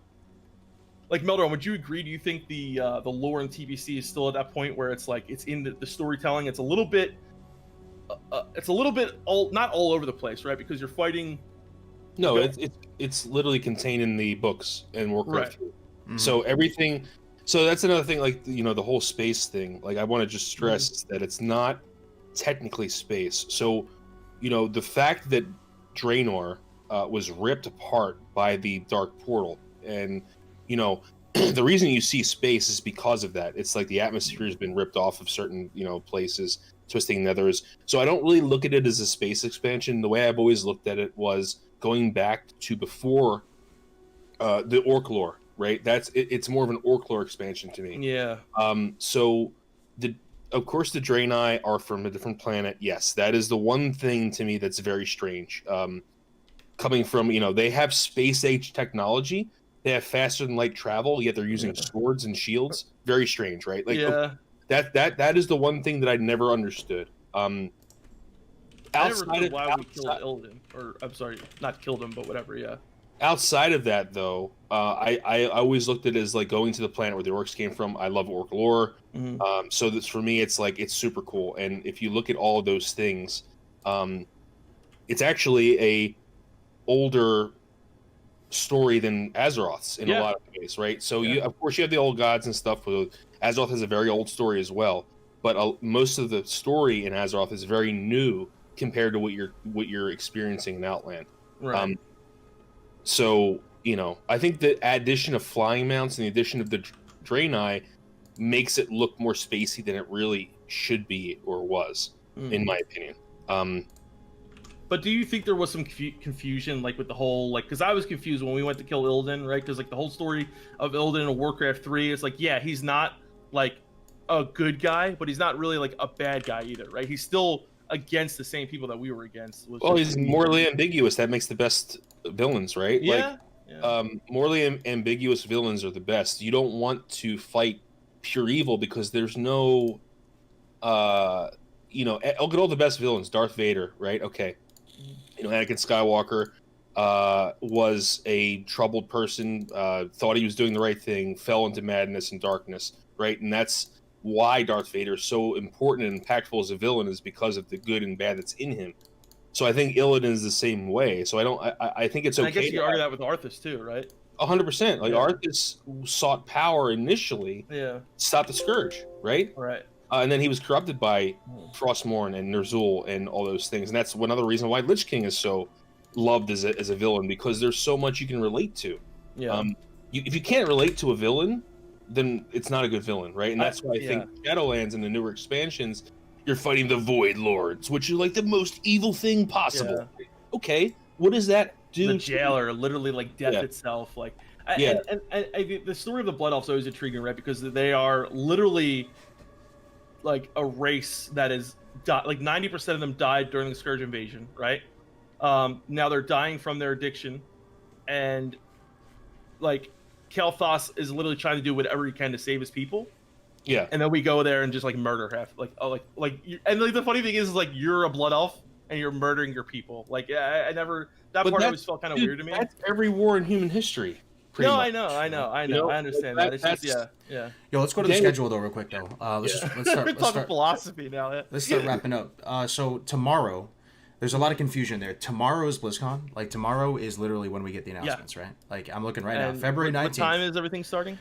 Like, Melderon, would you agree? Do you think the lore in TBC is still at that point where it's like it's in the storytelling? It's a little bit, not all over the place, right? Because you're fighting. No, it's literally contained in the books and Warcraft. Right. Mm-hmm. So everything. So that's another thing, like the whole space thing. Like, I want to just stress that it's not technically space. So, the fact that Draenor was ripped apart by the Dark Portal, and the reason you see space is because of that. It's like the atmosphere has been ripped off of certain, places, twisting nethers. So I don't really look at it as a space expansion. The way I've always looked at it was going back to before the orc lore, right? It's more of an orc lore expansion to me. Yeah. So of course the Draenei are from a different planet. Yes, that is the one thing to me that's very strange. Coming from, they have space age technology. They have faster than light travel, yet they're using swords and shields. Very strange, right? Like, that is the one thing that I never understood. I never knew why we killed Illidan, or I'm sorry, not killed him, but whatever. Yeah. Outside of that, though, I always looked at it as like going to the planet where the orcs came from. I love orc lore, so this, for me, it's like it's super cool. And if you look at all of those things, it's actually a older story than Azeroth's in a lot of ways, right? So of course you have the old gods and stuff. Azeroth has a very old story as well, but most of the story in Azeroth is very new compared to what you're experiencing in Outland. So I think the addition of flying mounts and the addition of the Draenei makes it look more spacey than it really should be or was, in my opinion. But do you think there was some confusion, like with the whole, like, because I was confused when we went to kill Illidan, right? Because like the whole story of Illidan in Warcraft 3, it's like, yeah, he's not like a good guy, but he's not really like a bad guy either, right? He's still against the same people that we were against. Well, he's morally ambiguous. That makes the best villains, right? Yeah. Morally ambiguous villains are the best. You don't want to fight pure evil because there's no, look at all the best villains. Darth Vader, right? Okay. Anakin Skywalker was a troubled person, thought he was doing the right thing, fell into madness and darkness, right? And that's why Darth Vader is so important and impactful as a villain, is because of the good and bad that's in him. So I think Illidan is the same way. So I think it's okay. I guess you argue that with Arthas too, right? 100%. Like Arthas sought power initially, stop the Scourge, right? Right. And then he was corrupted by Frostmourne and Ner'zhul and all those things. And that's one other reason why Lich King is so loved as a villain, because there's so much you can relate to. Yeah. If you can't relate to a villain, then it's not a good villain, right? And that's why I think Shadowlands and the newer expansions, you're fighting the Void Lords, which is like the most evil thing possible. Yeah. Okay, what does that do? The Jailer, literally like death itself. Like, and the story of the Blood Elves is always intriguing, right? Because they are literally like a race that is like 90% of them died during the Scourge invasion, right? Now they're dying from their addiction, and like Kel'Thas is literally trying to do whatever he can to save his people. Yeah. And then we go there and just like murder half, and like the funny thing is like you're a blood elf and you're murdering your people. Like I never, that part always felt kind of weird to me. That's every war in human history. No, I know. I understand that. It's just yeah. Yo, let's go to the schedule though real quick though. Let's start philosophy now. Yeah. Let's start wrapping up. So tomorrow, there's a lot of confusion there. Tomorrow is BlizzCon. Like tomorrow is literally when we get the announcements, right? Like I'm looking right now, February 19th. What time is everything starting?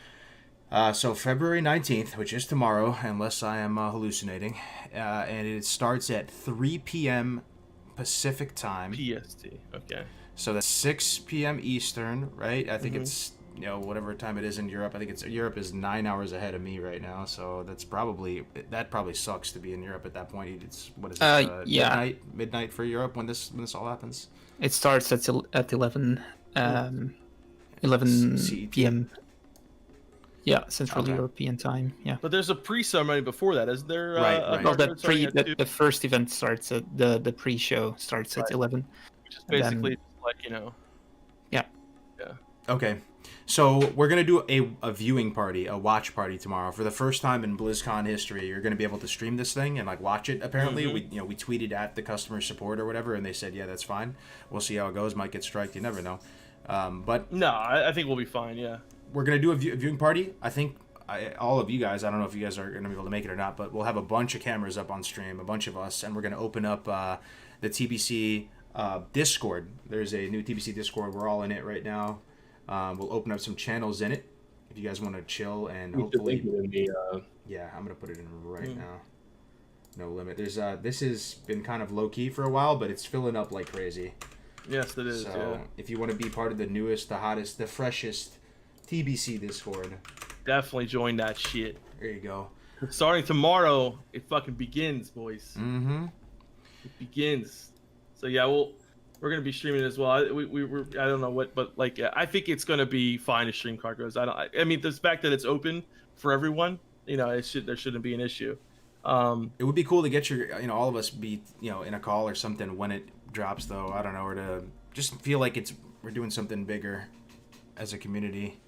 So February 19th, which is tomorrow, unless I am hallucinating, and it starts at 3 p.m. Pacific time. PST. Okay. So that's 6 p.m. Eastern, right? I think it's whatever time it is in Europe. I think Europe is 9 hours ahead of me right now. So that probably sucks to be in Europe at that point. It's what is it? Midnight for Europe when this all happens. It starts at 11 p.m. Yeah, Central European time. Yeah. But there's a pre-ceremony before that, isn't there? Right. Well, the first event starts at the pre-show starts at 11. Which is basically like Yeah. Okay. So we're gonna do a viewing party, a watch party tomorrow for the first time in BlizzCon history. You're gonna be able to stream this thing and like watch it. Apparently, we tweeted at the customer support or whatever, and they said, yeah, that's fine. We'll see how it goes. Might get striked. You never know. But no, I think we'll be fine. Yeah. We're going to do a viewing party. I think all of you guys, I don't know if you guys are going to be able to make it or not, but we'll have a bunch of cameras up on stream, a bunch of us, and we're going to open up the TBC Discord. There's a new TBC Discord. We're all in it right now. We'll open up some channels in it if you guys want to chill and hopefully... Yeah, I'm going to put it in right now. No limit. There's this has been kind of low-key for a while, but it's filling up like crazy. Yes, it is. So if you want to be part of the newest, the hottest, the freshest TBC Discord, definitely join that shit. There you go. Starting tomorrow, it fucking begins, boys. Mm-hmm. It begins. So yeah, we're gonna be streaming as well. I don't know what, but like I think it's gonna be fine to stream Kargoz. I mean, the fact that it's open for everyone, there shouldn't be an issue. It would be cool to get all of us be in a call or something when it drops though. I don't know, or to just feel like we're doing something bigger as a community.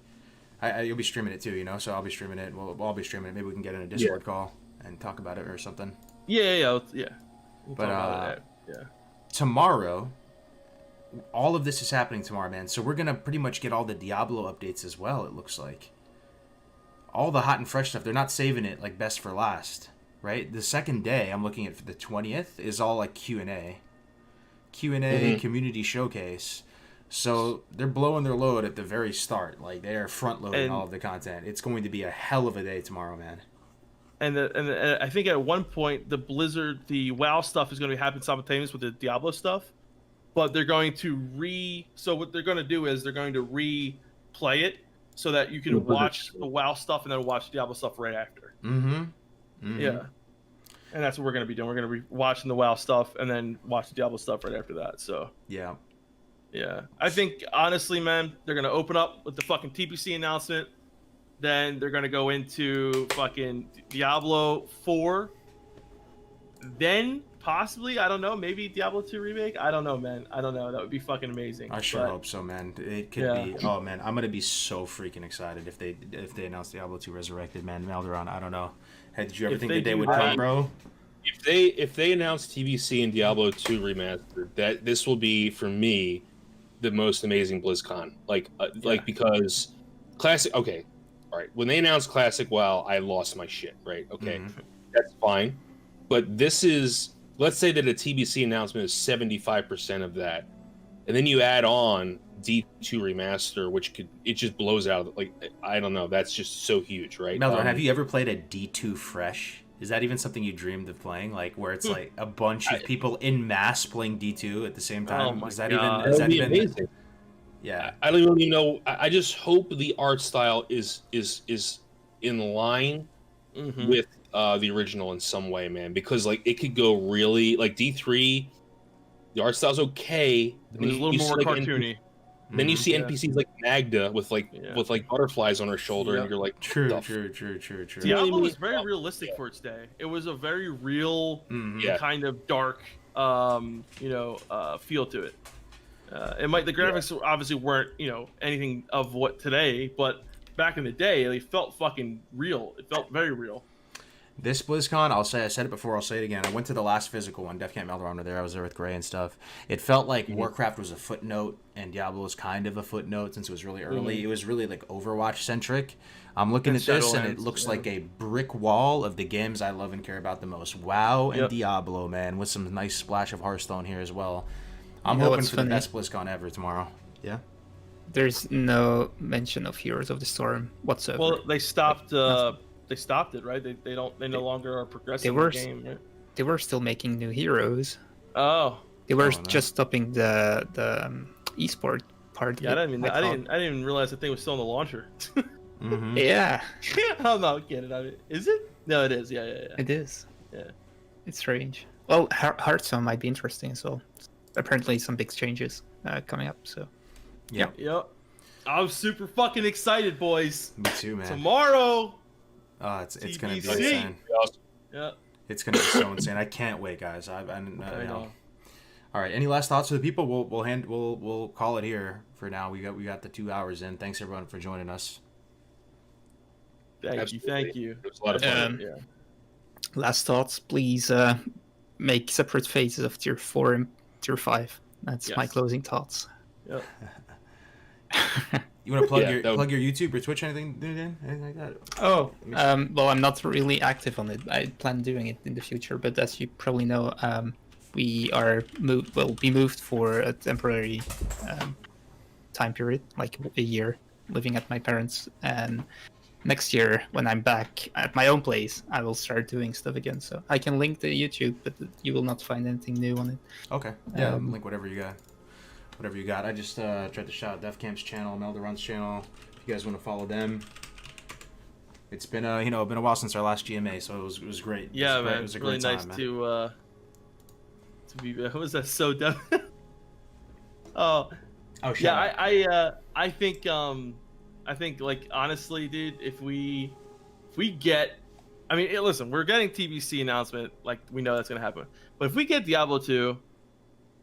You'll be streaming it too, so I'll be streaming it. We'll all be streaming it. Maybe we can get in a Discord call and talk about it or something. Yeah. But tomorrow, all of this is happening tomorrow, man. So we're gonna pretty much get all the Diablo updates as well. It looks like all the hot and fresh stuff. They're not saving it like best for last, right? The second day, I'm looking at for the 20th, is all like Q&A, community showcase. So they're blowing their load at the very start. Like they are front loading all of the content. It's going to be a hell of a day tomorrow, man. And I think at one point the WoW stuff is going to happen simultaneous with the Diablo stuff, but they're going to so what they're going to do is they're going to replay it so that you can watch the WoW stuff and then watch Diablo stuff right after. Yeah. And that's what we're going to be doing. We're going to be watching the WoW stuff and then watch the Diablo stuff right after that. So yeah. I think honestly, man, they're going to open up with the fucking TBC announcement. Then they're going to go into fucking Diablo 4. Then possibly, I don't know, maybe Diablo 2 remake. I don't know, man. I don't know. That would be fucking amazing. I sure hope so, man. It could be. Oh man, I'm gonna be so freaking excited if they announce Diablo 2 Resurrected, man. Melderon, I don't know. Did you ever think the day would come, bro? If they announce TBC and Diablo 2 remastered, that this will be for me the most amazing BlizzCon. Like because classic. Okay, all right. When they announced Classic WoW, I lost my shit. Right. Okay, that's fine. But this is, let's say that a TBC announcement is 75% of that, and then you add on D2 remaster, it just blows out. Like, I don't know, that's just so huge, right? Melderon, have you ever played a D2 fresh? Is that even something you dreamed of playing? Like, where it's like a bunch of people in mass playing D2 at the same time? Is that even amazing? Yeah, I don't really know. I just hope the art style is in line with the original in some way, man, because like it could go really like D3, the art style's okay. It was a little more cartoony. Then you see NPCs like Magda with butterflies on her shoulder, and you're like, true. Diablo was very realistic for its day. It was a very real, kind of dark, feel to it. The graphics obviously weren't, anything of what today, but back in the day, they felt fucking real. It felt very real. This BlizzCon, I said it before, I'll say it again. I went to the last physical one, Defcamp Melderon were there. I was there with Gray and stuff. It felt like Warcraft was a footnote, and Diablo was kind of a footnote since it was really early. It was really like Overwatch-centric. I'm looking at this, and it looks like a brick wall of the games I love and care about the most. WoW and Diablo, man, with some nice splash of Hearthstone here as well. I'm hoping for the best BlizzCon ever tomorrow. Yeah? There's no mention of Heroes of the Storm whatsoever. Well, they stopped... They stopped it, right? They no longer are progressing the game, right? They were still making new heroes. Oh. They were just stopping the esport part. Yeah, I didn't even realize the thing was still on the launcher. Yeah. I'm not kidding. Is it? No, it is. Yeah. It is. Yeah. It's strange. Well, Hearthstone might be interesting. So apparently some big changes coming up. So. Yep. I'm super fucking excited, boys. Me too, man. Tomorrow. Oh, it's gonna be insane. Yeah. It's gonna be so insane. I can't wait, guys. I know. All right. Any last thoughts for the people? We'll call it here for now. We got the 2 hours in. Thanks everyone for joining us. Thank you. It was a lot of fun. Last thoughts, please. Make separate phases of tier 4 and tier 5. That's my closing thoughts. Yep. You want to plug your YouTube or Twitch, anything like that? Oh, well, I'm not really active on it. I plan doing it in the future, but as you probably know, we will be moved for a temporary time period, like a year, living at my parents. And next year, when I'm back at my own place, I will start doing stuff again. So I can link the YouTube, but you will not find anything new on it. Okay. Yeah, link whatever you got. I just tried to shout out Defcamp's channel, Melderon's channel. If you guys want to follow them, it's been been a while since our last GMA, so it was great. Yeah, man, it was a really great time, nice man. to be. What was that? So dumb. Oh, yeah. I think like honestly, dude, if we get, listen, we're getting TBC announcement, like we know that's gonna happen, but if we get Diablo 2,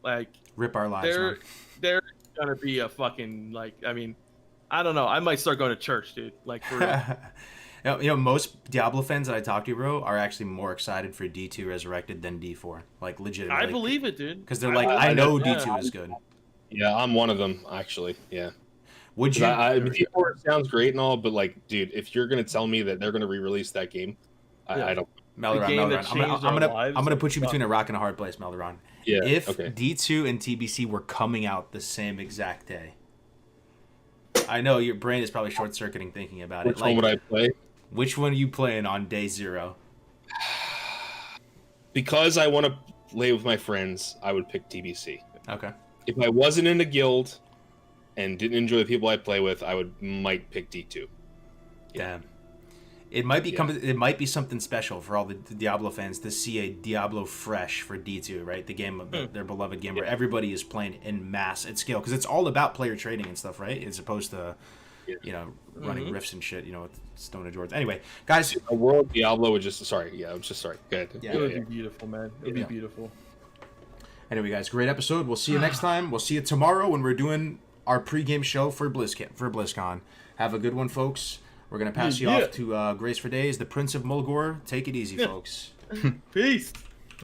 like rip our lives, man. They're gonna be a fucking I don't know. I might start going to church, dude. Like for real. Most Diablo fans that I talk to, bro, are actually more excited for D2 Resurrected than D4. Like legitimately. I believe it, dude. Because they're like, I know D2 is good. Yeah, I'm one of them actually. Yeah. Would you? D4 sounds great and all, but like, dude, if you're gonna tell me that they're gonna re-release that game, I don't. Melderon, I'm gonna put you between a rock and a hard place, Melderon. Yeah. If D2 and TBC were coming out the same exact day, I know your brain is probably short-circuiting thinking about it. Which one would I play? Which one are you playing on day 0? Because I want to play with my friends, I would pick TBC. Okay. If I wasn't in a guild, and didn't enjoy the people I play with, I might pick D2. Damn. It might it might be something special for all the Diablo fans to see a Diablo fresh for D2, right? The game of their beloved game where everybody is playing in mass at scale, because it's all about player trading and stuff, right? As opposed to running rifts and shit, with Stone of Jordan. Anyway, guys, a world Diablo would just sorry. Go ahead. It would be beautiful, man. It would be beautiful. Anyway, guys, great episode. We'll see you next time. We'll see you tomorrow when we're doing our pregame show for BlizzCon. Have a good one, folks. We're going to pass you off to Grace for Days, the Prince of Mulgore. Take it easy, folks. Peace.